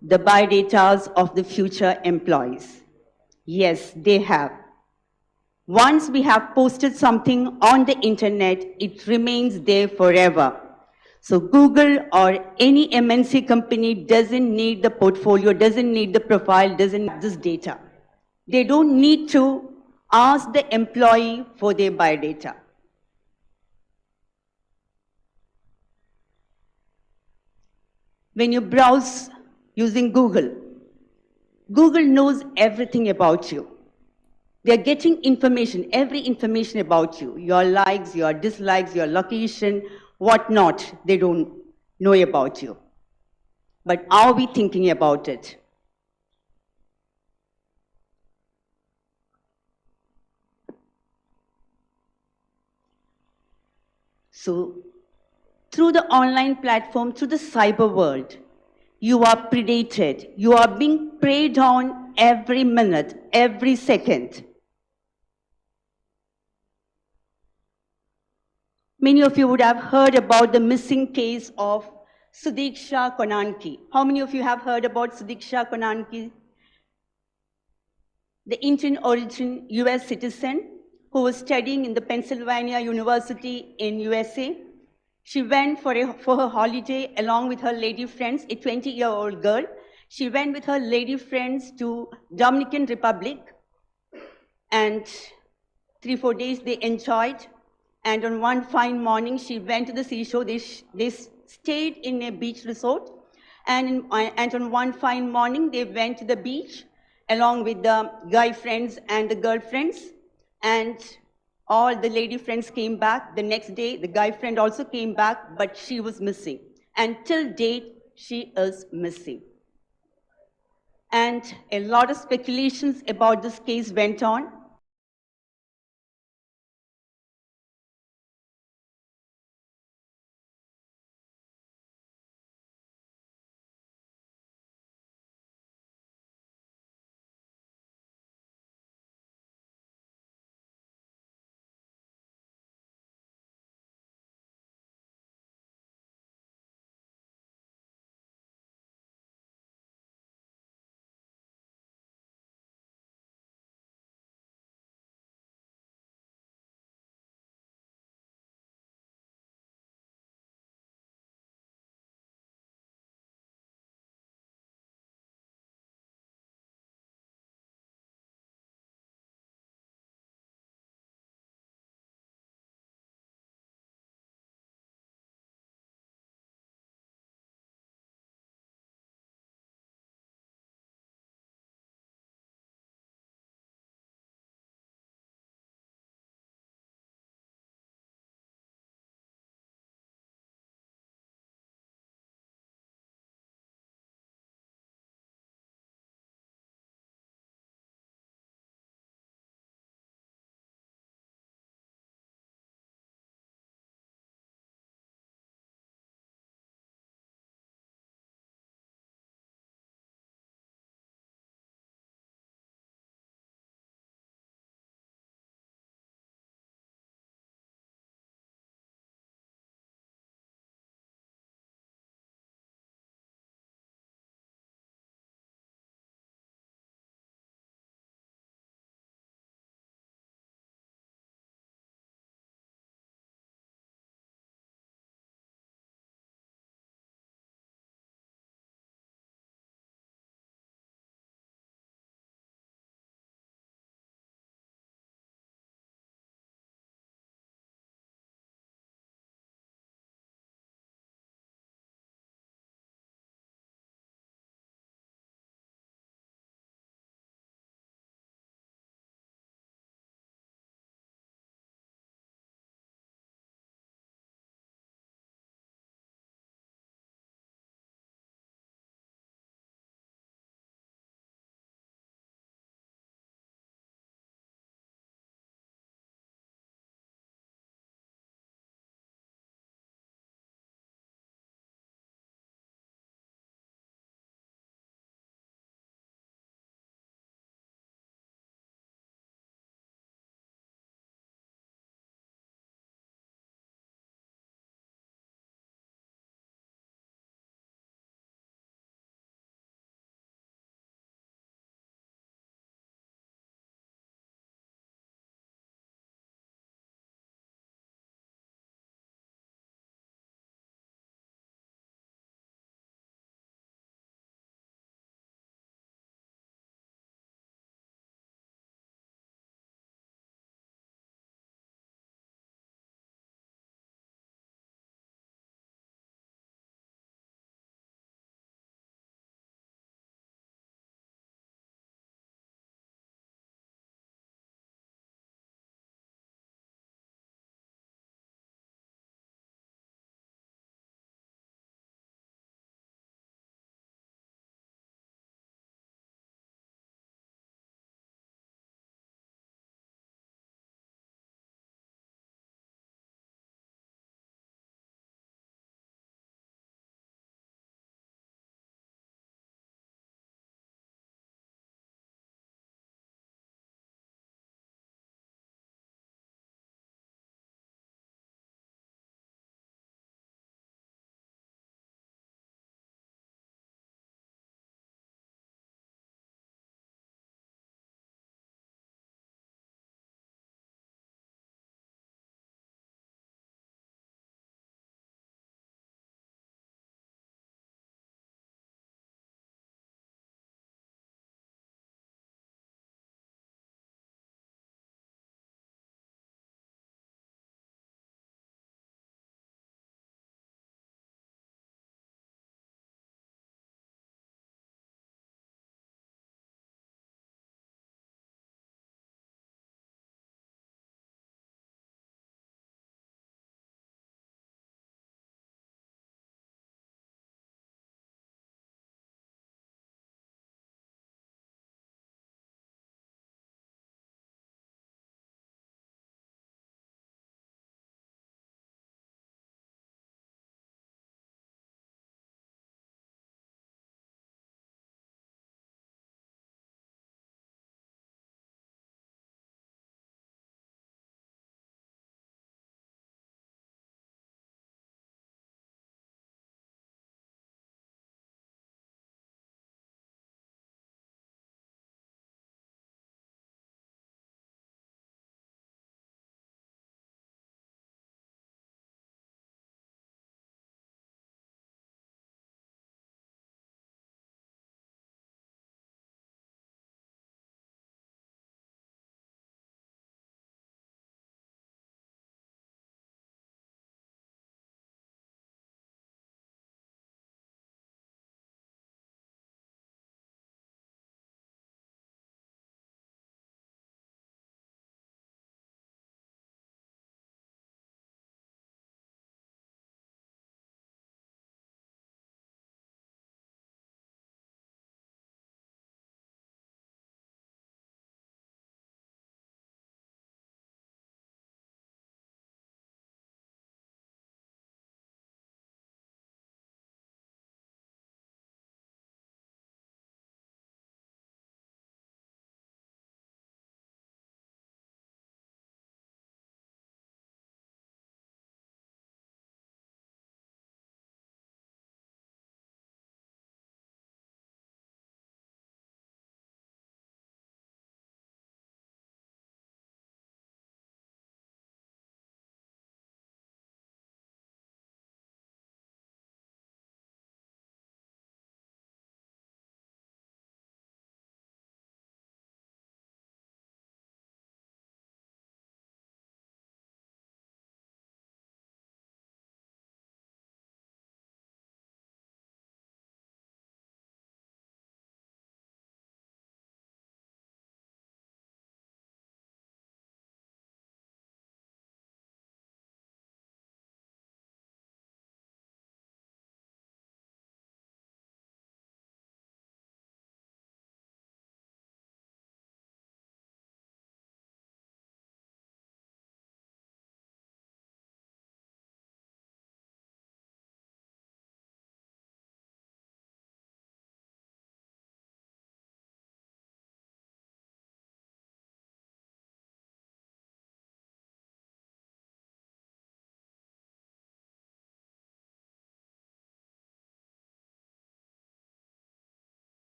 the biodatas of the future employees? Yes, they have. Once we have posted something on the internet, it remains there forever. So Google or any MNC company doesn't need the portfolio, doesn't need the profile, doesn't need this data. They don't need to ask the employee for their biodata. When you browse using Google, Google knows everything about you. They're getting information, every information about you, your likes, your dislikes, your location, whatnot, they don't know about you. But are we thinking about it? So, through the online platform, through the cyber world, you are predated. You are being preyed on every minute, every second. Many of you would have heard about the missing case of Sudiksha Konanki. How many of you have heard about Sudiksha Konanki? The Indian origin US citizen who was studying in the Pennsylvania University in USA. She went for her holiday along with her lady friends, a 20-year-old girl. She went with her lady friends to Dominican Republic, and 3-4 days they enjoyed. And on one fine morning, she went to the seashore. They stayed in a beach resort. And on one fine morning, they went to the beach along with the guy friends and the girlfriends. And all the lady friends came back. The next day, the guy friend also came back, but she was missing. And till date, she is missing. And a lot of speculations about this case went on.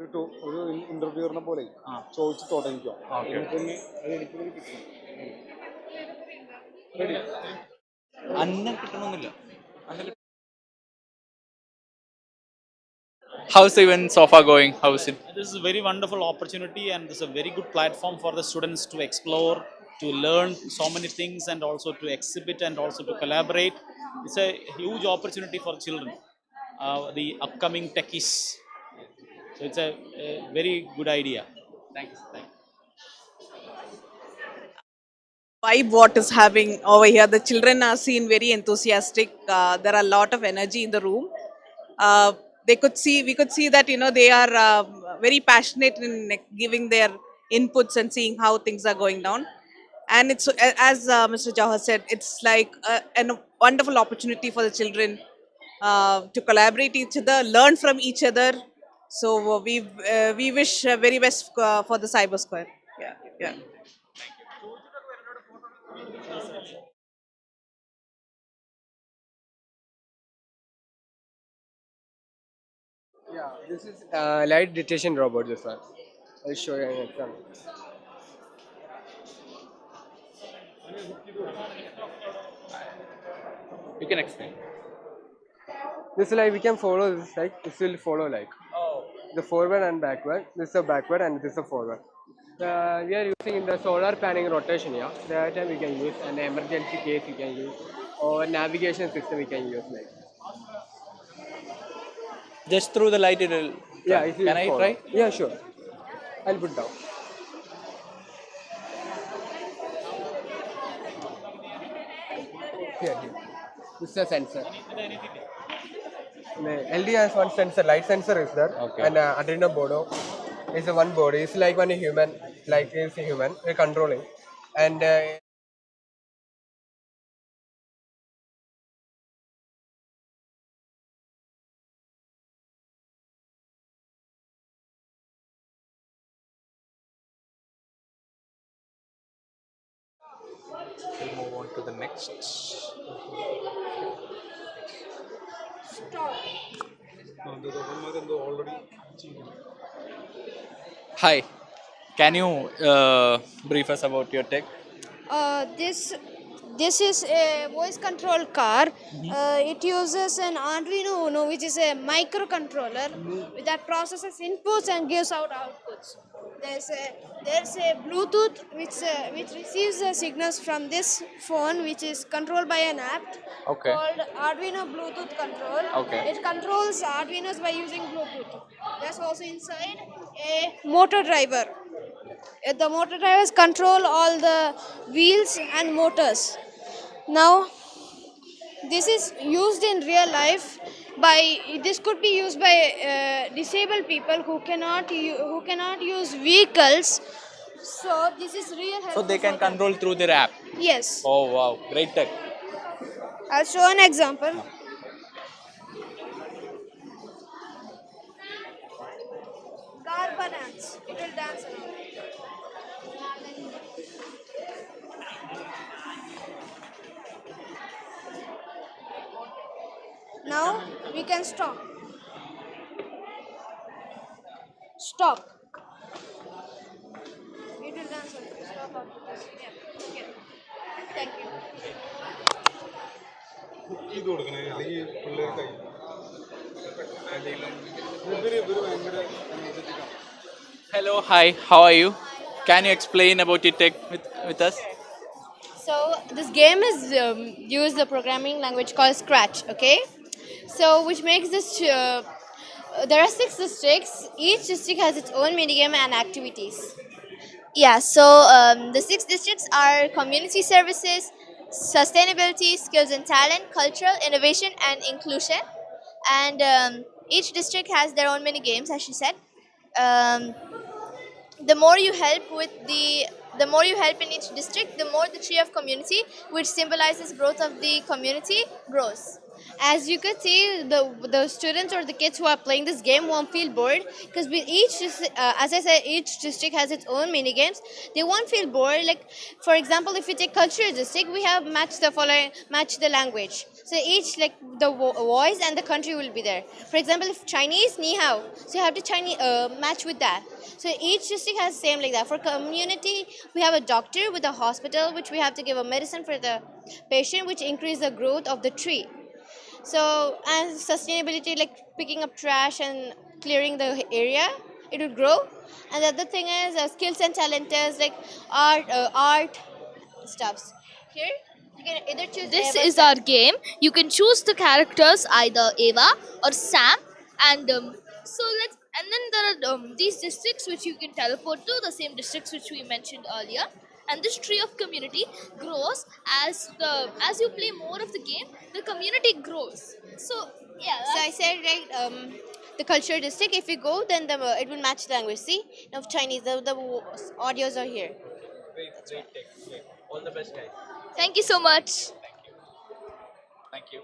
ഒരു ഇന്റർവ്യൂറിനെ പോലെ ചോദിച്ചു തുടങ്ങിക്കോ. അന്നെ കിട്ടണമെന്നില്ല. How's the event so far going? How is it? This is a very wonderful opportunity, and this is a very good platform for the students to explore, to learn so many things, and also to exhibit and also to collaborate. It's a huge opportunity for children, the upcoming techies. So it's a very good idea. Thanks. Vibe what is having over here. The children are seen very enthusiastic. There are a lot of energy in the room. We could see that they are very passionate in giving their inputs and seeing how things are going down. And it's as Mr. Jawhar said, it's like a wonderful opportunity for the children to collaborate each other, learn from each other. So we wish very best for the Cyber Square. Yeah. Yeah, this is light detection robot. This one. I'll show you an example. You can explain. This like we can follow this like this will follow like the forward and backward. This is a backward and this is a forward. We are using in the solar panning rotation here. That time we can use an emergency case we can use or navigation system we can use like. Just through the light, it will. Yeah, if you Can I follow. try? Yeah, sure. I'll put down. Here. This is a sensor. The LD has one sensor, light sensor is there, and Adreno Bodo is a one body. It's like one human, like it's a human. We're controlling, and We'll move on to the next. Hi, can you brief us about your tech? This is a voice control car. It uses an Arduino Uno, which is a microcontroller that processes inputs and gives out outputs. There's a Bluetooth which receives the signals from this phone, which is controlled by an app called Arduino Bluetooth Control. It controls Arduinos by using Bluetooth. There's also inside a motor driver. The motor drivers control all the wheels and motors. Now, this is used in real life this could be used by disabled people who cannot use vehicles. So this is real helpful. So they can for them. control through their app. Yes. Oh wow, great tech. I'll show an example. Garba dance. It will dance around. Now we can stop. Stop. It will dance around. Stop after this. Yeah. Okay. Thank you. ഇത് കൊടുക്കണേ അല്ലെങ്കിൽ പിള്ളേർ കൈ ഇവര് ഭയങ്കര energetic ആണ്. Hello, hi, how are you? Can you explain about your tech with us? So this game is use the programming language called Scratch, okay? So which makes this. There are 6 districts. Each district has its own minigame and activities. Yeah. So the 6 districts are community services, sustainability, skills and talent, cultural innovation, and inclusion. And each district has their own mini games, as she said. Um, the more you help in each district, the more the tree of community, which symbolizes growth of the community, grows. As you could see, the students or the kids who are playing this game won't feel bored because with as I said, each district has its own mini games. They won't feel bored. Like for example, if you take cultural district, we have match the language. So each like the voice and the country will be there. For example, if Chinese, ni hao, so you have to Chinese match with that. So each district has same like that. For community, we have a doctor with a hospital, which we have to give a medicine for the patient, which increase the growth of the tree. So, and sustainability, like picking up trash and clearing the area, it would grow. And the other thing is skills and talents, like art stuffs. Here, you can either choose This Eva, is Sam. our game. You can choose the characters either Ava or Sam, and so let's. And then there are these districts which you can teleport to, the same districts which we mentioned earlier. And this tree of community grows as you play more of the game. The community grows. So yeah, So I said right, the cultural district. If we go, then it will match the language. See, now Chinese. The audios are here. Great. All the best, guys. thank you so much. Thank you.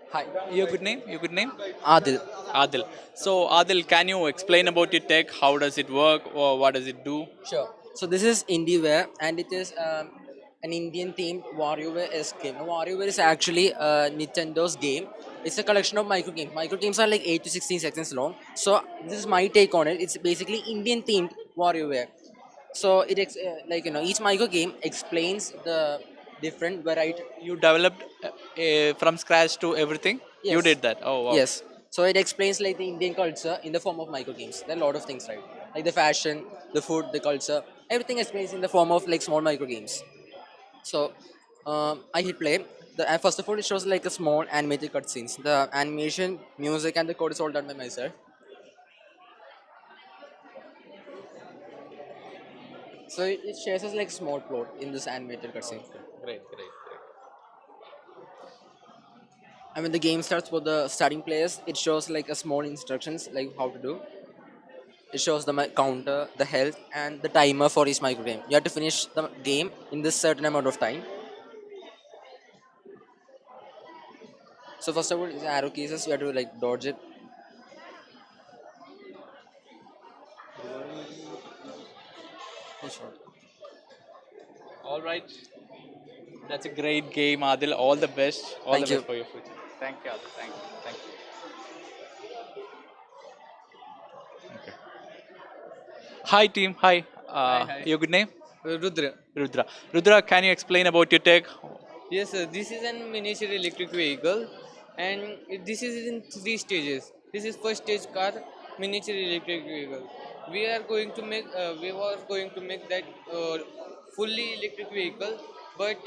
Hi, your good name? Your good name? Adil. Adil. So, Adil, can you explain about your tech? How does it work, or what does it do? Sure. So this is IndieWare, and it is an Indian themed WarioWare-esque game. Now, WarioWare is actually Nintendo's game. It's a collection of micro games. Micro games are like 8 to 16 seconds long. So this is my take on it. It's basically Indian themed WarioWare. So each micro game explains the different variety. You developed from scratch to everything? You Yes. did that? Oh, wow. Yes. So it explains like the Indian culture in the form of micro games. There are a lot of things, right? Like the fashion, the food, the culture. Everything explains in the form of like small micro games. So I hit play. First of all, it shows like a small animated cutscenes. The animation, music, and the code is all done by myself. So it shares us like small plot in this animated cutscene. Great. And when the game starts for the starting players, it shows like a small instructions like how to do. It shows the counter, the health, and the timer for each micro game. You have to finish the game in this certain amount of time. So first of all, is arrow keys. You have to like dodge it. All right. That's a great game, Adil. All the best. All Thank the you. best for your future. Thank you, Adil. Thank you. Okay. Hi, team. Hi. Hi. Your good name? Rudra. Rudra. Rudra, can you explain about your tech? Yes, sir. This is a miniature electric vehicle, and this is in 3 stages. This is first stage car, miniature electric vehicle. We were going to make that fully electric vehicle, but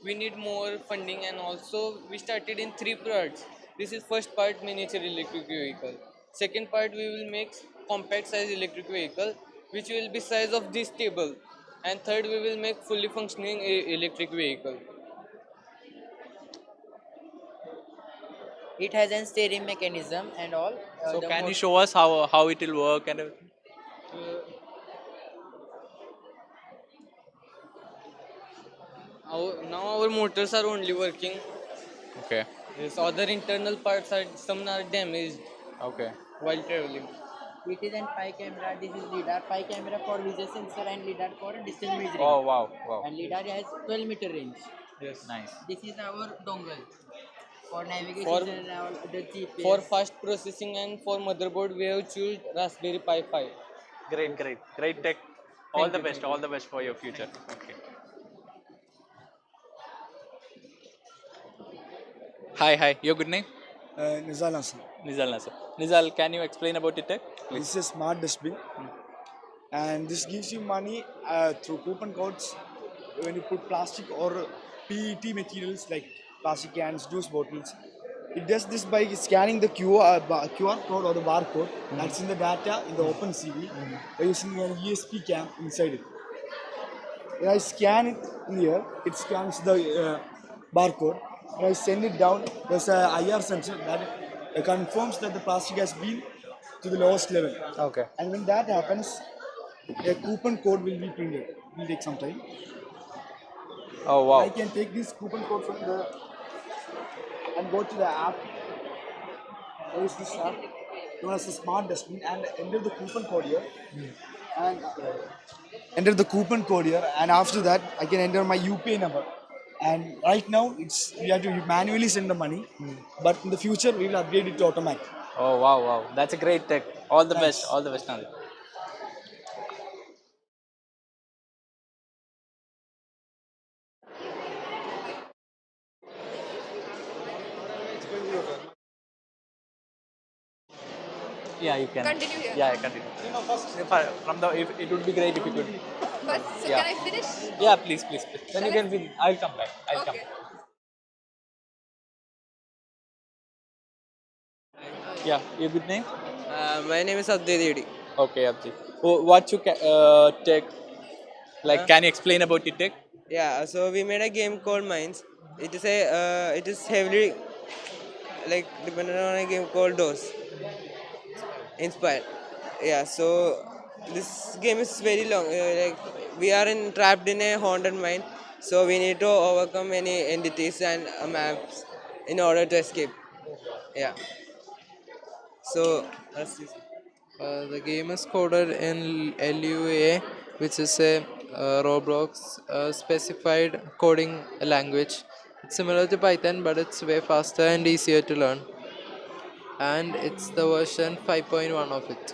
we need more funding, and also we started in 3 parts. This is first part, miniature electric vehicle. Second part, we will make compact size electric vehicle, which will be size of this table, and third, we will make fully functioning electric vehicle. It has a steering mechanism and all. So, can you show us how it will work and everything? Now our motors are only working. Okay. Yes, other internal parts are damaged. Okay. While traveling. It is an pi camera. This is lidar. Pi camera for visual sensor and lidar for distance measuring. Oh, wow. And lidar has 12-meter range. Yes. Nice. This is our dongle for navigation For, and all the GPS. For fast processing and for motherboard, we have chosen Raspberry Pi 5. Great tech. All the best for your future. Okay. Hi. Your good name? Nizal Nasser. Nizal Nasser. Nizal, can you explain about your tech? Please. This is a smart dustbin, and this gives you money through coupon codes when you put plastic or PET materials like plastic cans, juice bottles. It does this by scanning the QR code or the barcode that's in the data in the OpenCV by using an ESP cam inside it. When I scan it here, it scans the barcode. When I send it down, there's a IR sensor that confirms that the plastic has been to the lowest level. Okay. And when that happens, a coupon code will be printed. It will take some time. Oh wow. I can take this coupon code from the and go to the app. Use this app known as a smart dustbin and enter the coupon code here. And enter the coupon code here, and after that I can enter my UPI number. And right now we have to manually send the money, but in the future we will upgrade it to automatic. Oh wow, wow. That's a great tech. All the best. All the best, Nadi. Yeah, you can. Continue here. Yeah, continue. From the, if, it would be great if you could. First, so Yeah. can I finish? Yeah, please, please, please. Then Shall you can finish. I'll come back. I'll come Okay. back. Yeah, your good name? My name is Abdi. Okay, Abdi. What you tech? Like, can you explain about your tech? Yeah, so we made a game called Mines. It is heavily like dependent on a game called DOS. Inspired. Yeah, so this game is very long. Like we are trapped in a haunted mine, so we need to overcome any entities and maps in order to escape. Yeah. So that's this. The game is coded in LUA, which is a Roblox specified coding language. It's similar to Python, but it's way faster and easier to learn. And it's the version 5.1 of it.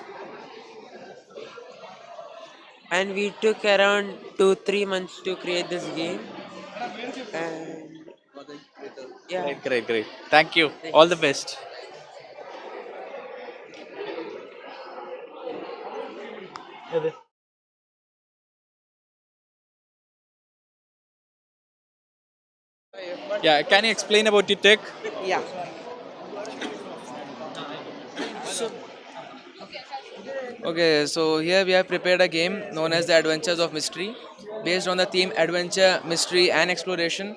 And we took around 2-3 months to create this game. And yeah. Great, great, great. Thank you. Thank All you. the best. Yeah, can you explain about your tech? Yeah. So Okay, so here we have prepared a game known as the Adventures of Mystery, based on the theme adventure, mystery, and exploration.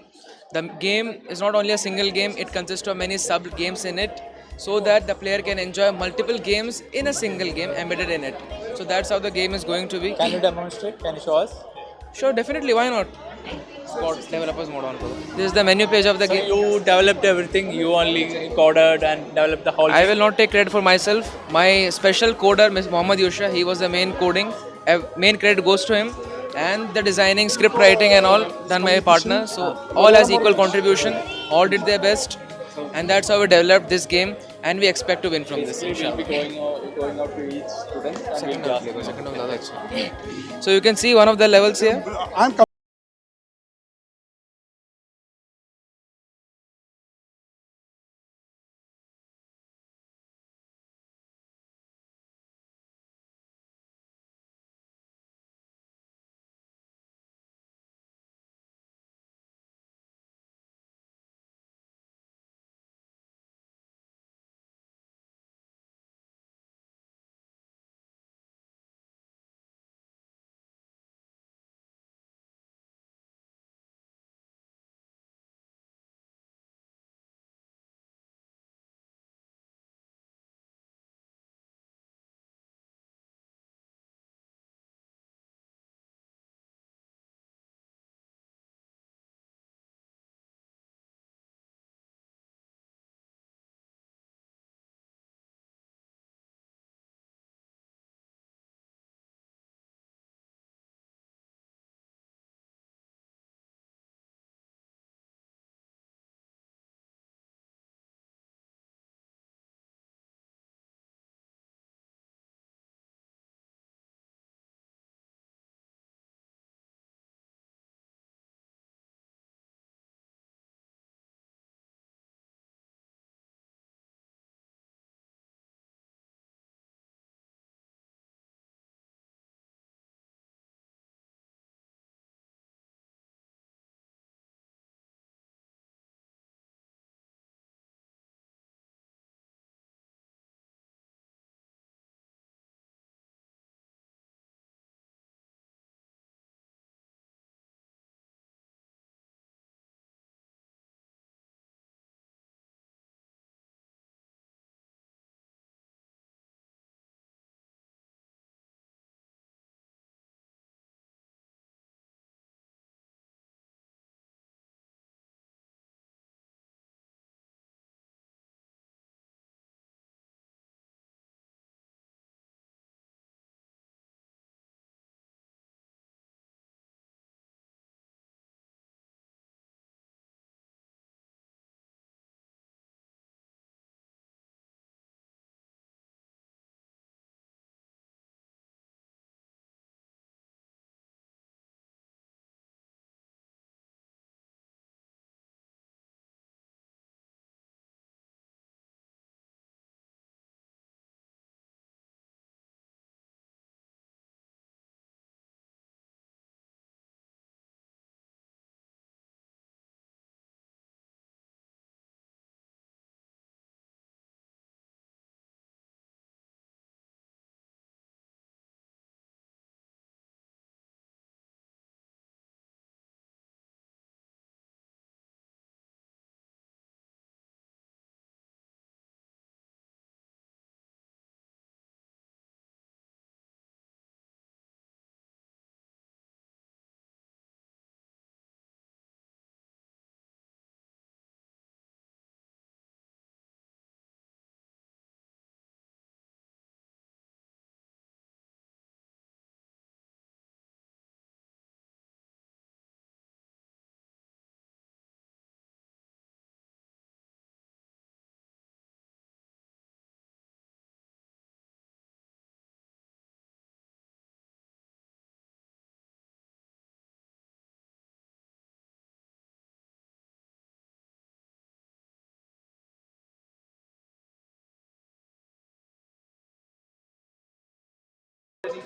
The game is not only a single game, it consists of many sub games in it, so that the player can enjoy multiple games in a single game embedded in it. So that's how the game is going to be. Can you demonstrate? Can you show us? Sure, definitely, why not? Spot developers mode on. This is the menu page of the So game. you developed everything. You only coded and developed the whole. I will not take credit for myself. My special coder, Ms. Mohammad Yusha, he was the main coding. Main credit goes to him. And the designing, script writing, and all done by my partner. So all has equal contribution. All did their best, and that's how we developed this game. And we expect to win from this. Basically, we'll be going out to each student and we'll be asking. So you can see one of the levels here. I'm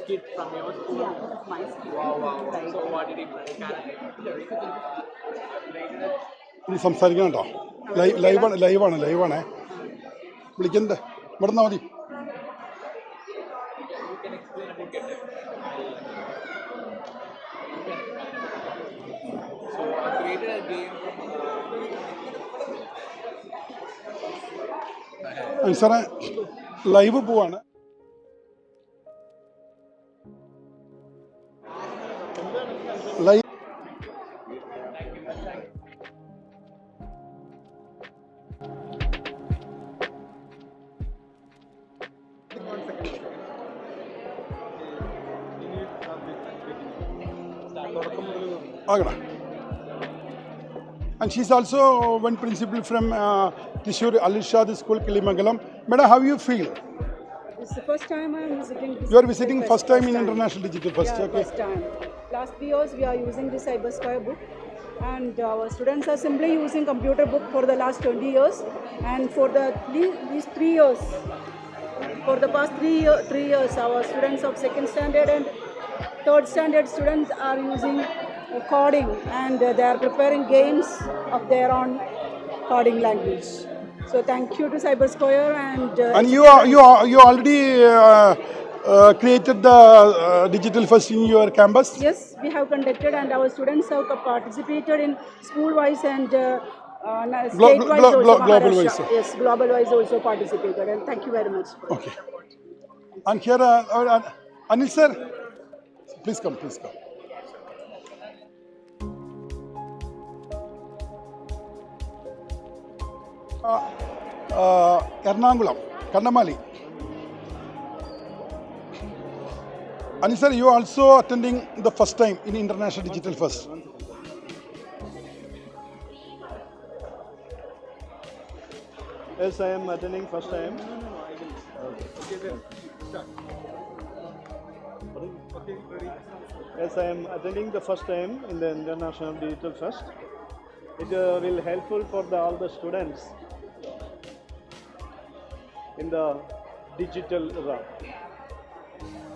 kid from your school? Yeah, this is my school. Wow, wow. Right. So what did he ഇനി സംസാരിക്കണം കേട്ടോ. ലൈവാണ് വിളിക്കണ്ടേ ഇവിടെ നിന്നാ മതി. You can explain about get it. So I created a game സാറേ live പോവാണ്. Live ആകണം. And she's also one principal from Thrissur Al-Irshad School, Kilimangalam. Madam, how you feel? It's the first time I'm visiting this. You are visiting first time in International Digital Fest. Yeah, Okay. first time. Last 3 years we are using the CyberSquare book, and our students are simply using computer book for the last 20 years, and for these 3 years, for the past 3 years, our students of second standard and third standard students are using coding, and they are preparing games of their own coding language. So thank you to CyberSquare And you already created the digital fest in your campus? Yes, we have conducted, and our students have participated in school-wise and state-wise also. Global-wise. Yes, global-wise also participated, and thank you very much. Okay. And here, Anil sir, please come. Ernakulam, Kandamali. Anil sir, you are also attending the first time in International Digital Fest. Yes, I am attending first time. Yes, I am attending the first time in the International Digital Fest. It will helpful for all the students in the digital era.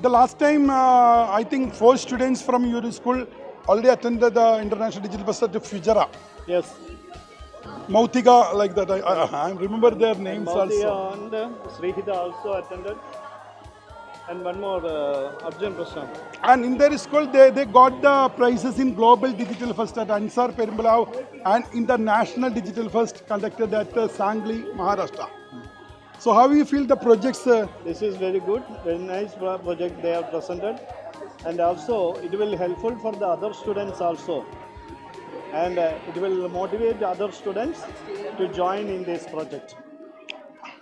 The last time, I think 4 students from your school already attended the International Digital Fest at Fujara. Yes. Mautika, like that. I remember their names also. And Srihita also attended. And one more, Arjun Prashant. And in their school, they got the prizes in Global Digital Fest at Ansar Perumbalav and in the National Digital Fest conducted at Sangli, Maharashtra. So how do you feel the projects? This is very good, very nice project they have presented. And also, it will helpful for the other students also. And it will motivate other students to join in this project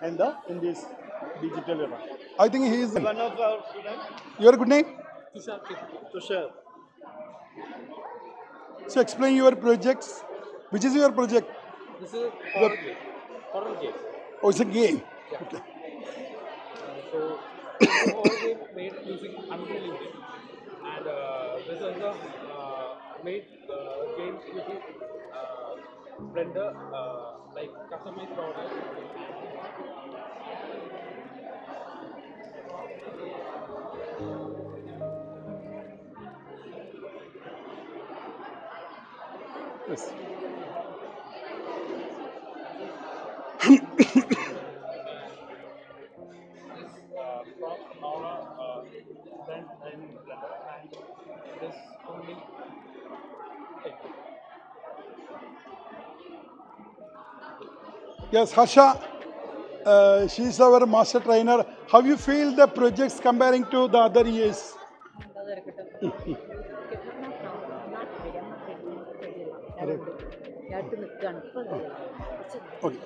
and in this digital era. I think he is one of our students. Your good name? Tushar. So explain your projects. Which is your project? This is a horror game. Oh, it's a game. Yeah. Okay. So all game made using Unreal Engine, and this is the made games using render like customized model. Yes. Yes, Harsha, she is our master trainer. How you feel the projects comparing to the other years? Okay.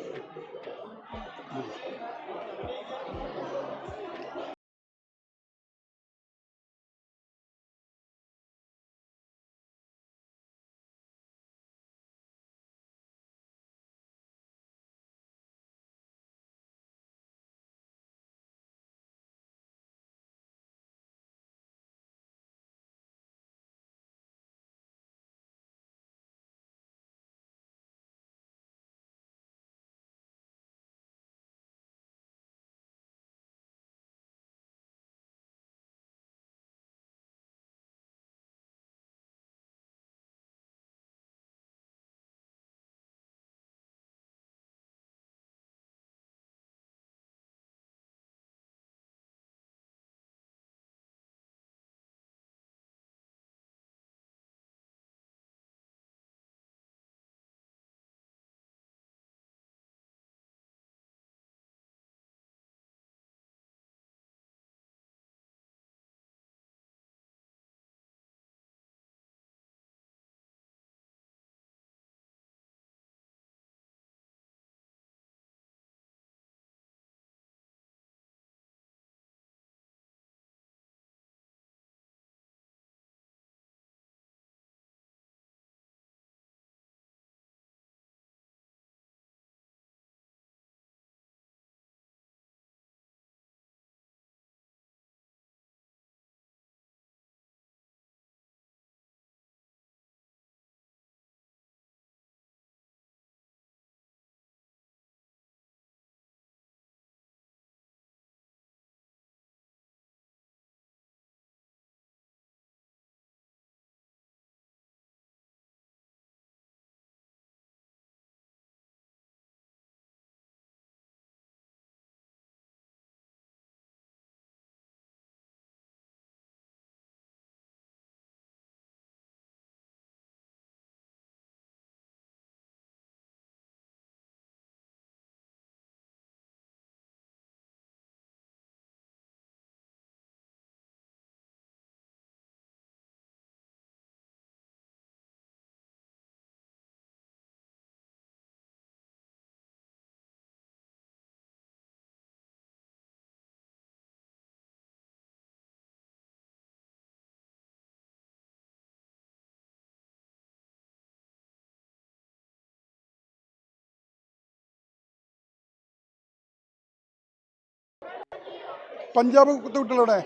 Punjab കുട്ടികളവിടെ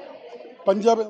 Punjab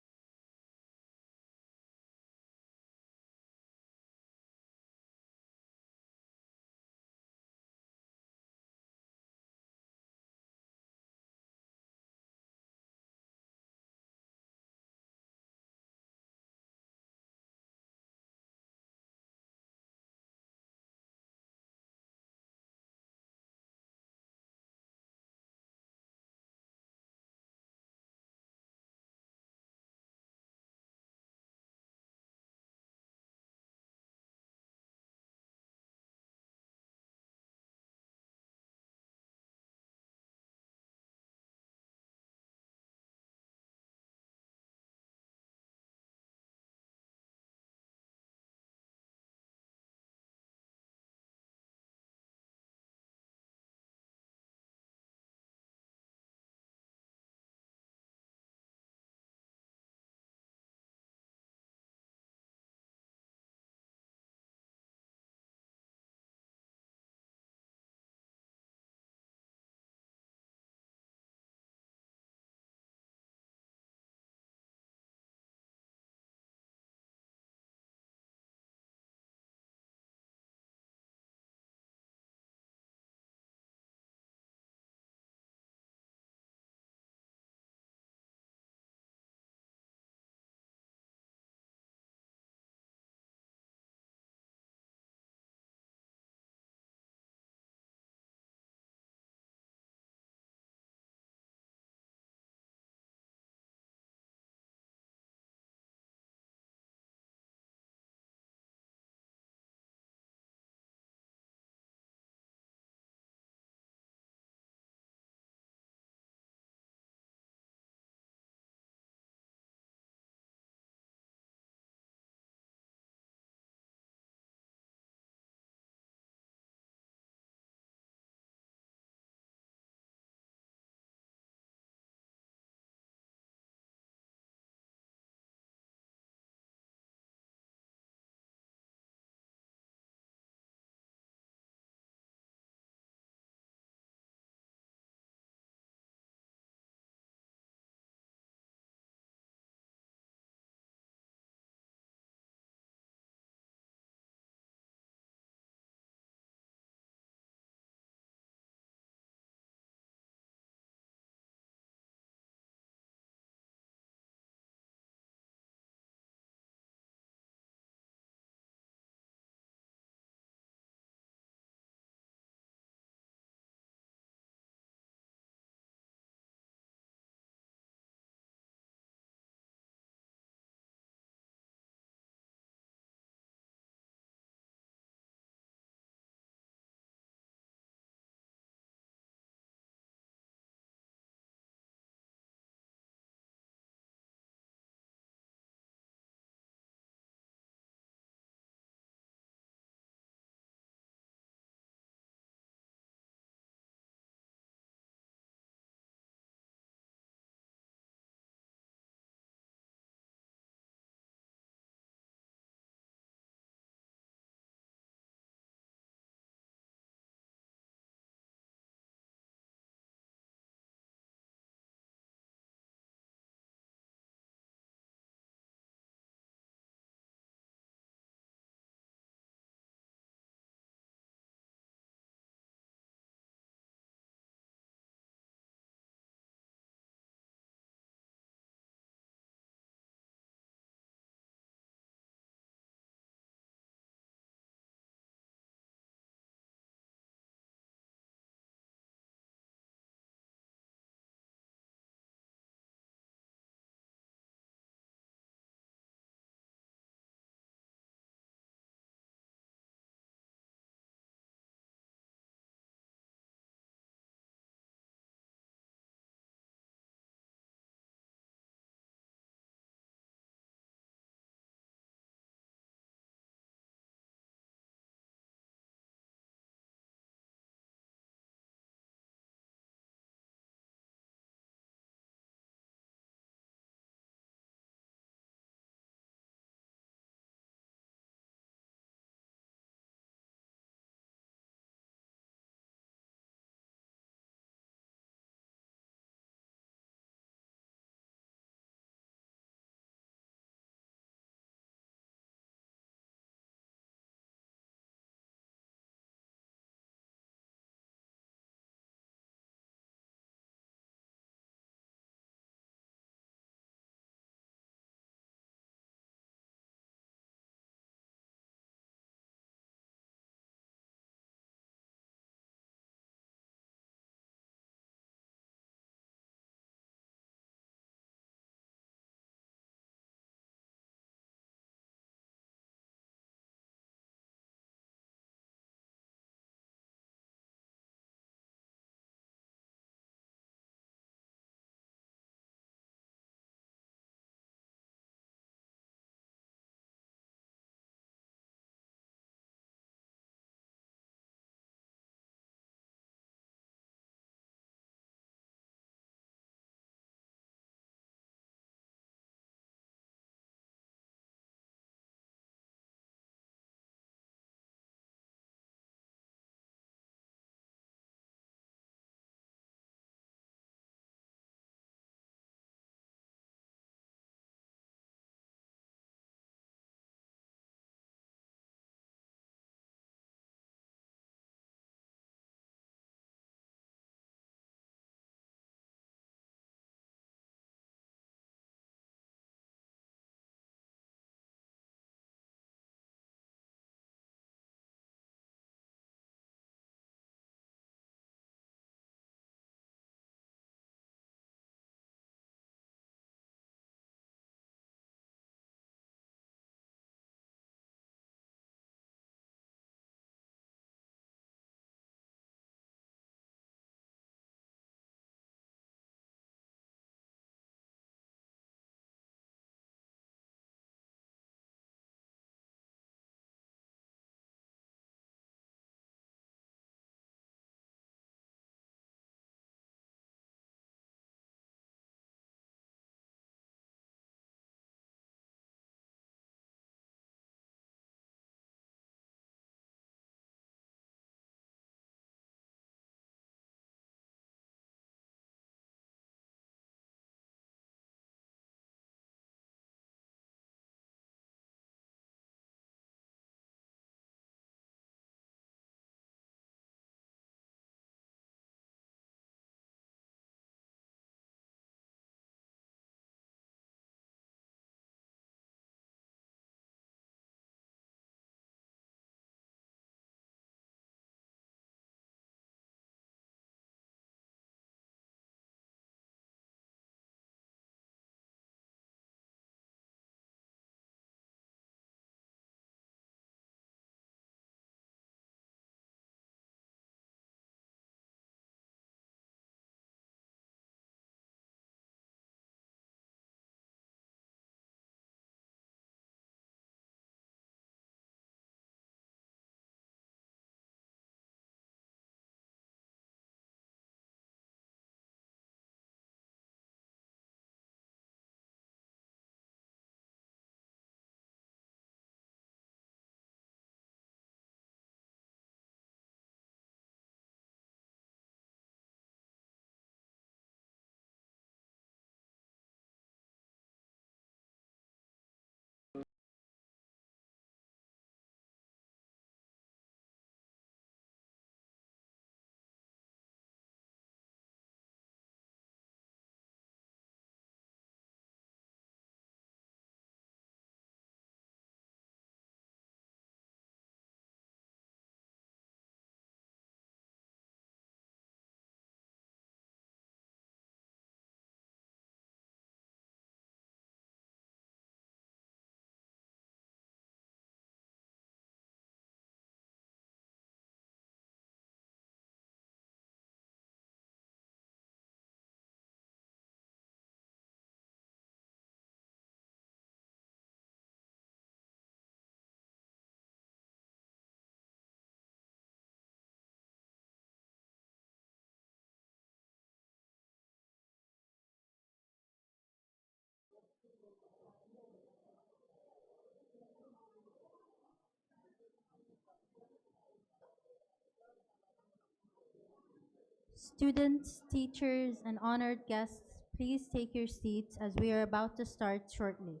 Students, teachers, and honored guests, please take your seats as we are about to start shortly.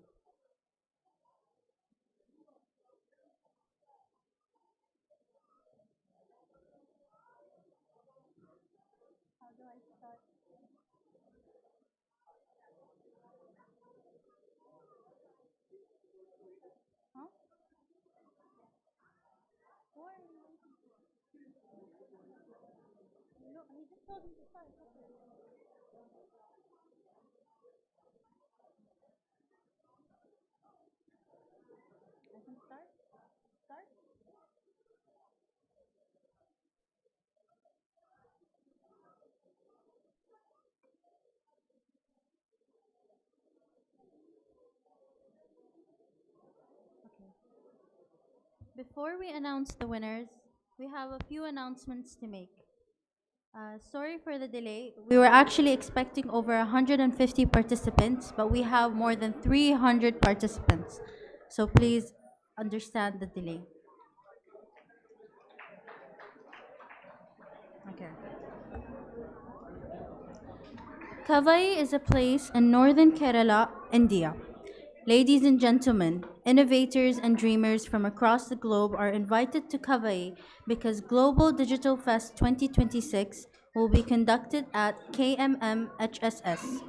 How do I start? Huh? Who are you waiting for? No, he just told me to start. Okay. I can start? Start? Okay. Before we announce the winners, we have a few announcements to make. Sorry for the delay. We were actually expecting over 150 participants, but we have more than 300 participants. So please understand the delay. Okay. Kavai is a place in northern Kerala, India. Ladies and gentlemen, innovators and dreamers from across the globe are invited to Kavai because Global Digital Fest 2026 will be conducted at KMM HSS.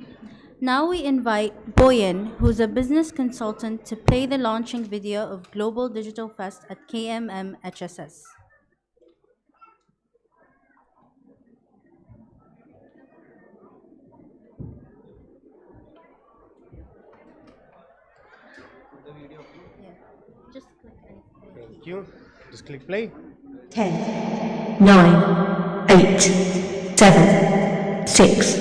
Now we invite Boyan, who's a business consultant, to play the launching video of Global Digital Fest at KMM HSS. Just click anything. Thank you. Just click play. 10, 9, 8, 7, 6,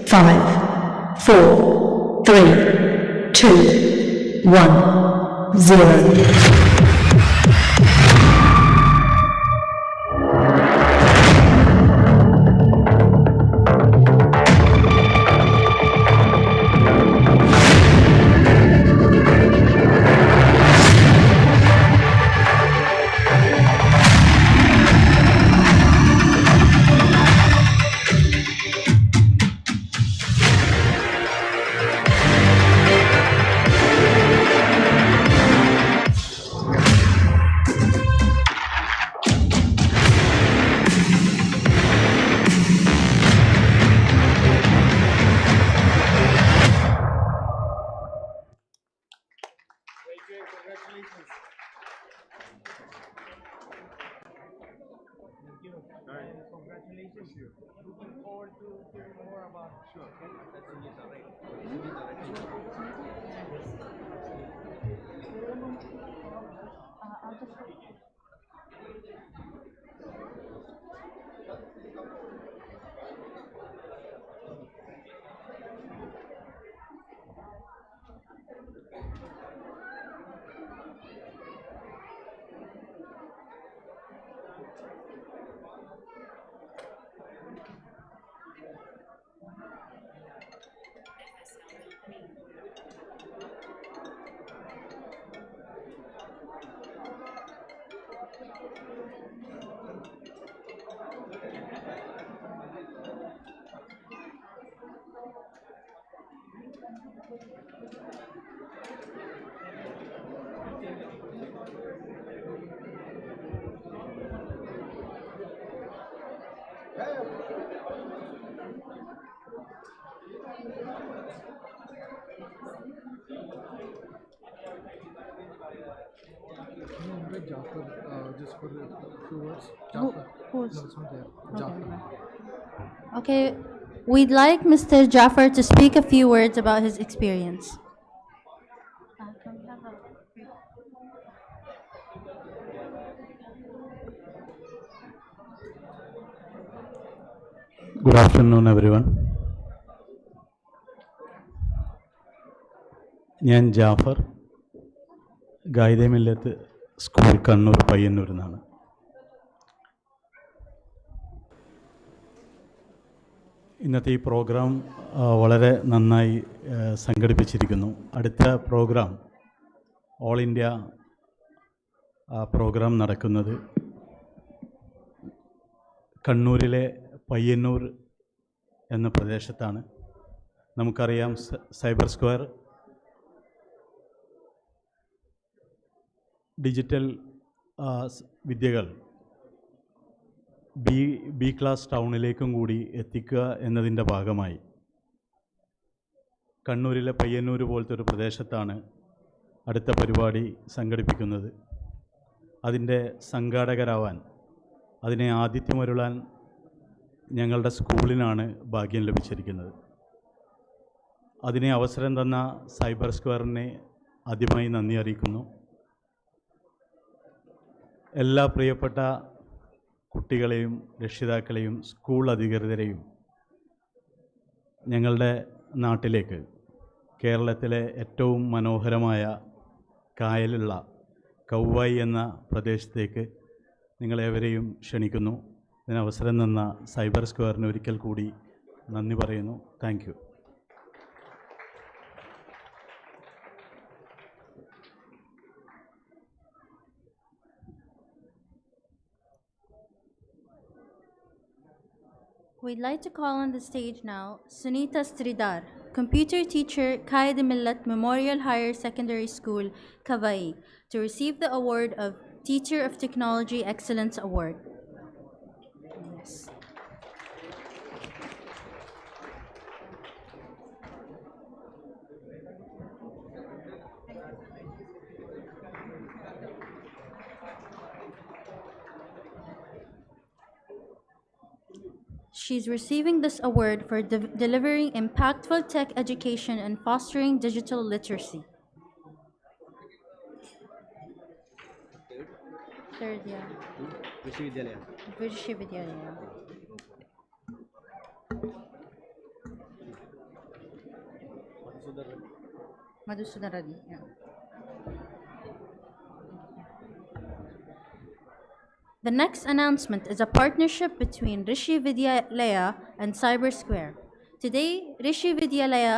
5, 4, 3, 2, 1, 0. Congratulations. Thank you. All right. Congratulations. Looking forward to hearing more about. Sure. Okay. That's Sunita, right? I'll just. Can you invite Jafar just for a few words? Who- Jafar. who's- No, it's not there. Okay, Jafar. Okay, we'd like Mr. Jaffer to speak a few words about his experience. Can we have a brief- Good afternoon, everyone. ഞാൻ Jafar ഗായിദമില്ലത്ത് school Kannur പയ്യന്നൂരിൽ നിന്നാണ്. ഇന്നത്തെ ഈ programme വളരെ നന്നായി സംഘടിപ്പിച്ചിരിക്കുന്നു. അടുത്ത programme all India programme നടക്കുന്നത് കണ്ണൂരിലെ പയ്യന്നൂർ എന്ന പ്രദേശത്താണ്. നമുക്കറിയാം സൈബർ സ്ക്വയർ ഡിജിറ്റൽ വിദ്യകൾ ബി ക്ലാസ് ടൗണിലേക്കും കൂടി എത്തിക്കുക എന്നതിൻ്റെ ഭാഗമായി കണ്ണൂരിലെ പയ്യന്നൂർ പോലത്തെ ഒരു പ്രദേശത്താണ് അടുത്ത പരിപാടി സംഘടിപ്പിക്കുന്നത്. അതിൻ്റെ സംഘാടകരാവാൻ, അതിനെ ആതിഥ്യമരുളാൻ ഞങ്ങളുടെ സ്കൂളിനാണ് ഭാഗ്യം ലഭിച്ചിരിക്കുന്നത്. അതിനെ അവസരം തന്ന സൈബർ സ്ക്വയറിനെ ആദ്യമായി നന്ദി അറിയിക്കുന്നു. എല്ലാ പ്രിയപ്പെട്ട കുട്ടികളെയും രക്ഷിതാക്കളെയും സ്കൂൾ അധികൃതരെയും ഞങ്ങളുടെ നാട്ടിലേക്ക്, കേരളത്തിലെ ഏറ്റവും മനോഹരമായ കായലുള്ള കൗവായി എന്ന പ്രദേശത്തേക്ക് നിങ്ങളേവരെയും ക്ഷണിക്കുന്നു. ഇതിന് അവസരം തന്ന സൈബർ സ്ക്വയറിന് ഒരിക്കൽ കൂടി നന്ദി പറയുന്നു. Thank you. We'd like to call on the stage now Sunita Sridhar, computer teacher, Kaya de Millat Memorial Higher Secondary School, Kavai, to receive the award of Teacher of Technology Excellence Award. Yes. She's receiving this award for delivering impactful tech education and fostering digital literacy. Third year. Vishavidyalaya. Madhusudan Reddy. Yeah. The next announcement is a partnership between Rishi Vidyalaya and Cyber Square. Today, Rishi Vidyalaya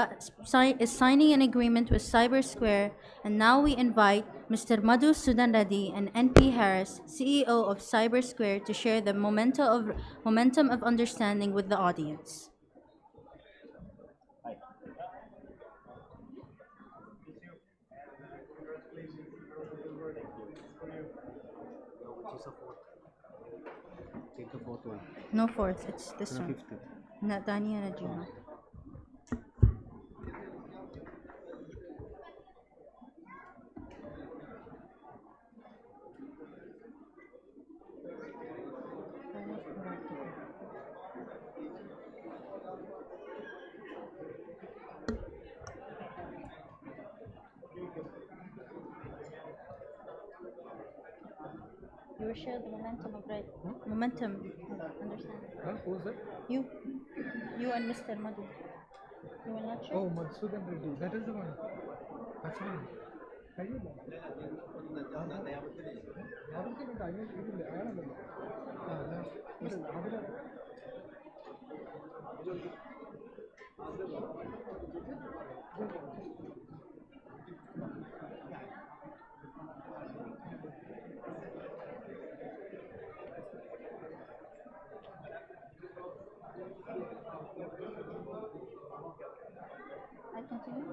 is signing an agreement with Cyber Square, and now we invite Mr. Madhu Sudan Reddy and NP Harris, CEO of Cyber Square, to share the momentum of understanding with the audience. Take the fourth one. No fourth, it's this No, one. fifth. Dania Najima. You will share the momentum of momentum of understanding. Who's that? You and Mr. Madhu. You will not share? Oh, Madhusudan Reddy. That is the one. That's one. I continue?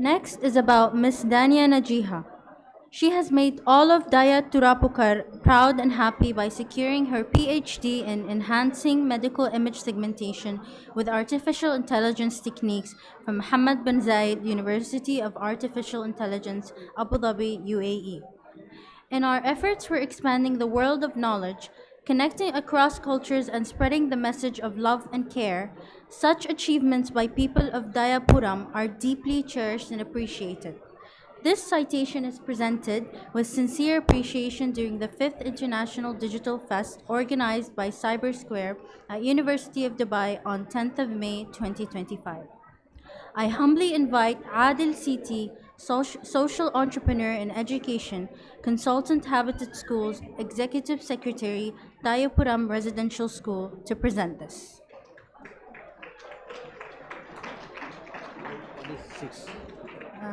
Next is about Miss Dania Najiha. She has made all of Daya Turapukar proud and happy by securing her PhD in enhancing medical image segmentation with artificial intelligence techniques from Mohammed bin Zayed University of Artificial Intelligence, Abu Dhabi, UAE. In our efforts for expanding the world of knowledge, connecting across cultures and spreading the message of love and care, such achievements by people of Dayapuram are deeply cherished and appreciated. This citation is presented with sincere appreciation during the 5th International Digital Fest organized by Cyber Square at University of Dubai on 10th of May 2025. I humbly invite Adil Siti, social entrepreneur in education, consultant Habitat Schools, executive secretary, Dayapuram Residential School, to present this. Six.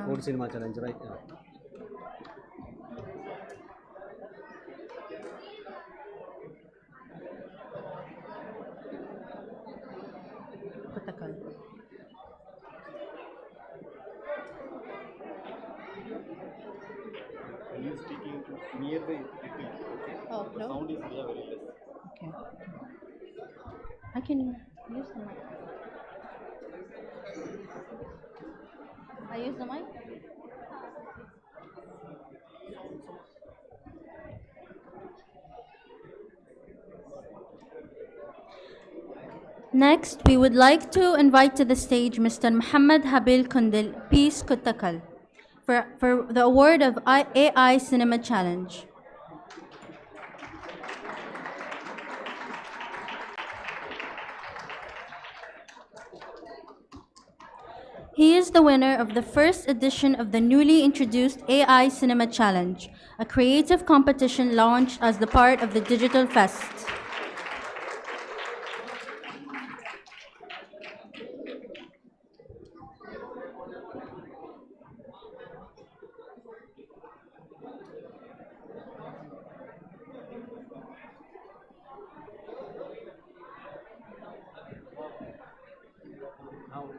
Old cinema challenge, right? He is speaking near the equipment. Okay. Oh, The no? sound is very less. Okay. I can use the mic. I use the mic? Next, we would like to invite to the stage Mr. Muhammad Habil Kundil, Peace Kuttakal, for the award of AI Cinema Challenge. He is the winner of the first edition of the newly introduced AI Cinema Challenge, a creative competition launched as the part of the Digital Fest. Now,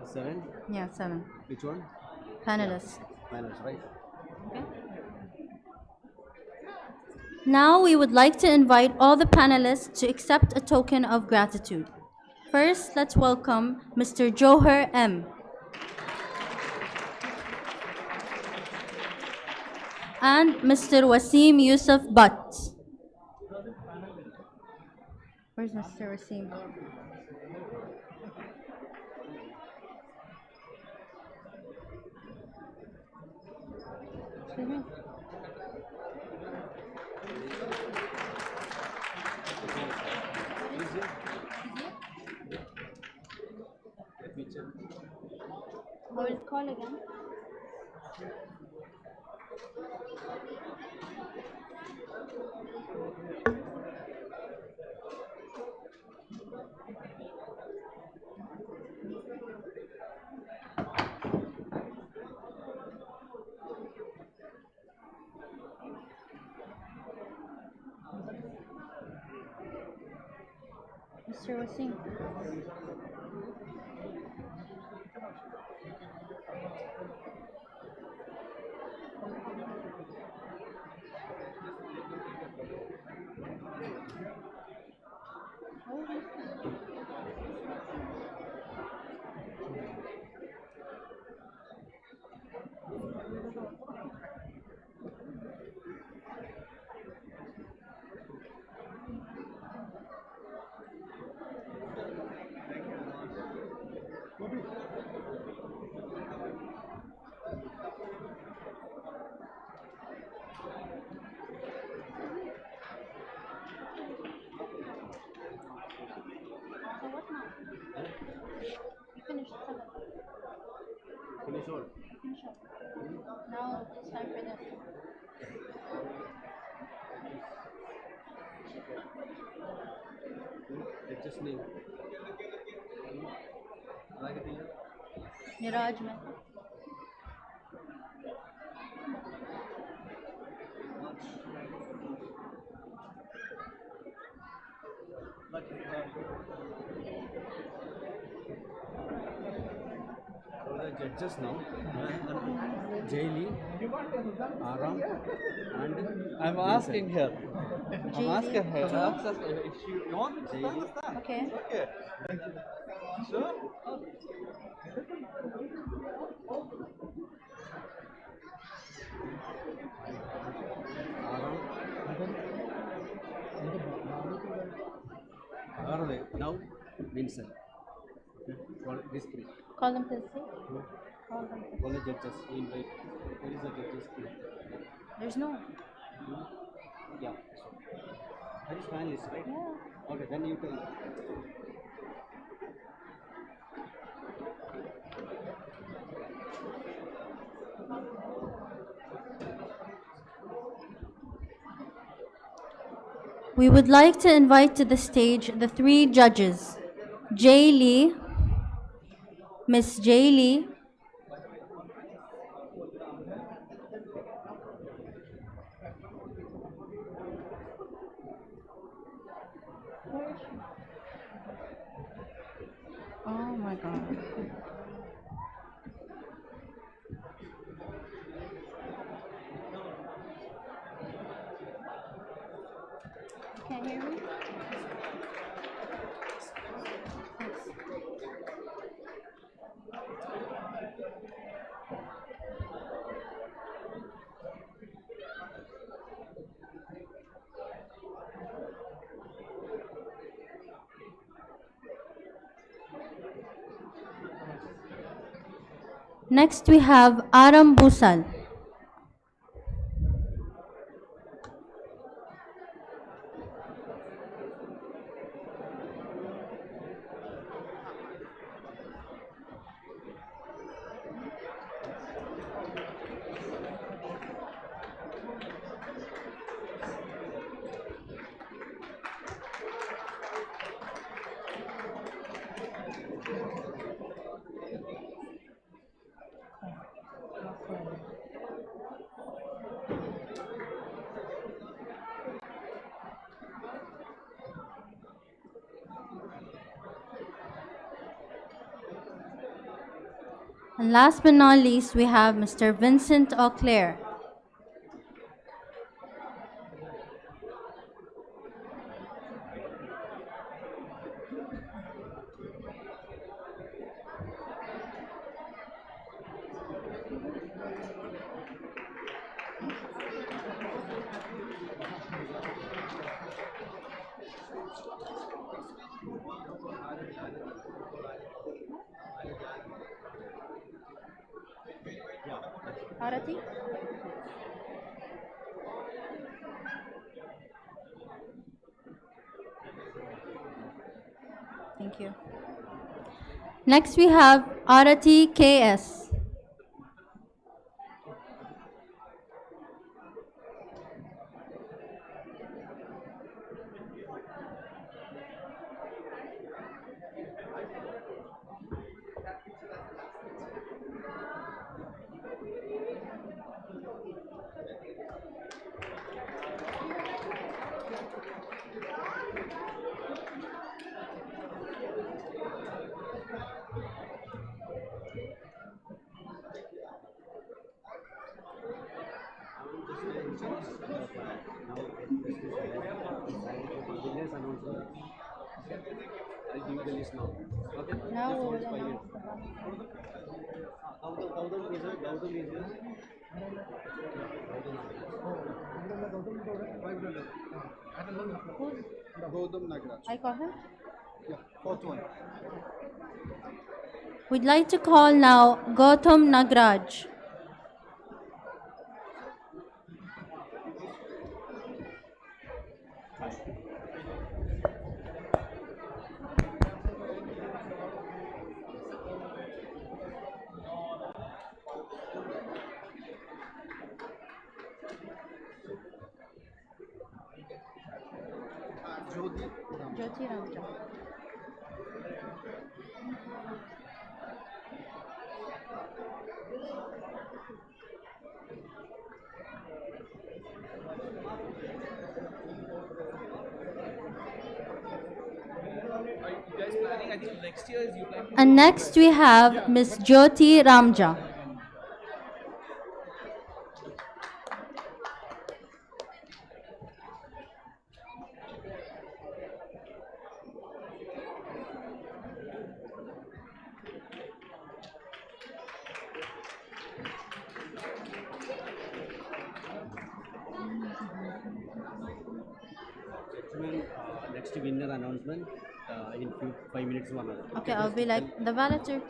7. Yeah, 7. Which one? Panelists. Panels, right? Okay. Now we would like to invite all the panelists to accept a token of gratitude. First, let's welcome Mr. Johar M. and Mr. Wasim Yusuf Butt. Where's Mr. Wasim? Excuse me? I will call again. Mr. Wasim. So what now? You finished 7. Finish all. Finish up. Now it's time for this. Just name. Niraj Mehta. For the judges now. Jaylee, Aram, and I'm asking her. I'm asking her. If she wants, Jaylee. Okay. Okay. Thank you. Sure. Now Vincent. Okay. Call these three. Call them to the seat. Call them. All the judges. Invite. Where is the judges? There's no. Yeah. So, that is finalist, right? Yeah. Okay, then you can. We would like to invite to the stage the three judges, Jay Lee, Miss Jay Lee, oh my God. Can't hear me? Next we have Aram Busal. And last but not least, we have Mr. Vincent Auclair. Arati? Thank you. Next we have Arati KS. I'll give you the list now. Okay? Now Just we will once 5 announce minutes. Gautam is here. Gautam Nagraj. I call him? Yeah, fourth one. We'd like to call now Gautam Nagraj. Jyoti Ramja. Are you guys planning? I think next And next we have Miss Jyoti Ramja. Gentlemen, next winner announcement in 5 minutes, 1 hour. Okay, I'll be like, the valedictory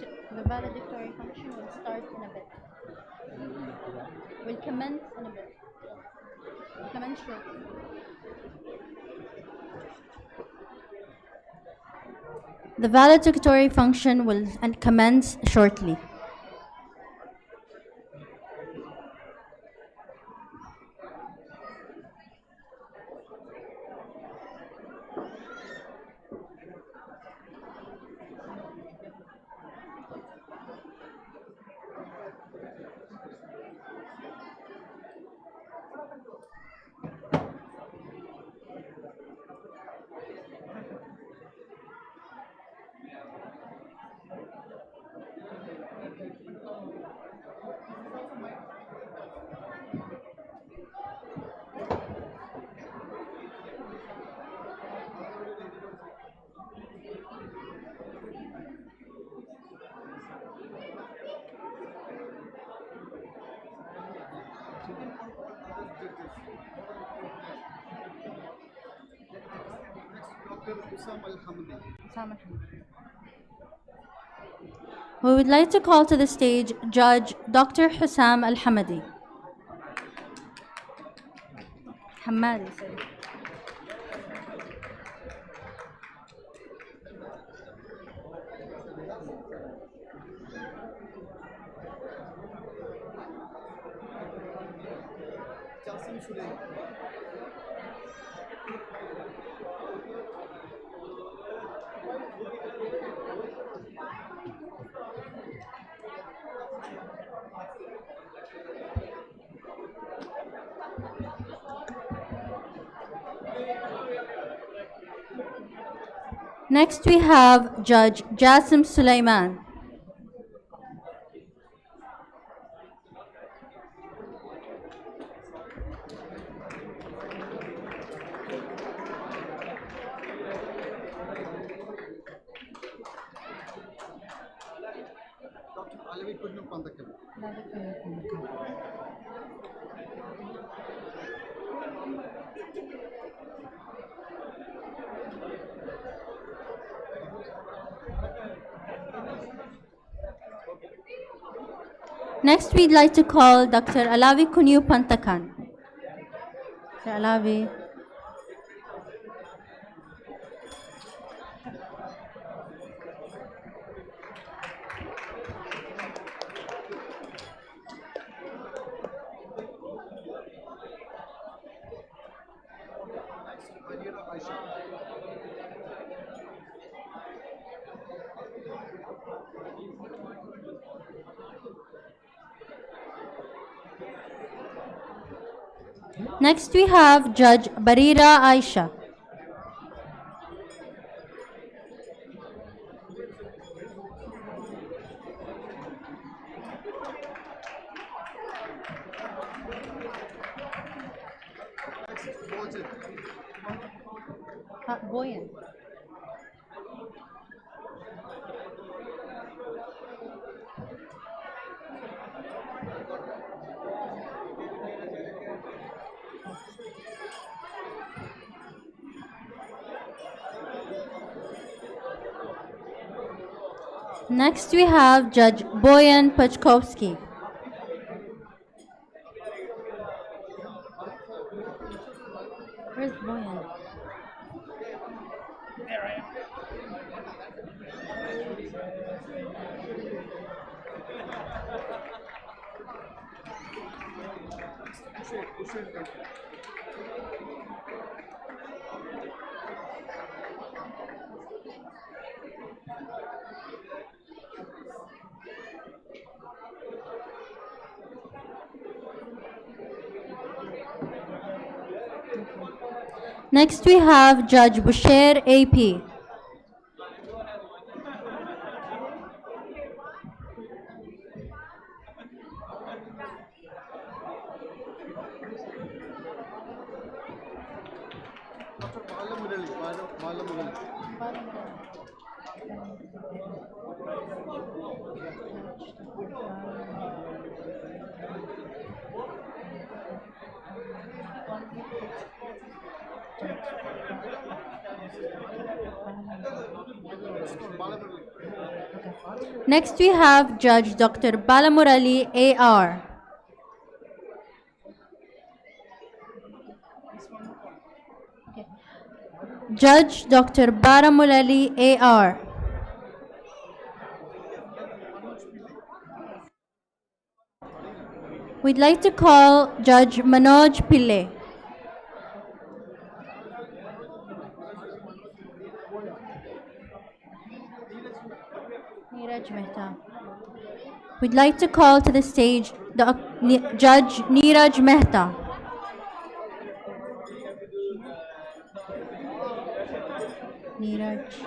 function will start in a bit. Will commence in a bit. Commence shortly. The valedictory function will commence shortly. We would like to call to the stage Judge Dr. Hussam Al-Hamadi. Hamadi, sorry. Next we have Judge Jasim Sulaiman. Next, we'd like to call Dr. Alavi Kunyu Pantakan. Dr. Alavi. Next, we have Judge Barira Aisha. Boyan. Next, we have Judge Boyan Pachkovsky. Where's Boyan? Next, we have Judge Busher AP. Next we have Judge Dr. Balamurali AR. Judge Dr. Baramulali AR. We'd like to call Judge Manoj Pillai. Neeraj Mehta. We'd like to call to the stage Judge Neeraj Mehta. Neeraj.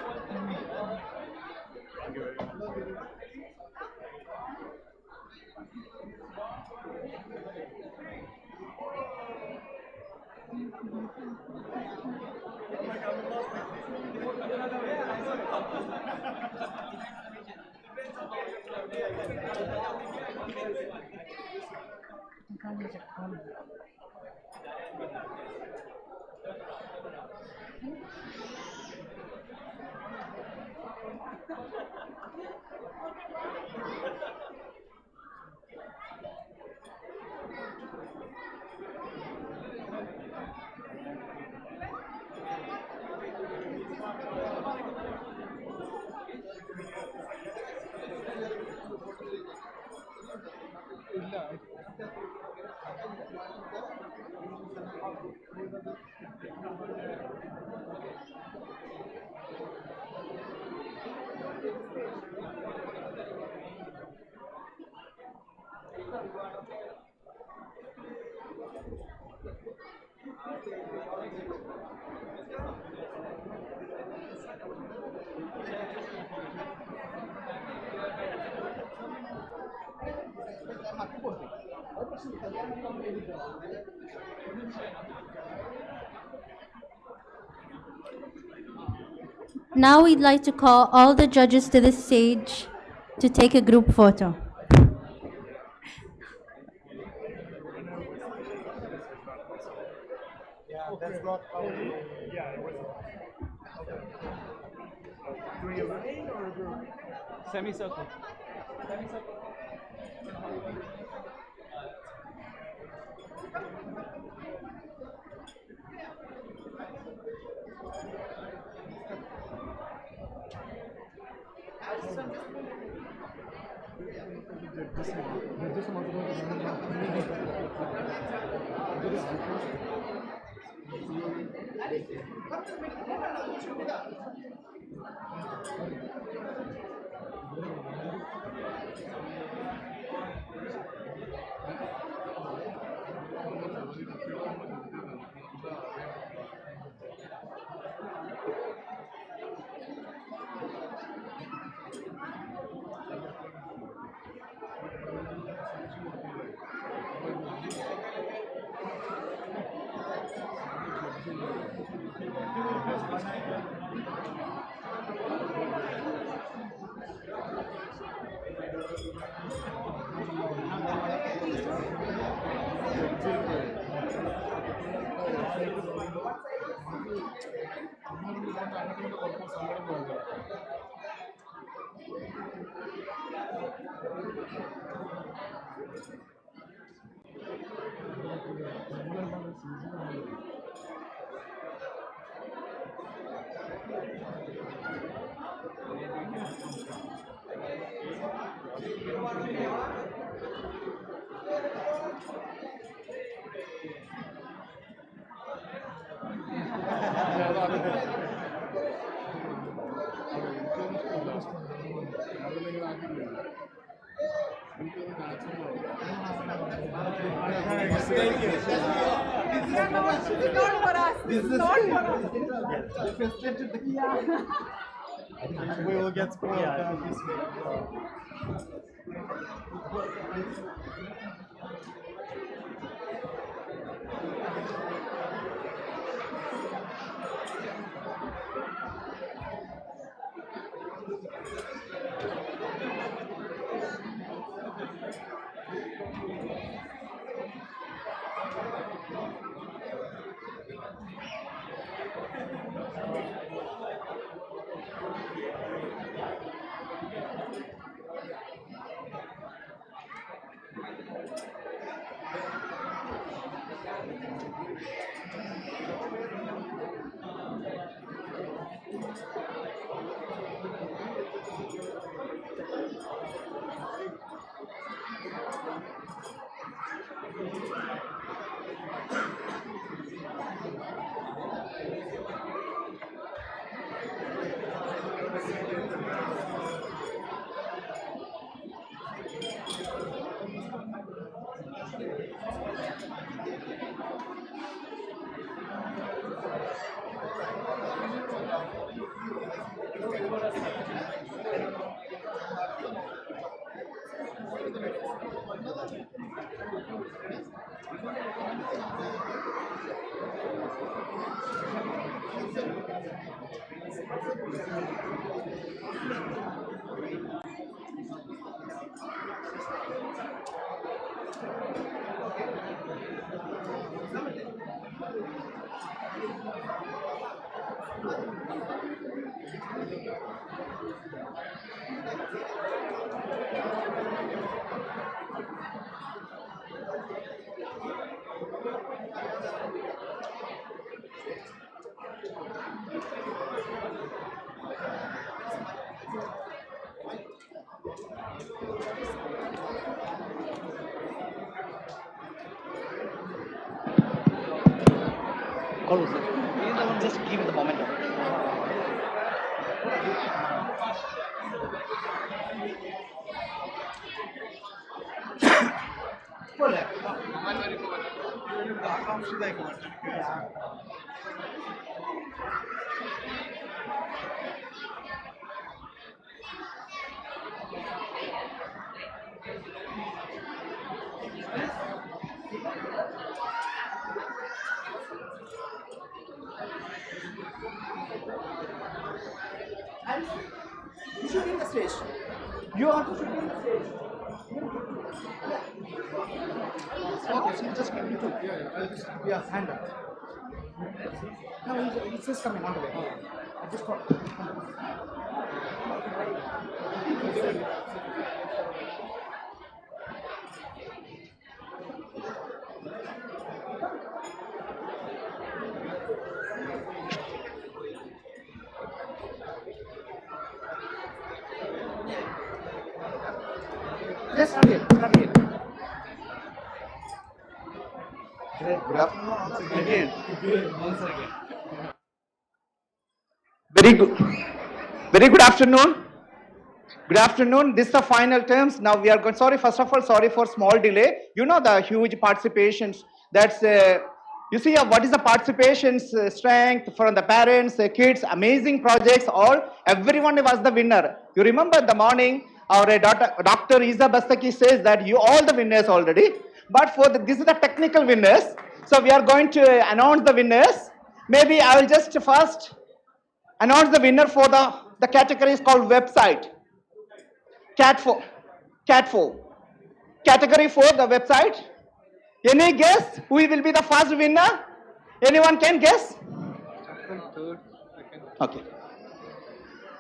Now we'd like to call all the judges to the stage to take a group photo. Yeah, that's not how yeah, it was. Doing a ring or a group? Semicircle. Semicircle. Thank you. This is not for us. This is not for us. If you split it, we will get spoiled this way. Close it. Just give it the momentum. You should be in the stage. You are to should be in the stage. Okay, so just give me two. Yeah, hand up. No, it's just coming on the way. I just got. Yes, I'm here. I'm here. Good afternoon. Again. Once again. Very good. Very good afternoon. Good afternoon. This is the final terms. Now we are going. Sorry, first of all, sorry for small delay. You know the huge participations. That's you see what is the participation's strength from the parents, the kids, amazing projects. All everyone was the winner. You remember the morning our Dr. Isa Bastaki says that you all the winners already. But for this is the technical winners. So we are going to announce the winners. Maybe I will just first announce the winner for the category is called website. Cat 4. Category 4, the website. Any guess who will be the first winner? Anyone can guess? Okay.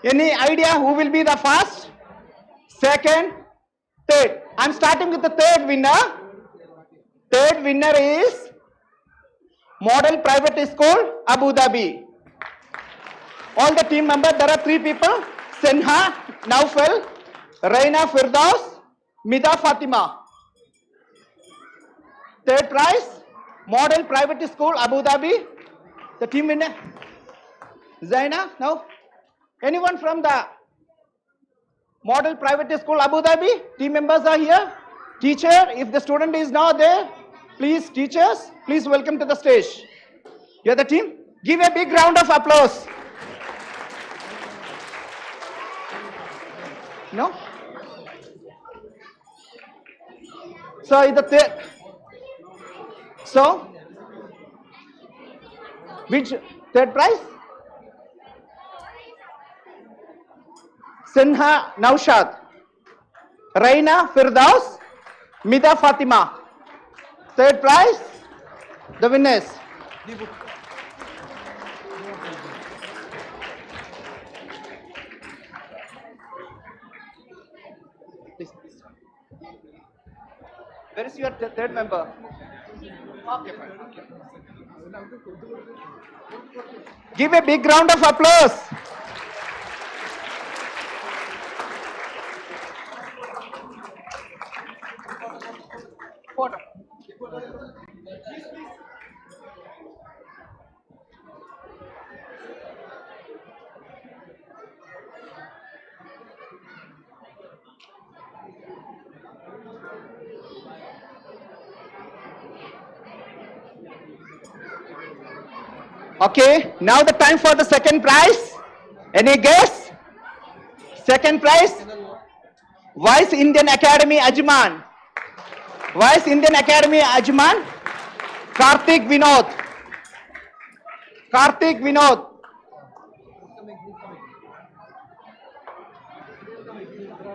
Any idea who will be the first, second, third? I'm starting with the third winner. Third winner is Model Private School, Abu Dhabi. All the team members, there are 3 people. Senha, Naufal, Raina Firdaus, Mida Fatima. Third prize, Model Private School, Abu Dhabi. The team winner. Zaina, no? Anyone from the Model Private School, Abu Dhabi? Team members are here. Teacher, if the student is not there, please, teachers, please welcome to the stage. You are the team. Give a big round of applause. No? So, which third prize? Sinha Naushad, Raina Firdaus, Mida Fatima. Third prize, the winners. Where is your third member? Okay, fine. Okay. Give a big round of applause. Okay, now the time for the second prize. Any guess? Second prize? Vice Indian Academy Ajman. Vice Indian Academy Ajman. Karthik Vinod. Karthik Vinod.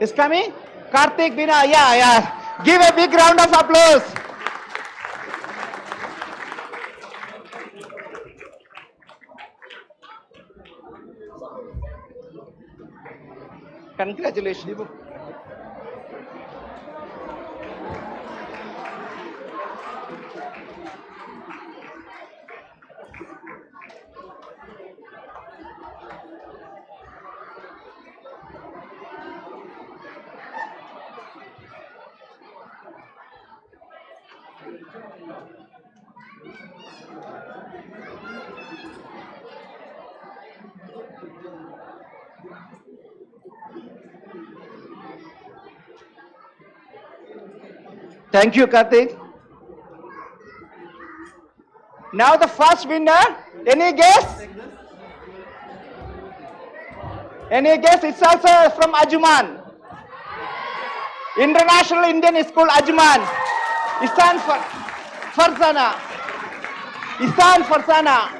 is coming. Karthik, Bina, yeah. Give a big round of applause. Congratulations. Thank you, Karthik. Now the first winner. Any guess? Any guess? It's also from Ajman. International Indian School, Ajman. Isan Farzana. Isan Farzana.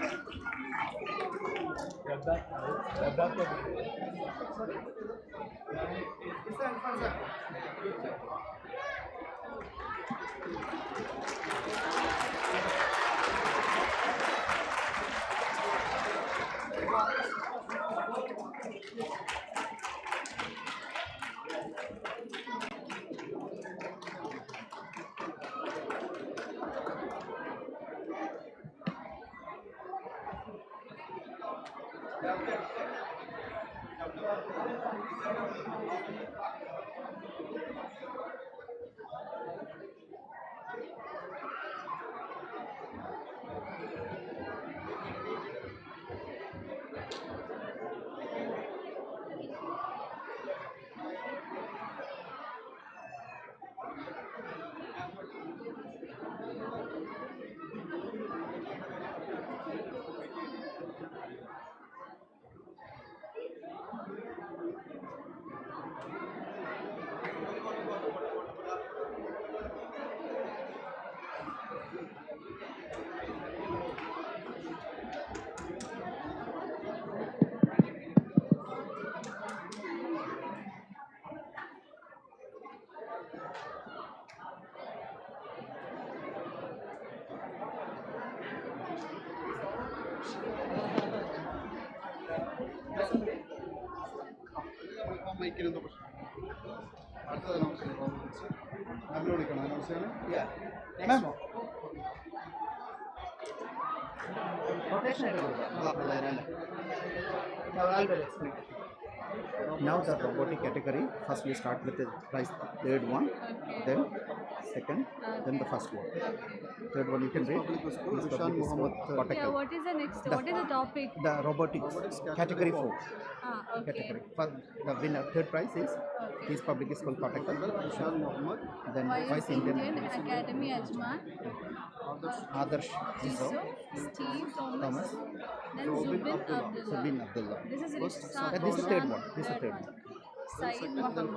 Now the robotic category, first we start with the price, third one, then second, then the first one. Third one you can read. Yeah, what is the next? What is the topic? The robotics category 4. Okay. Category. For the winner, third prize is Peace Public School Kottakkal, Ishan Muhammad, then Vice Indian Academy Ajman, Adarsh Jiso, Steve Thomas, then Zubin Abdullah. This is This is third one. This is third one. Saeed Muhammad.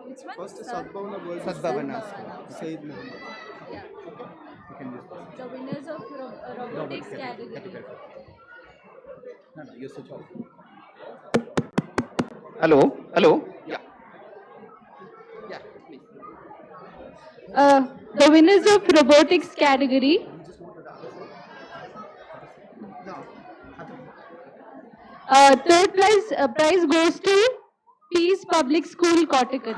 Which one? First Sadbhavana School. Saeed Muhammad. Yeah. You can use this. The winners of robotics category. No, you switch off. Hello? Hello? Yeah. Yeah, please. The winners of robotics category. Third prize goes to Peace Public School, Kottakkal.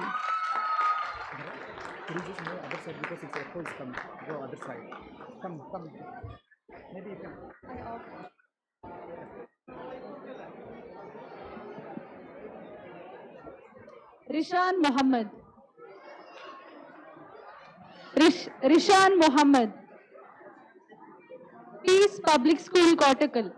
Could you just move other side because it's echo is coming. Go other side. Come. Maybe you can. Rishan Muhammad. Rishan Muhammad. Peace Public School, Kottakkal.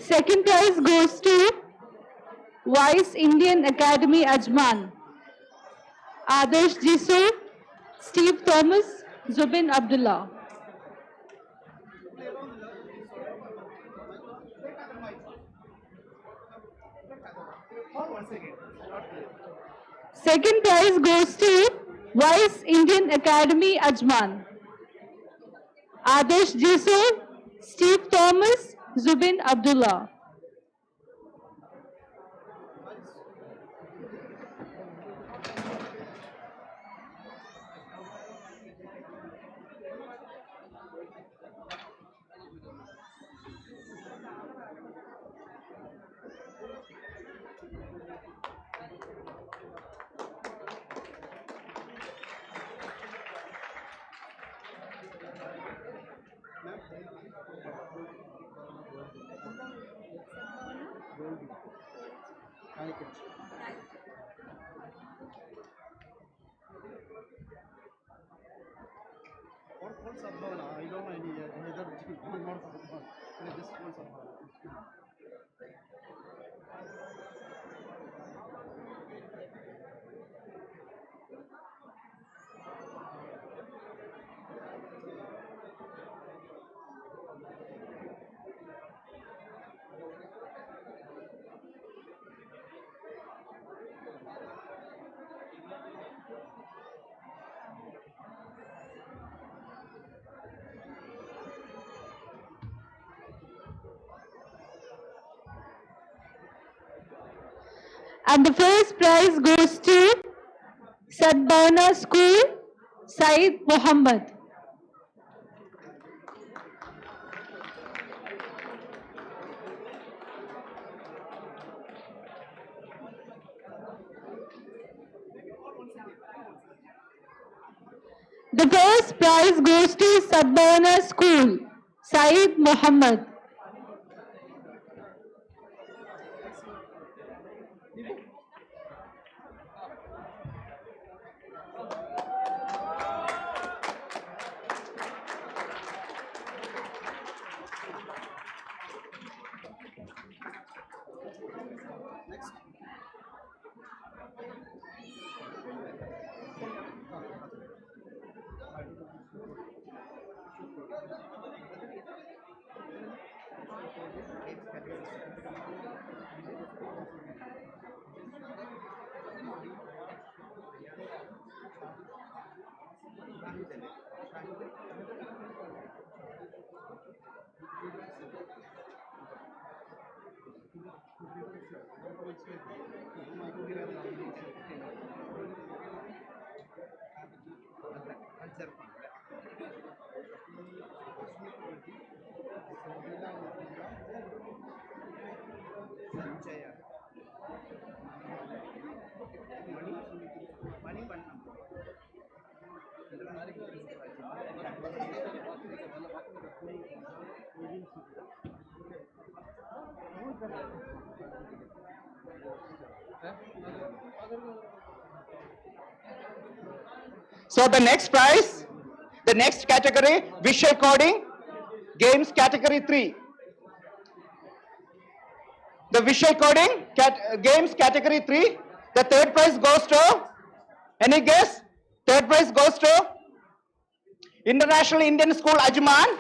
Second prize goes to Vice Indian Academy Ajman. Adarsh Jisu, Steve Thomas, Zubin Abdullah. Second prize goes to Vice Indian Academy Ajman. Adarsh Jisu, Steve Thomas, Zubin Abdullah. All Sabhavana, I don't know any other not Sabhavana. Just all Sabhavana. And the first prize goes to Sadbana School, Said Muhammad. The first prize goes to Sadbana School, Said Muhammad. So the next prize, the next category, visual coding, games category 3. The visual coding games category 3. The third prize goes to, any guess? Third prize goes to International Indian School Ajman,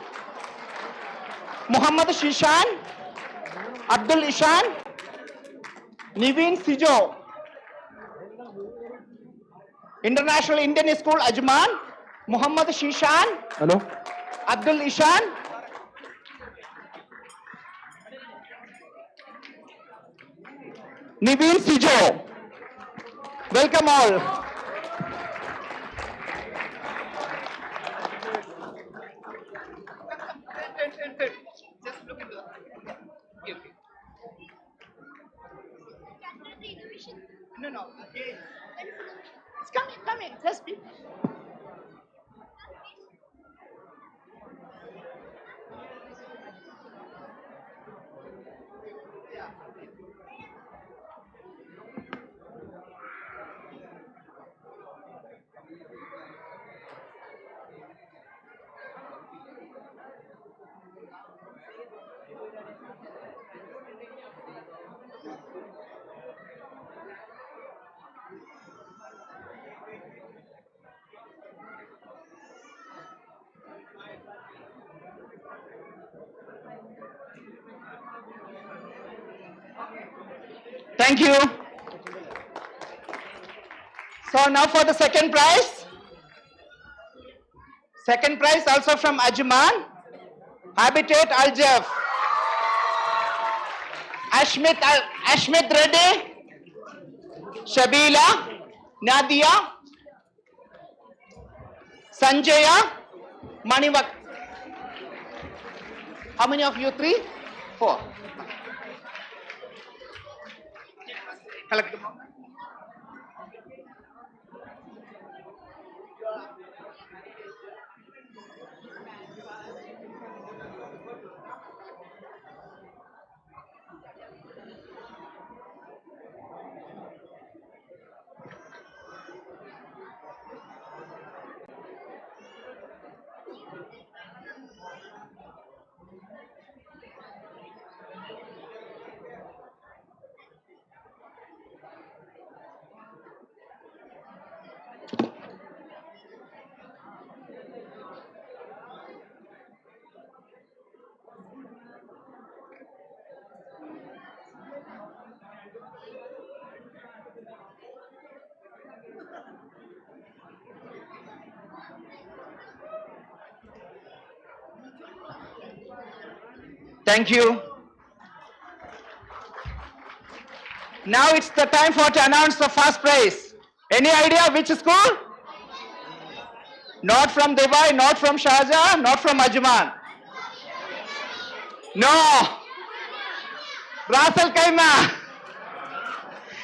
Muhammad Shishan, Abdul Ishan, Niveen Sijo. International Indian School Ajman, Muhammad Shishan, Hello? Abdul Ishan, Niveen Sijo. Welcome all. No, no, again. It's coming, just be. Thank you. So now for the second prize. Second prize also from Ajman. Habitat Aljaf. Ashmit Reddy. Shabila. Nadia. Sanjaya. Manivak. How many of you? 3? 4. Collect them. Thank you. Now it's the time for to announce the first prize. Any idea which school? Not from Dubai, not from Sharjah, not from Ajman. No. Ras Al Khaimah.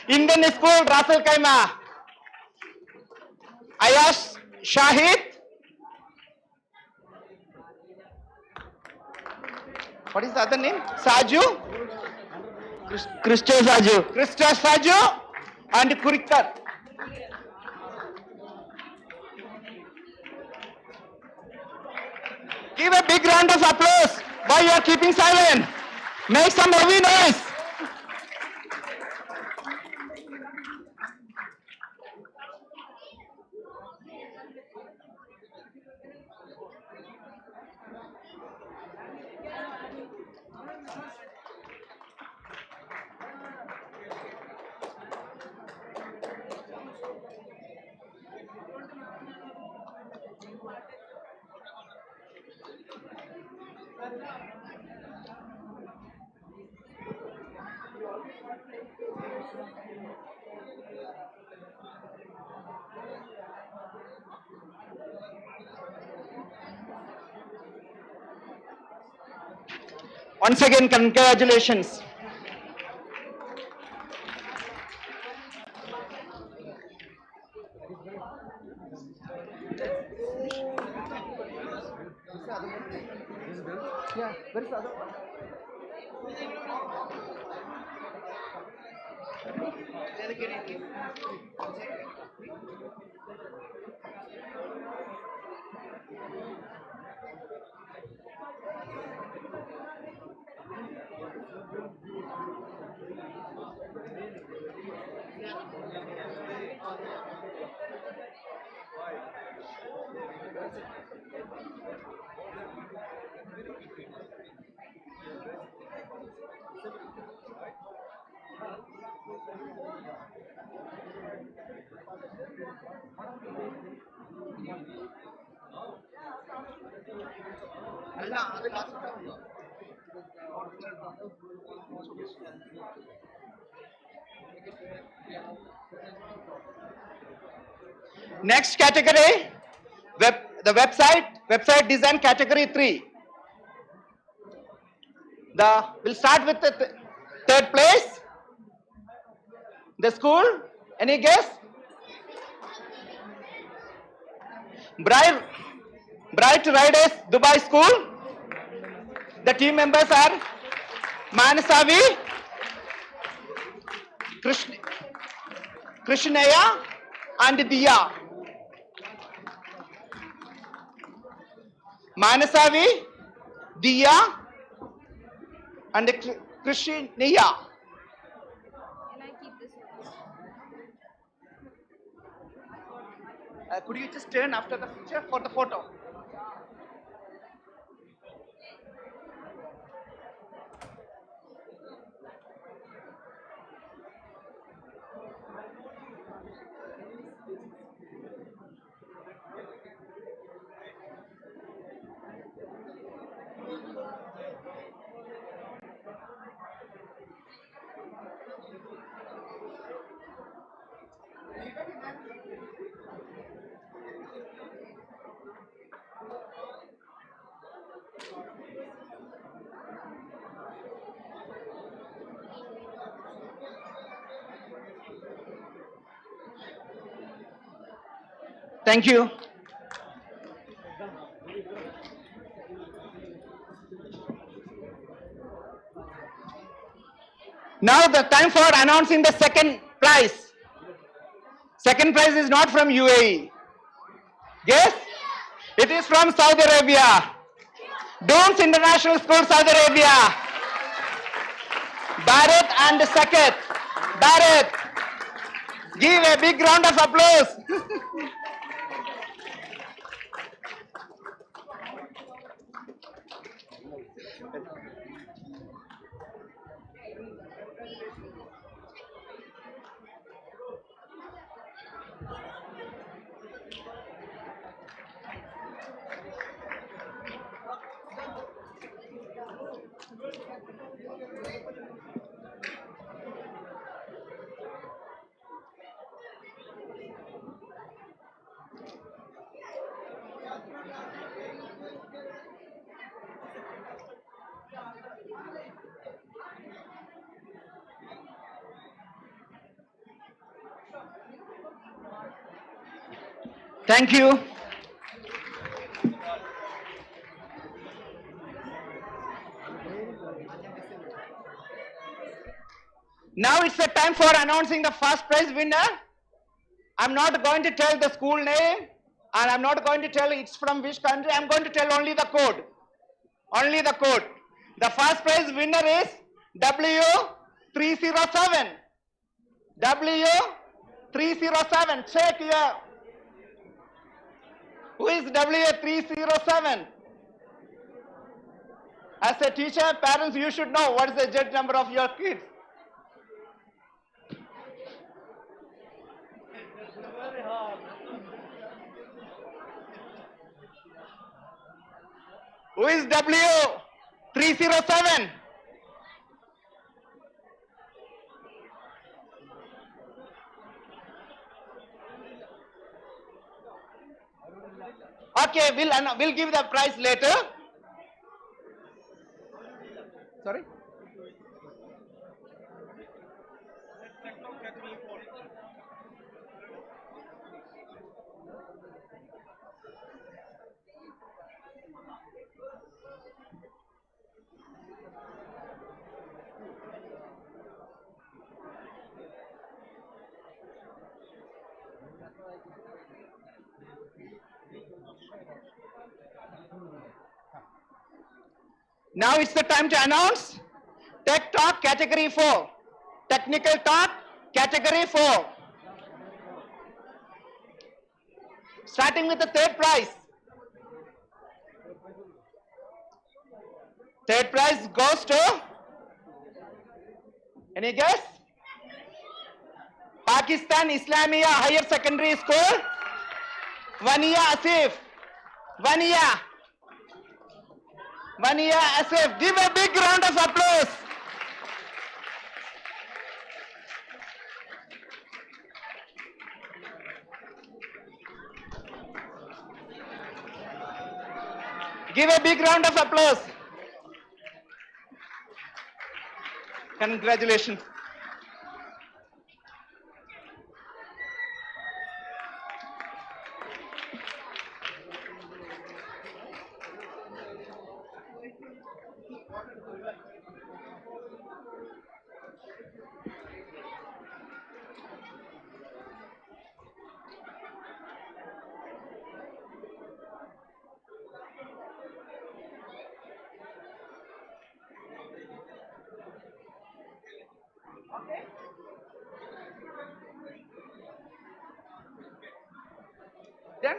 Indian school, Ras Al Khaimah. Ayash Shahid. What is the other name? Saju? Christo Saju. Christo Saju and Kurikar. Give a big round of applause. Why you are keeping silent? Make some heavy noise. Once again, congratulations. Yeah, where is the other one? Next category, the website design category 3. We'll start with the third place. The school, any guess? Bright Riders Dubai School. The team members are Manasavi, Krishnaya and Diya. Manasavi, Diya and Krishnaya. Could you just turn after the picture for the photo? Thank you. Now the time for announcing the second prize. Second prize is not from UAE. Yes? It is from Saudi Arabia. Dooms International School, Saudi Arabia. Barrett and Saket. Barrett. Give a big round of applause. Thank you. Now it's the time for announcing the first prize winner. I'm not going to tell the school name and I'm not going to tell it's from which country. I'm going to tell only the code. Only the code. The first prize winner is W307. W307. Check here. Who is W307? As a teacher, parents, you should know what is the judge number of your kids. Who is W307? Okay, we'll give the prize later. Sorry? Now it's the time to announce Tech Talk Category 4. Technical Talk Category 4. Starting with the third prize. Third prize goes to, any guess? Pakistan Islamia Higher Secondary School. Vania Asif. Vania Asif. Give a big round of applause. Give a big round of applause. Congratulations.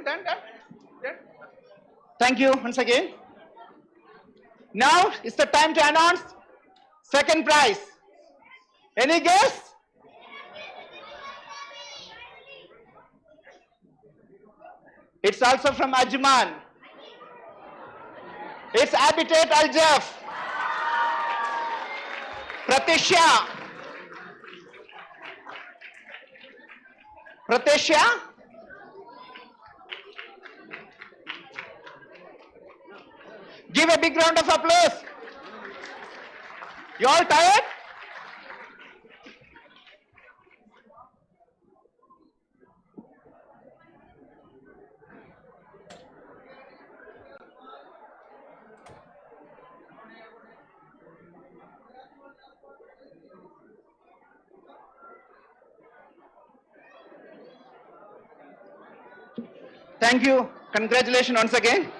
Done. Thank you once again. Now it's the time to announce second prize. Any guess? It's also from Ajman. It's Habitat Al-Jaf. Pratisha. Give a big round of applause. You all tired? Thank you. Congratulations once again.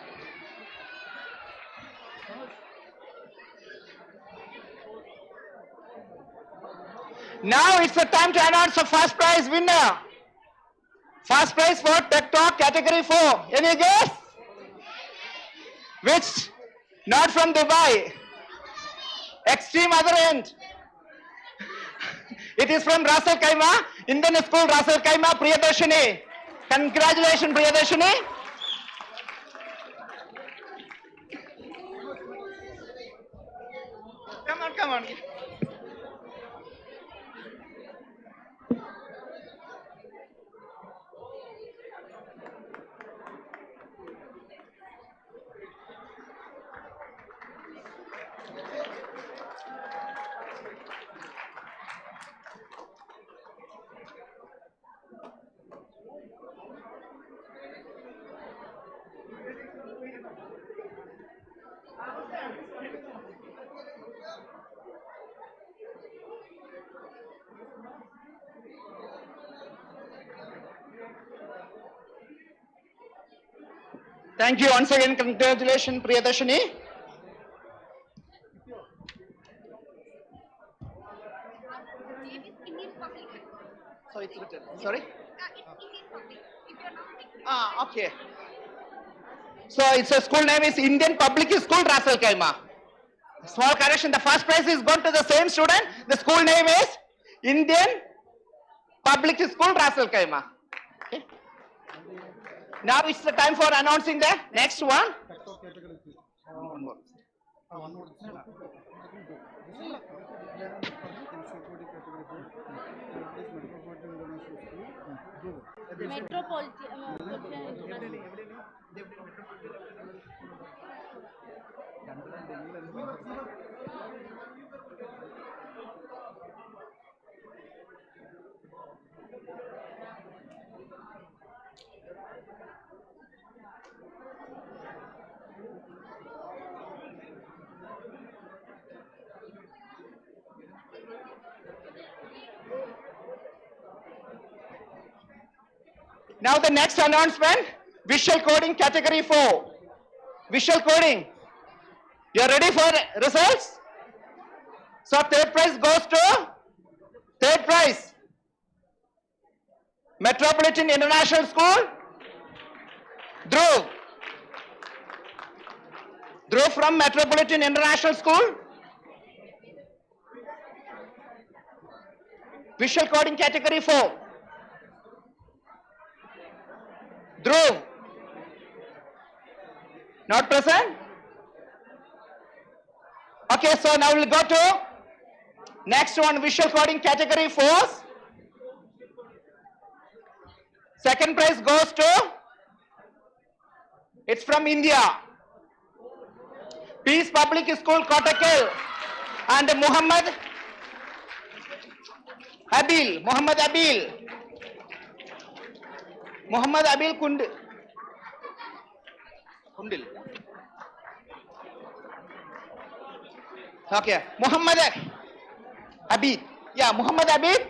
Now it's the time to announce the first prize winner. First prize for Tech Talk category 4. Any guess? Which? Not from Dubai. Extreme other end. It is from Ras Al Khaimah, Indian School Ras Al Khaimah, Priyadarshini. Congratulations, Priyadarshini. Come on, come on. Thank you once again. Congratulations, Priyadarshini. So it's written. Sorry? Okay. So it's a school name is Indian Public School Ras Al Khaimah. Small correction. The first prize is gone to the same student. The school name is Indian Public School Ras Al Khaimah. Okay. Now it's the time for announcing the next one. One more. Now the next announcement, visual coding category 4. Visual coding. You are ready for results? So third prize goes to third prize. Metropolitan International School. Dhruv. Dhruv from Metropolitan International School. Visual coding category 4. Dhruv. Not present? Okay, so now we'll go to next one, visual coding category 4. Second prize goes to, it's from India. Peace Public School, Kottakkal, and Muhammad Abil. Muhammad Abil Kundil. Okay, Muhammad Abid. Yeah, Muhammad Abid.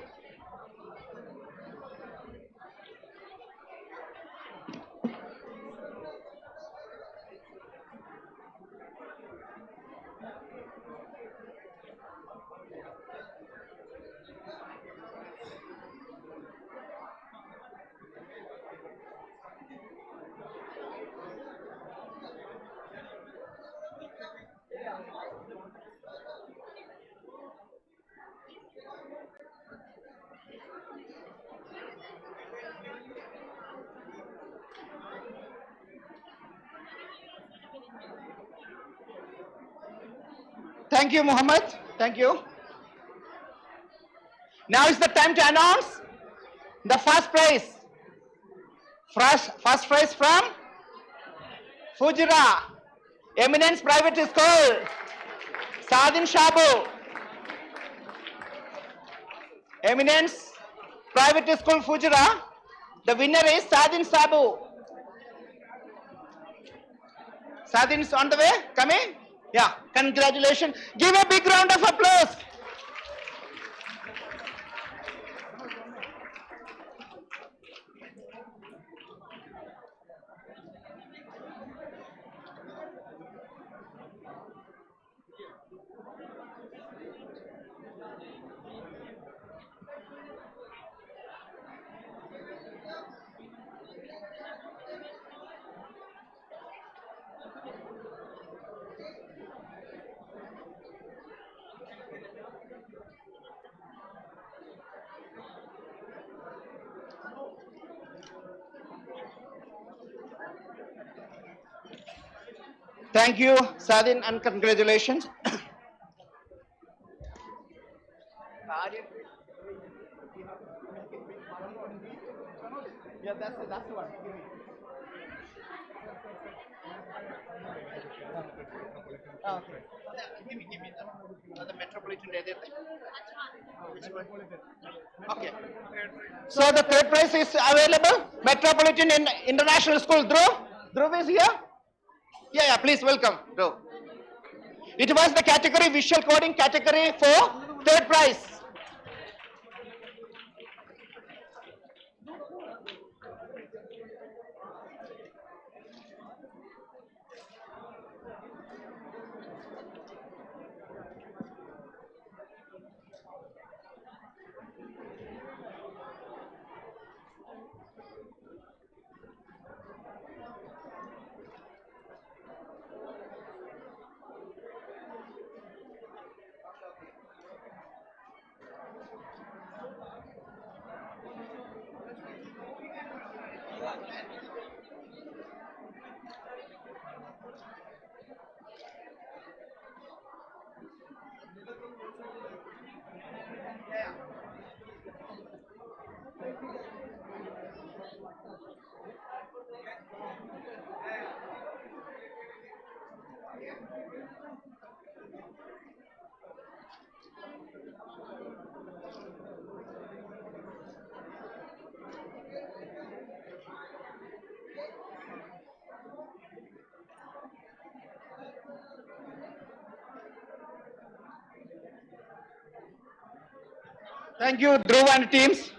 Thank you, Muhammad. Thank you. Now is the time to announce the first prize. First prize from Fujira, Eminence Private School, Sadin Shabu. Eminence Private School, Fujira. The winner is Sadin Sabu. Sadin is on the way, coming? Yeah, congratulations. Give a big round of applause. Thank you, Sadin, and congratulations. Yeah, that's the one. Okay. Give me the metropolitan area. Okay. So the third prize is available. Metropolitan International School. Dhruv is here. Yeah, please welcome, Dhruv. It was the category visual coding category for third prize. Thank you, Dhruv and teams.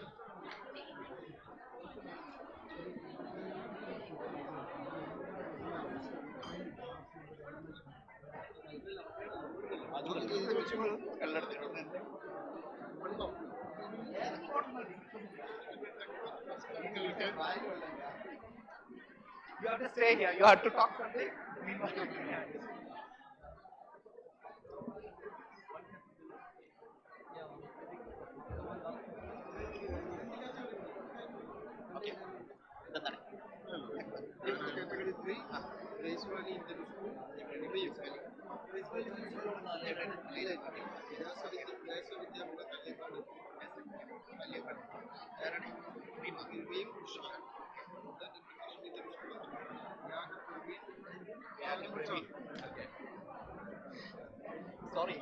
You have to stay here. You have to talk something. Okay. Category 3, gracefully in the school, Sorry.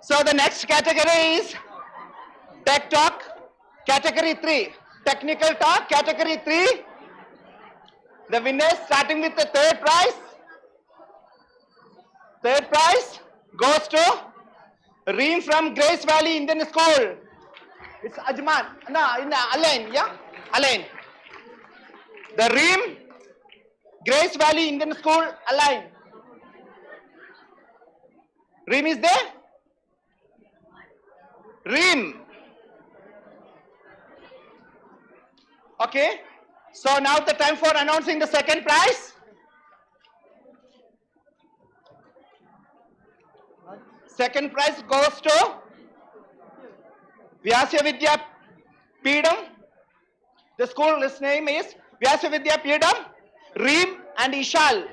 So the next category is Tech Talk, category 3. Technical Talk, category 3. The winners starting with the third prize. Third prize goes to Reem from Grace Valley Indian School. It's Ajman. No, Alain, yeah? Alain. The Reem, Grace Valley Indian School, Alain. Reem is there? Reem. Okay. So now the time for announcing the second prize. Second prize goes to Vyasya Vidya Peedam. The school's name is Vyasya Vidya Peedam, Reem and Ishal.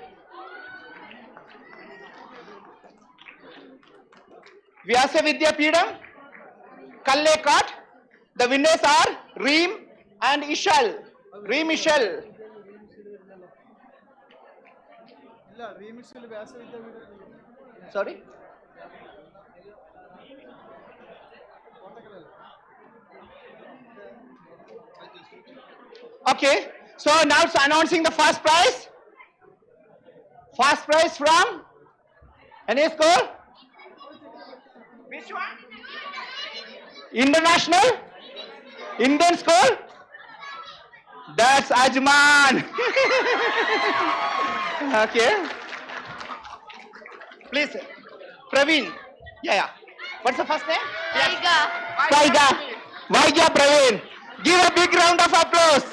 Vyasya Vidya Peedam, Kallekat. The winners are Reem and Ishal. Reem Ishal. Sorry? Okay, so now it's announcing the first prize. First prize from any school? Which one? International? Indian school? That's Ajman. Okay. Please, Praveen. Yeah. What's the first name? Vaiga. Vaiga Praveen. Give a big round of applause.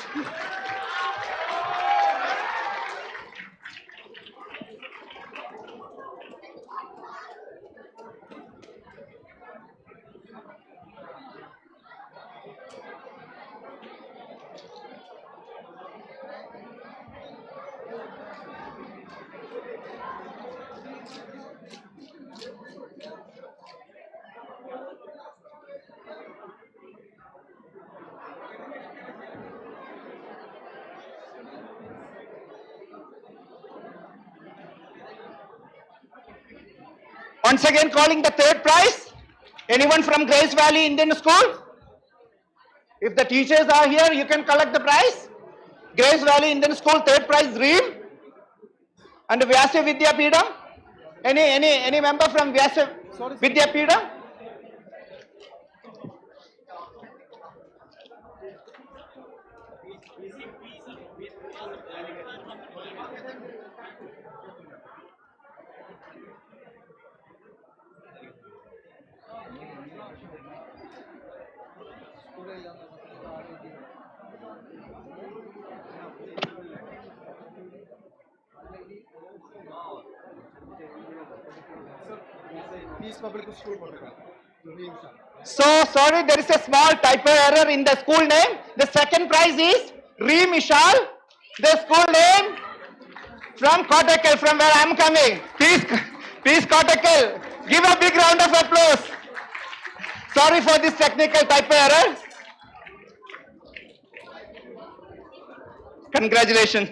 Once again calling the third prize. Anyone from Grace Valley Indian School? If the teachers are here, you can collect the prize. Grace Valley Indian School, third prize, Reem. And Vyasa Vidyapidam. Any member from Vyasa Vidyapidam? So sorry, there is a small typo error in the school name. The second prize is Reem Ishal. The school name from Kottakkal, from where I am coming. Please Kottakkal, give a big round of applause. Sorry for this technical typo error. Congratulations.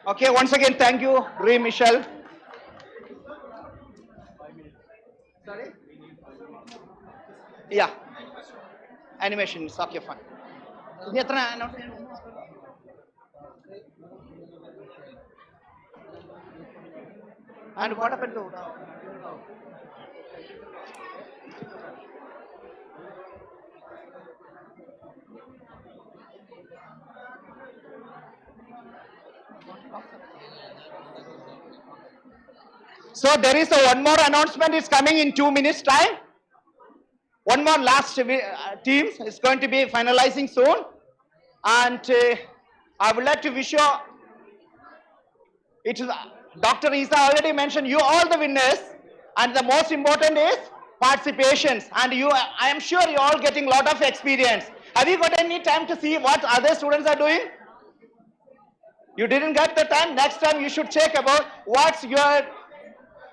Okay, once again, thank you, Ray Michelle. Sorry? Yeah. Animation is okay, fine. And what happened to So there is one more announcement is coming in 2 minutes time. One more last team is going to be finalizing soon. And I would like to wish you, Dr. Isa already mentioned you all the winners. And the most important is participations. And I am sure you all getting a lot of experience. Have you got any time to see what other students are doing? You didn't get the time. Next time you should check about what your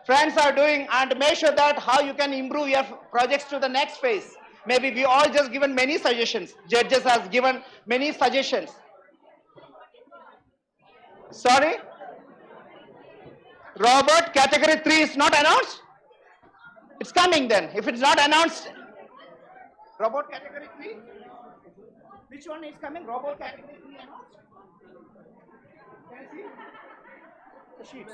friends are doing and make sure that how you can improve your projects to the next phase. Maybe we all just given many suggestions. Judges has given many suggestions. Sorry? Robot category 3 is not announced? It's coming then. If it's not announced, robot category 3? Which one is coming? Robot category 3 announced? Can I see? The sheets.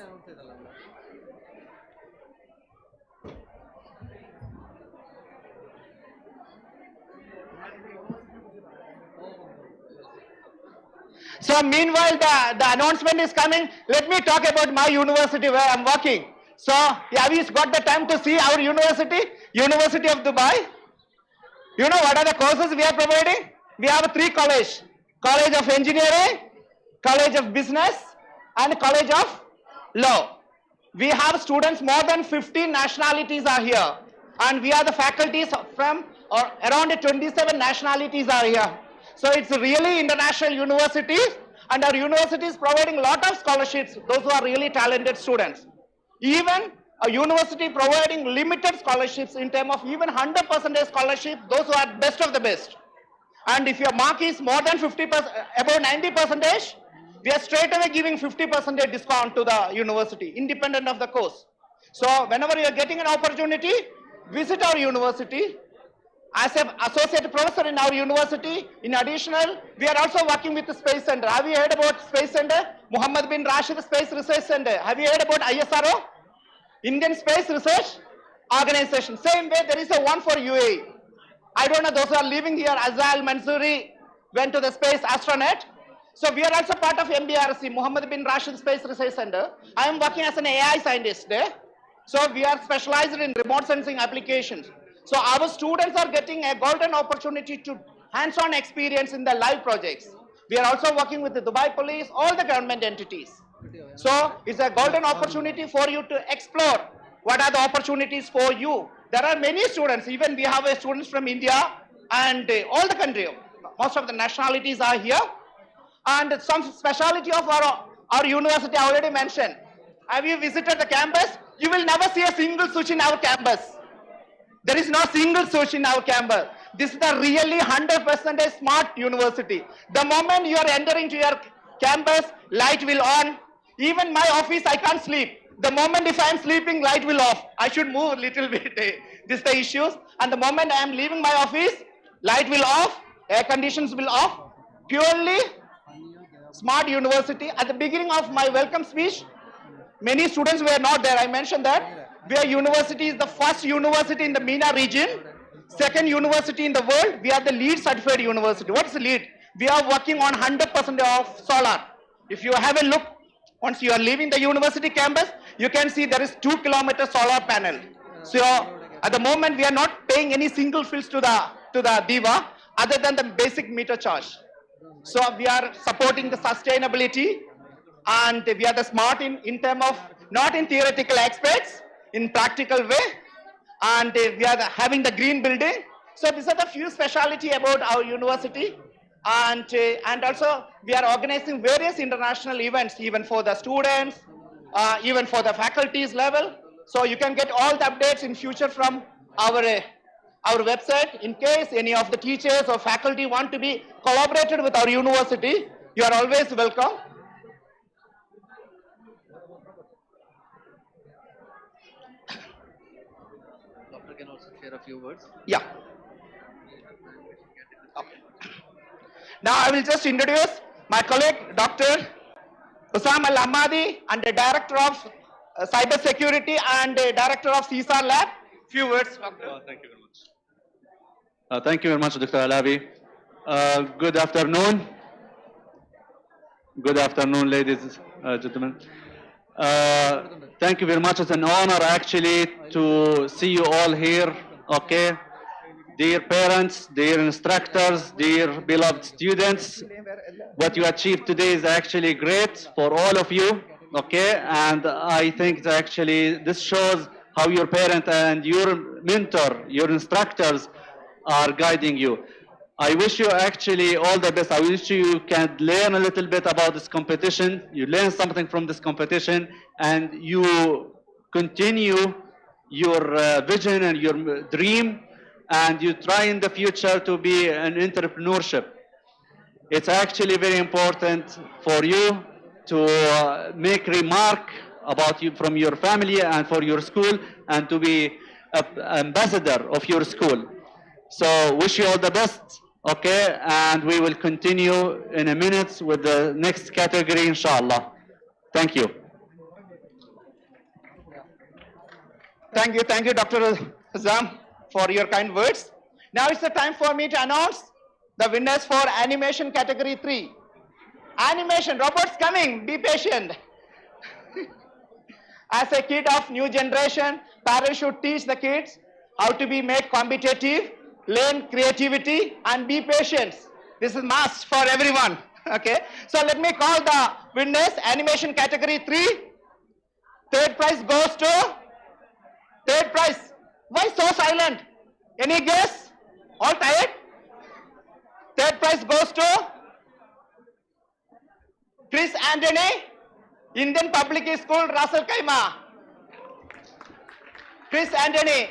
So meanwhile the announcement is coming. Let me talk about my university where I'm working. So have you got the time to see our university? University of Dubai. You know what are the courses we are providing? We have 3 colleges. College of Engineering, College of Business and College of Law. We have students, more than 15 nationalities are here. And we are the faculties from around 27 nationalities are here. So it's really international university, and our university is providing a lot of scholarships, those who are really talented students. Even a university providing limited scholarships in terms of even 100% scholarship, those who are best of the best. And if your mark is more than 50%, above 90%, we are straight away giving 50% discount to the university, independent of the course. So whenever you are getting an opportunity, visit our university. As an associate professor in our university, in additional, we are also working with the Space Center. Have you heard about Space Center? Muhammad bin Rashid Space Research Center. Have you heard about ISRO? Indian Space Research organization. Same way there is a one for UAE. I don't know those who are living here. Azal Mansouri went to the space astronaut. So we are also part of MBRC, Muhammad bin Rashid Space Research Center. I am working as an AI scientist there. So we are specialized in remote sensing applications. So our students are getting a golden opportunity to hands-on experience in the live projects. We are also working with the Dubai police, all the government entities. So it's a golden opportunity for you to explore what are the opportunities for you. There are many students, even we have students from India and all the country. Most of the nationalities are here. And some speciality of our university I already mentioned. Have you visited the campus? You will never see a single switch in our campus. There is no single switch in our campus. This is the really 100% smart university. The moment you are entering to your campus, light will on. Even my office, I can't sleep. The moment if I am sleeping, light will off. I should move a little bit. This is the issues. And the moment I am leaving my office, light will off, air conditions will off. Purely smart university. At the beginning of my welcome speech, many students were not there. I mentioned that. Where university is the first university in the MENA region, second university in the world. We are the LEED certified university. What is LEED? We are working on 100% of solar. If you have a look, once you are leaving the university campus, you can see there is 2-kilometer solar panel. So at the moment, we are not paying any single fees to the DIVA other than the basic meter charge. So we are supporting the sustainability, and we are the smart in terms of not in theoretical aspects, in practical way, and we are having the green building. So these are the few speciality about our university, and also we are organizing various international events, even for the students, even for the faculties level. So you can get all the updates in future from our website. In case any of the teachers or faculty want to be collaborated with our university, you are always welcome. Doctor can also share a few words. Yeah. Okay. Now I will just introduce my colleague, Dr. Usam Al-Ahmadi, and the Director of Cyber Security and Director of CSAR Lab. Few words, Doctor. Thank you very much. Thank you very much, Dr. Alavi. Good afternoon. Good afternoon, ladies, gentlemen. Thank you very much. It's an honor actually to see you all here. Okay. Dear parents, dear instructors, dear beloved students, what you achieved today is actually great for all of you. Okay. And I think that actually this shows how your parent and your mentor, your instructors are guiding you. I wish you actually all the best. I wish you can learn a little bit about this competition. You learn something from this competition, and you continue your vision and your dream, and you try in the future to be an entrepreneurship. It's actually very important for you to make remark about you from your family and for your school, and to be an ambassador of your school. So wish you all the best, okay? And we will continue in a minute with the next category, inshallah. Thank you. Thank you, Dr. Azam, for your kind words. Now it's the time for me to announce the winners for animation category 3. Animation, robots coming, be patient. As a kid of new generation, parents should teach the kids how to be made competitive, learn creativity, and be patient. This is must for everyone. Okay. So let me call the winners. Animation category 3. Third prize goes to. Third prize. Why so silent? Any guess? All tired? Third prize goes to Chris Anthony, Indian Public School, Russell Kaima. Chris Anthony.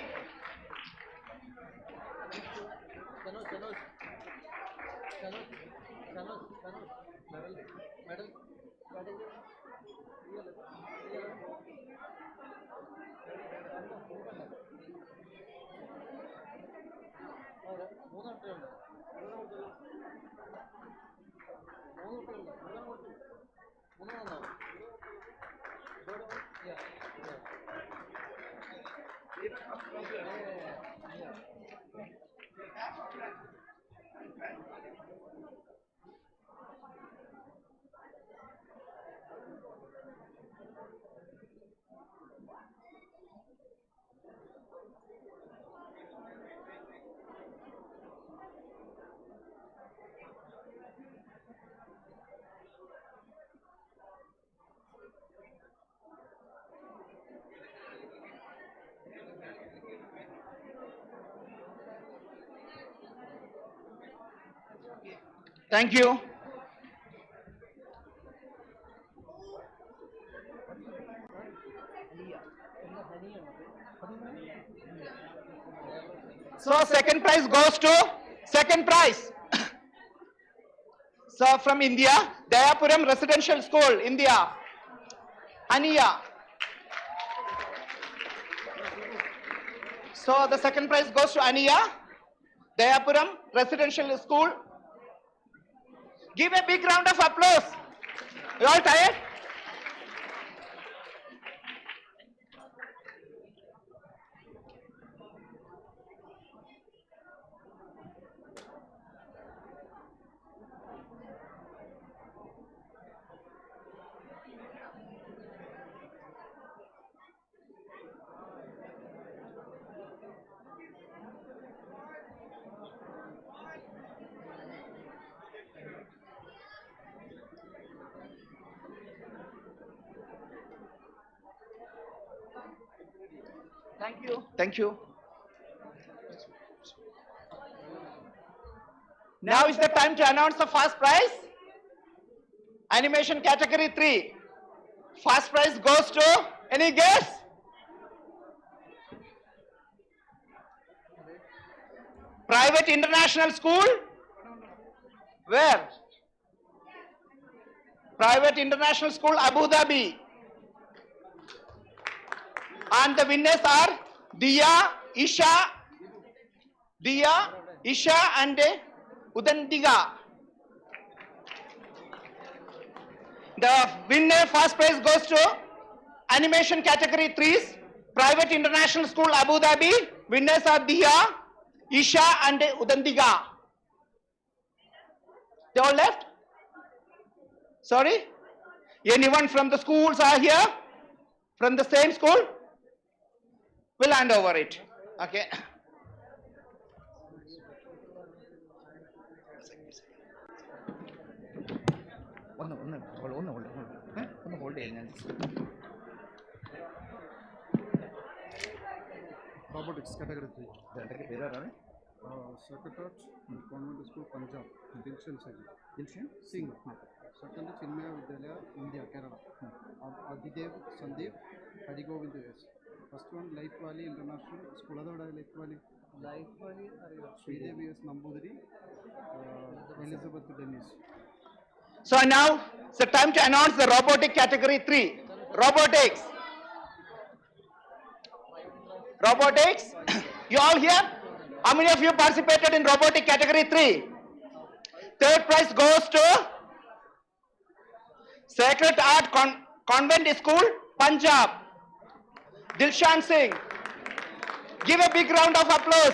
Thank you. So second prize goes to second prize. So from India, Dayapuram Residential School, India. Aniya. So the second prize goes to Aniya, Dayapuram Residential School. Give a big round of applause. You all tired? Thank you. Thank you. Now is the time to announce the first prize. Animation category 3. First prize goes to, any guess? Private International School? Where? Private International School, Abu Dhabi. And the winners are Diya, Isha, and Udandiga. The winner first prize goes to animation category 3's Private International School, Abu Dhabi. Winners are Diya, Isha, and Udandiga. They all left? Sorry? Anyone from the schools are here? From the same school? We'll hand over it. Okay. Robotics category 3. Secretary, Convent School, Punjab. Dilshan Singh. Dilshan Singh. Second is Chinmaya Vidyalaya, India, Kerala. Adidev Sandeep, Harigovind S. First one, Life Valley International School. Other Life Valley. Life Valley, Sridevi S. Nambudiri, Elizabeth Dennis. So now it's the time to announce the robotic category 3. Robotics. Robotics. You all here? How many of you participated in robotic category 3? Third prize goes to Sacred Art Convent School, Punjab. Dilshan Singh. Give a big round of applause.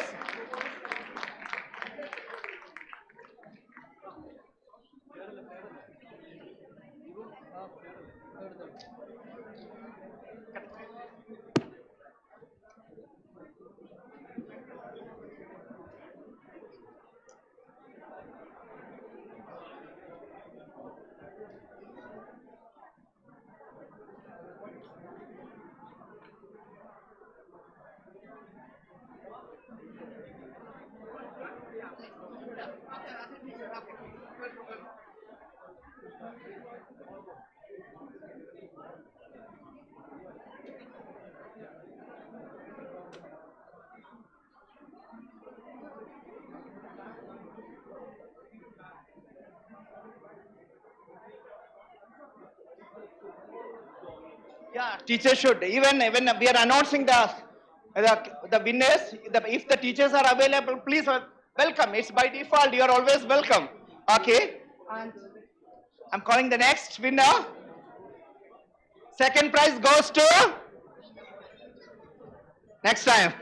Yeah, teachers should. Even when we are announcing the winners, if the teachers are available, please welcome. It's by default. You are always welcome. Okay. And I'm calling the next winner. Second prize goes to Next time.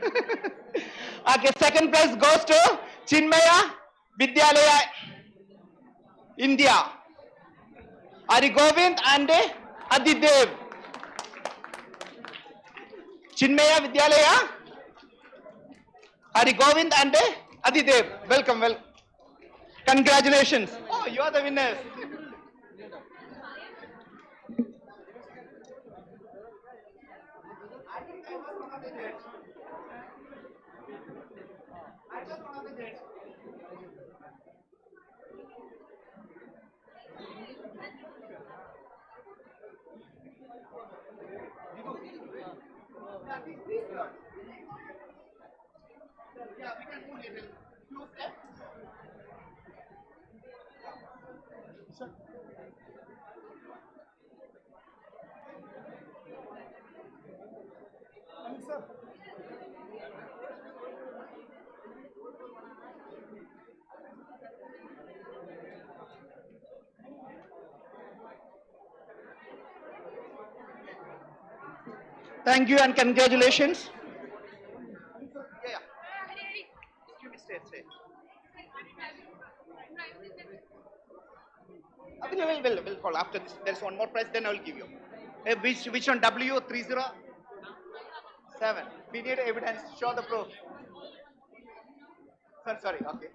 Okay, second prize goes to Chinmaya Vidyalaya, India. Hari Govind and Adidev. Chinmaya Vidyalaya, Hari Govind and Adidev. Welcome, well. Congratulations. Oh, you are the winners. Thank you and congratulations. Yeah. Excuse me, stay. We'll call after this. There's one more prize, then I will give you. Which one? W307. We need evidence. Show the proof. Sorry. Okay.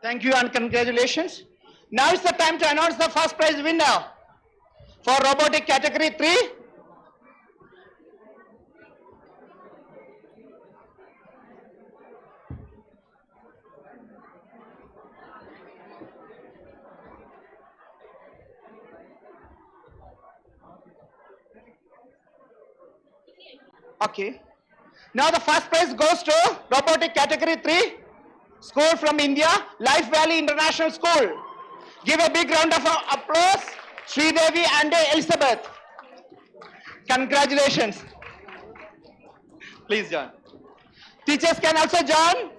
Thank you and congratulations. Now is the time to announce the first prize winner for robotic category 3. Okay. Now the first prize goes to robotic category 3, school from India, Life Valley International School. Give a big round of applause, Sridevi and Elizabeth. Congratulations. Please join. Teachers can also join.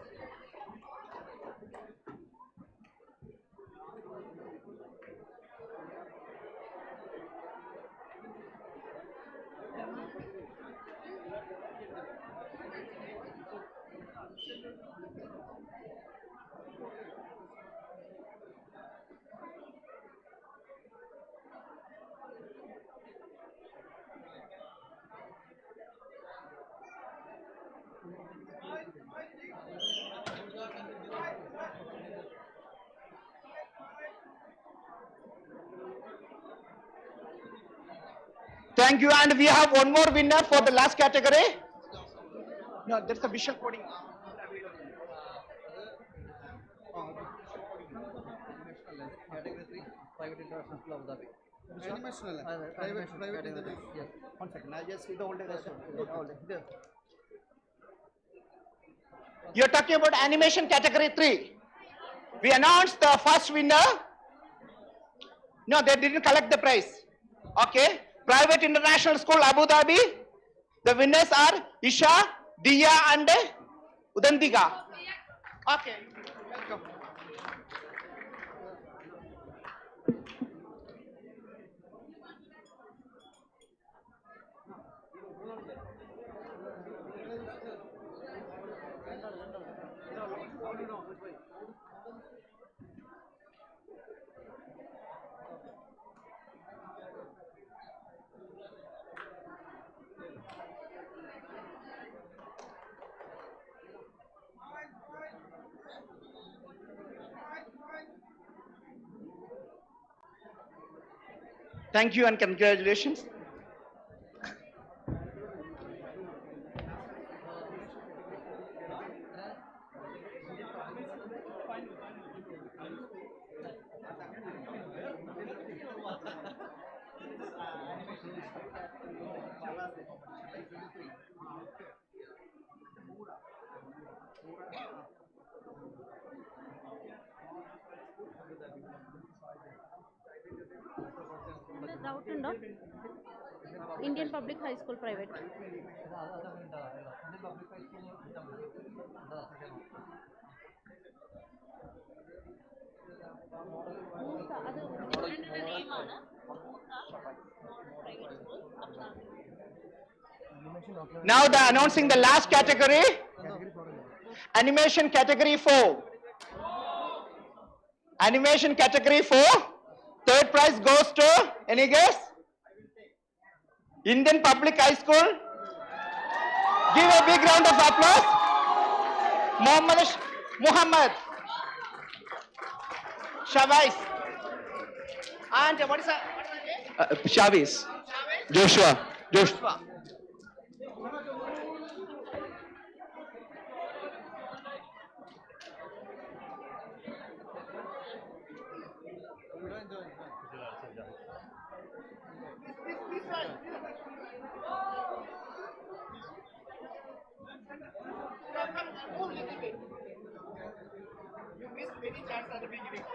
Thank you, and we have one more winner for the last category. No, there's a visual coding. Category 3, private international school Abu Dhabi. Animation private international. Yes. 1 second. I just see the old day. You're talking about animation category 3. We announced the first winner. No, they didn't collect the prize. Okay. Private International School Abu Dhabi. The winners are Isha, Dia and Udandiga. Okay. Welcome. Thank you and congratulations. Indian Public High School Private. Now the announcing the last category, animation category 4. Animation category 4. Third prize goes to, any guess? Indian Public High School. Give a big round of applause. Muhammad Shabais. And what is that? Shavis. Joshua. Joshua. You missed many chats at the beginning.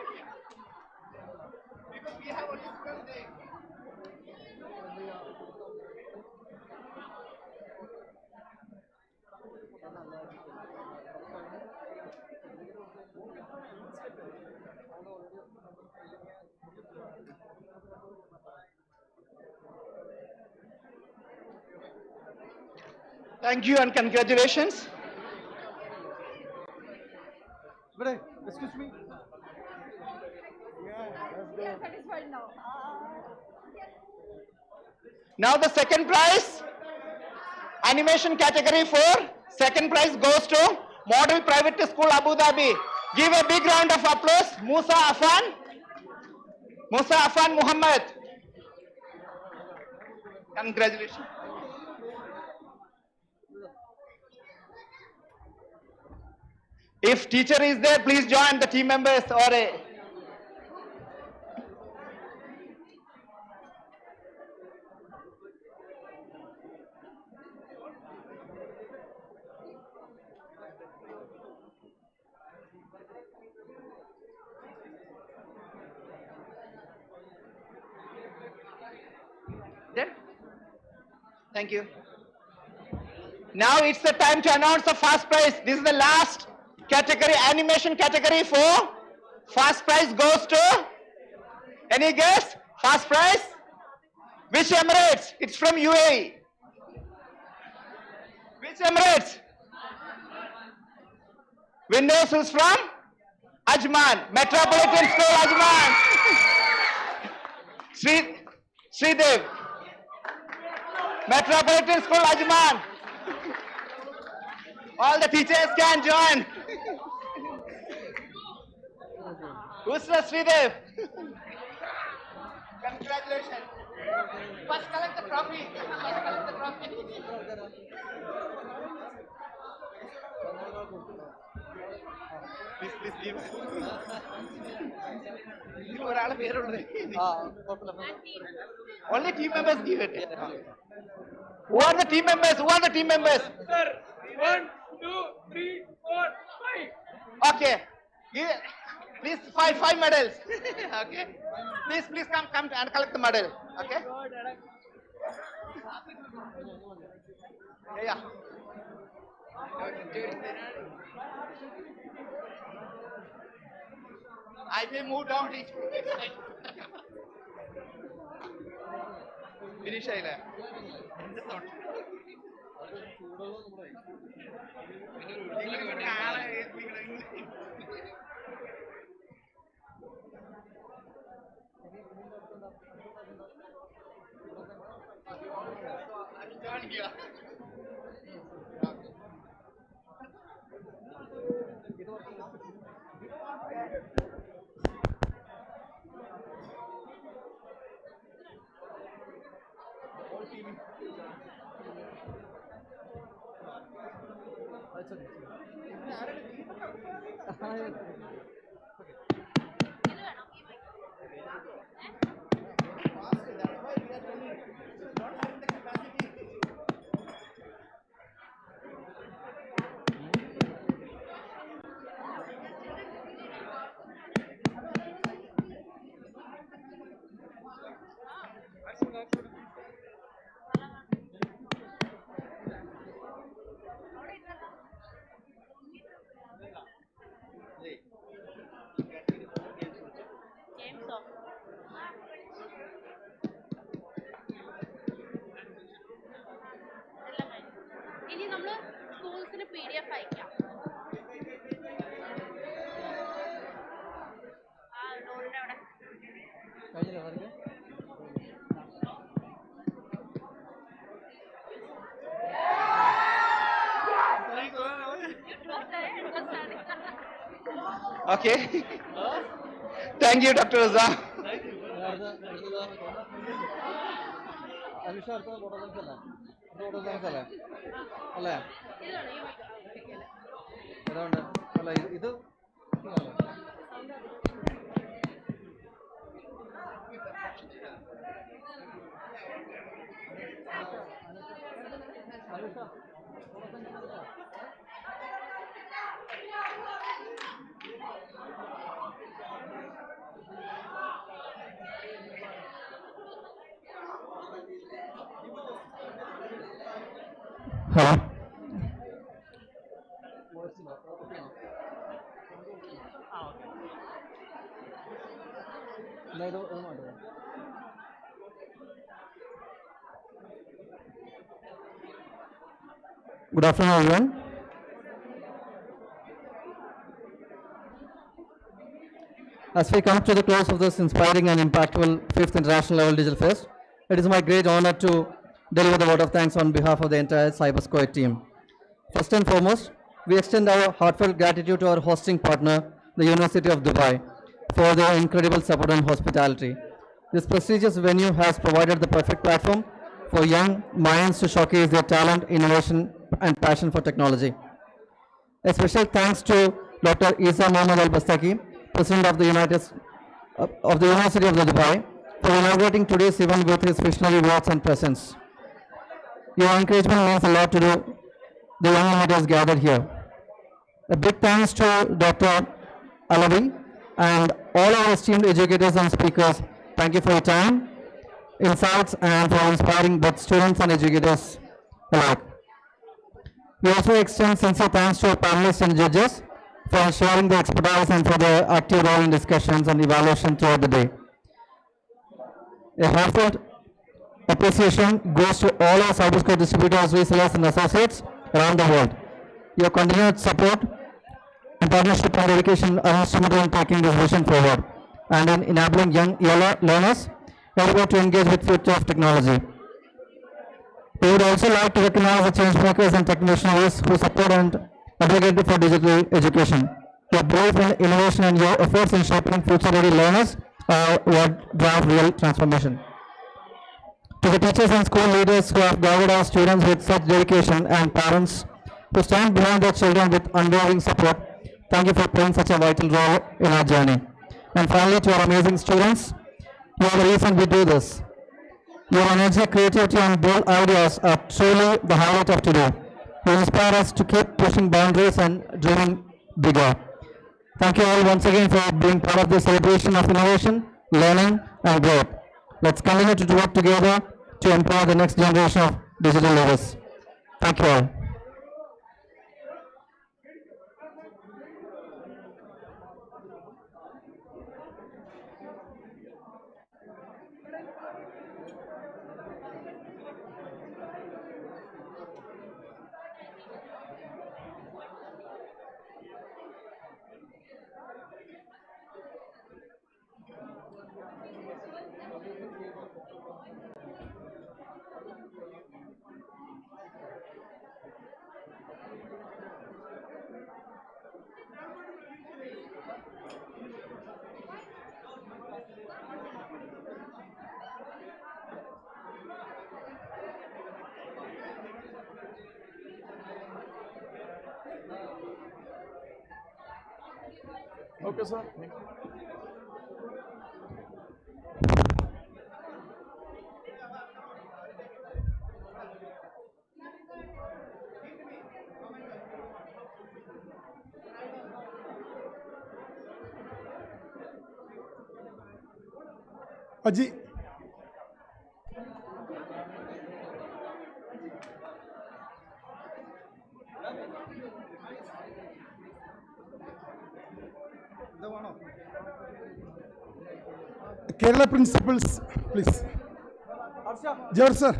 Because we have only 12 days. Thank you and congratulations. Excuse me. We are satisfied now. Now the second prize, animation category 4. Second prize goes to Model Private School Abu Dhabi. Give a big round of applause. Musa Afan Muhammad. Congratulations. If teacher is there, please join the team members or a There? Thank you. Now it's the time to announce the first prize. This is the last category, animation category 4. First prize goes to, any guess? First prize? Which Emirates? It's from UAE. Which Emirates? Windows is from Ajman, Metropolitan School Ajman. Sridev. Metropolitan School Ajman. All the teachers can join. Who's the Sridev? Congratulations. First collect the trophy. Please leave. Only team members give it. Who are the team members? Sir, 1, 2, 3, 4, 5. Okay. Please, five medals. Okay. Please come and collect the medal. Okay. Yeah. I may move down. Finish ആയില്ലേ? സ്കൂൾസിന് PDF അയക്കാം. Okay. Thank you, Dr. Razak. Alisha അടുത്ത robotics അല്ലേ? Robotics അല്ലേ? അല്ലേ? ഏതാണ്ട് അല്ല ഇത് Hello. Good afternoon, everyone. As we come to the close of this inspiring and impactful 5th International Level Digital Fest, it is my great honor to deliver the vote of thanks on behalf of the entire CyberSquare team. First and foremost, we extend our heartfelt gratitude to our hosting partner, the University of Dubai, for their incredible support and hospitality. This prestigious venue has provided the perfect platform for young minds to showcase their talent, innovation, and passion for technology. A special thanks to Dr. Isa Mohammad Al-Bastaki, President of the University of Dubai, for inaugurating today's event with his visionary words and presence. Your encouragement means a lot to the young innovators gathered here. A big thanks to Dr. Alavi and all our esteemed educators and speakers. Thank you for your time, insights, and for inspiring both students and educators alike. We also extend sincere thanks to our panelists and judges for sharing their expertise and for their active role in discussions and evaluation throughout the day. A heartfelt appreciation goes to all our cybersecurity distributors, resellers, and associates around the world. Your continued support and partnership and dedication are instrumental in taking this vision forward and in enabling young learners everywhere to engage with future of technology. We would also like to recognize the change makers and technicians who support and advocate for digital education. Your belief in innovation and your efforts in shaping future-ready learners are what drive real transformation. To the teachers and school leaders who have guided our students with such dedication and parents who stand behind their children with unwavering support, thank you for playing such a vital role in our journey. And finally, to our amazing students, you are the reason we do this. Your energy, creativity, and bold ideas are truly the highlight of today. You inspire us to keep pushing boundaries and dreaming bigger. Thank you all once again for being part of this celebration of innovation, learning, and growth. Let's continue to work together to empower the next generation of digital leaders. Thank you all. Okay, sir. Thank you. Aji. Kerala principals, please. George, sir.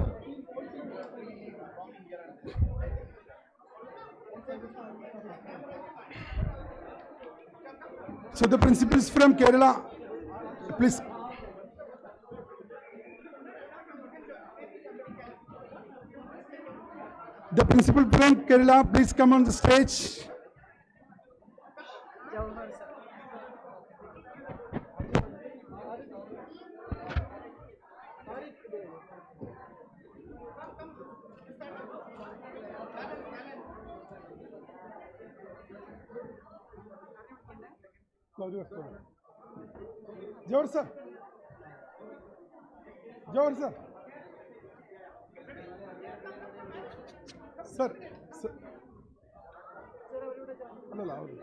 So the principals from Kerala, please. The principal from Kerala, please come on the stage. George sir. George sir. Sir. Sir. അല്ലല്ല അവിടെ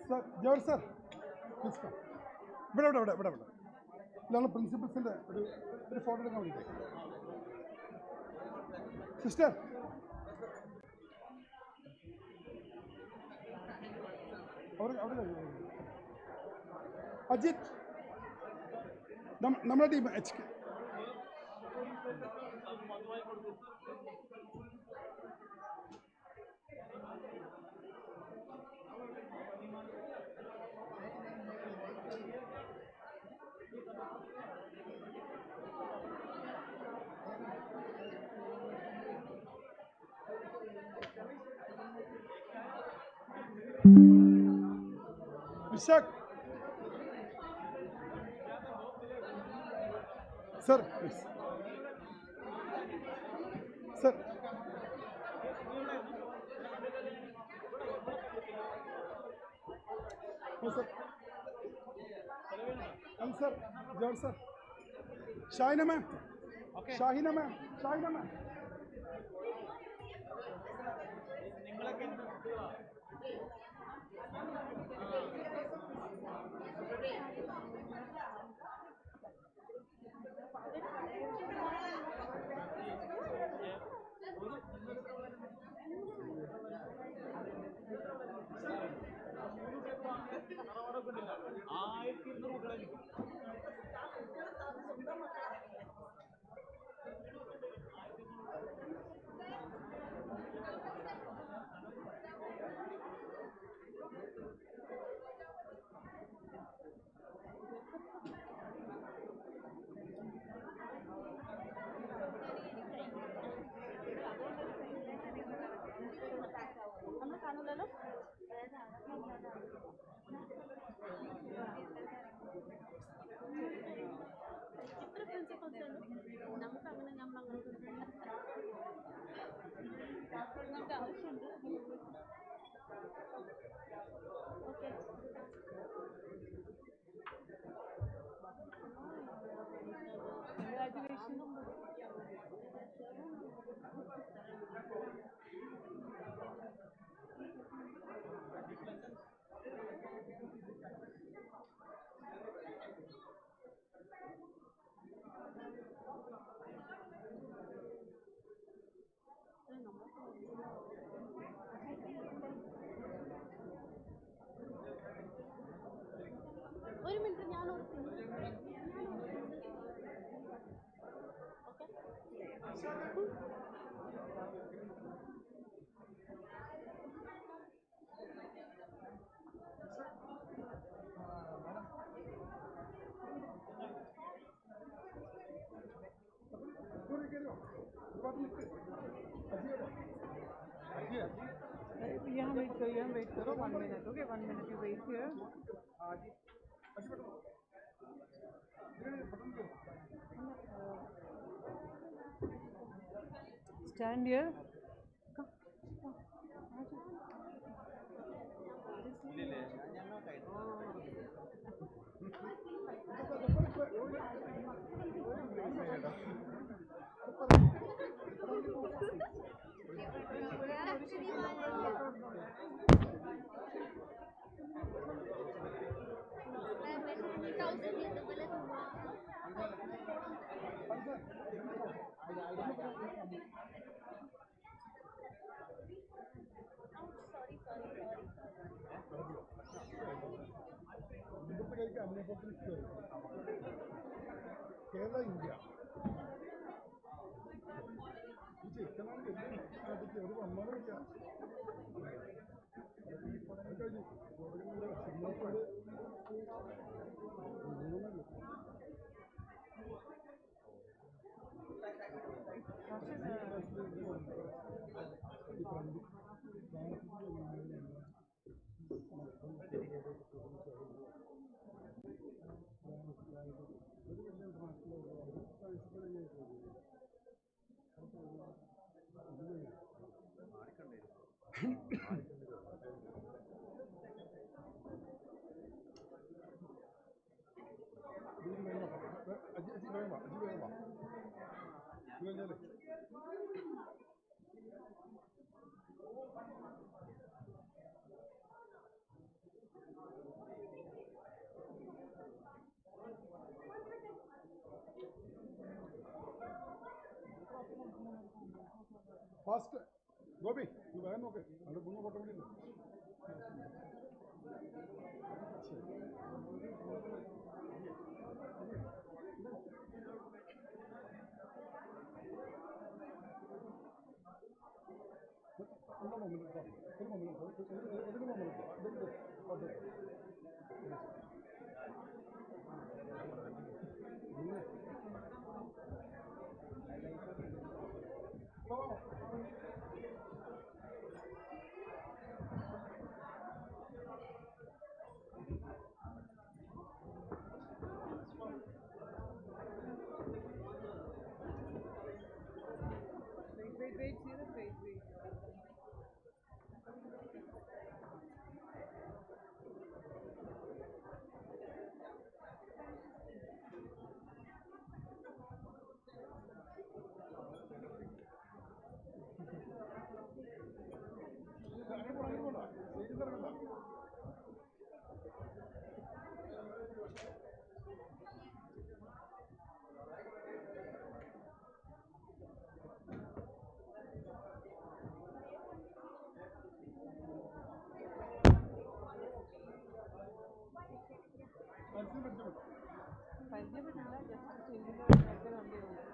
sir George sir please come. ഇവിടെ ഇവിടെ ഇവിടെ ഇവിടെ ഇവിടെ ഇതാണ് പ്രിൻസിപ്പൽസിൻ്റെ ഒരു photo എടുക്കാൻ വേണ്ടി. സിസ്റ്റർ അവിടെ അജിത് നമ്മുടെ team H K. Vishak. Sir, please. Sir. Oh, sir. And sir, George sir. Shahina ma'am. Okay. Shahina ma'am. Shahina ma'am. ഒരു മിനിറ്റ് ഞാൻ यहाँ वेट करो 1 minute. Okay, 1 minute you wait here. Stand here. Kerala, India. Fast. Gobi, you are okay. I'm going to go to Wait, see that? Wait. പരിചയപ്പെട്ടില്ല just സ്റ്റേജിൽ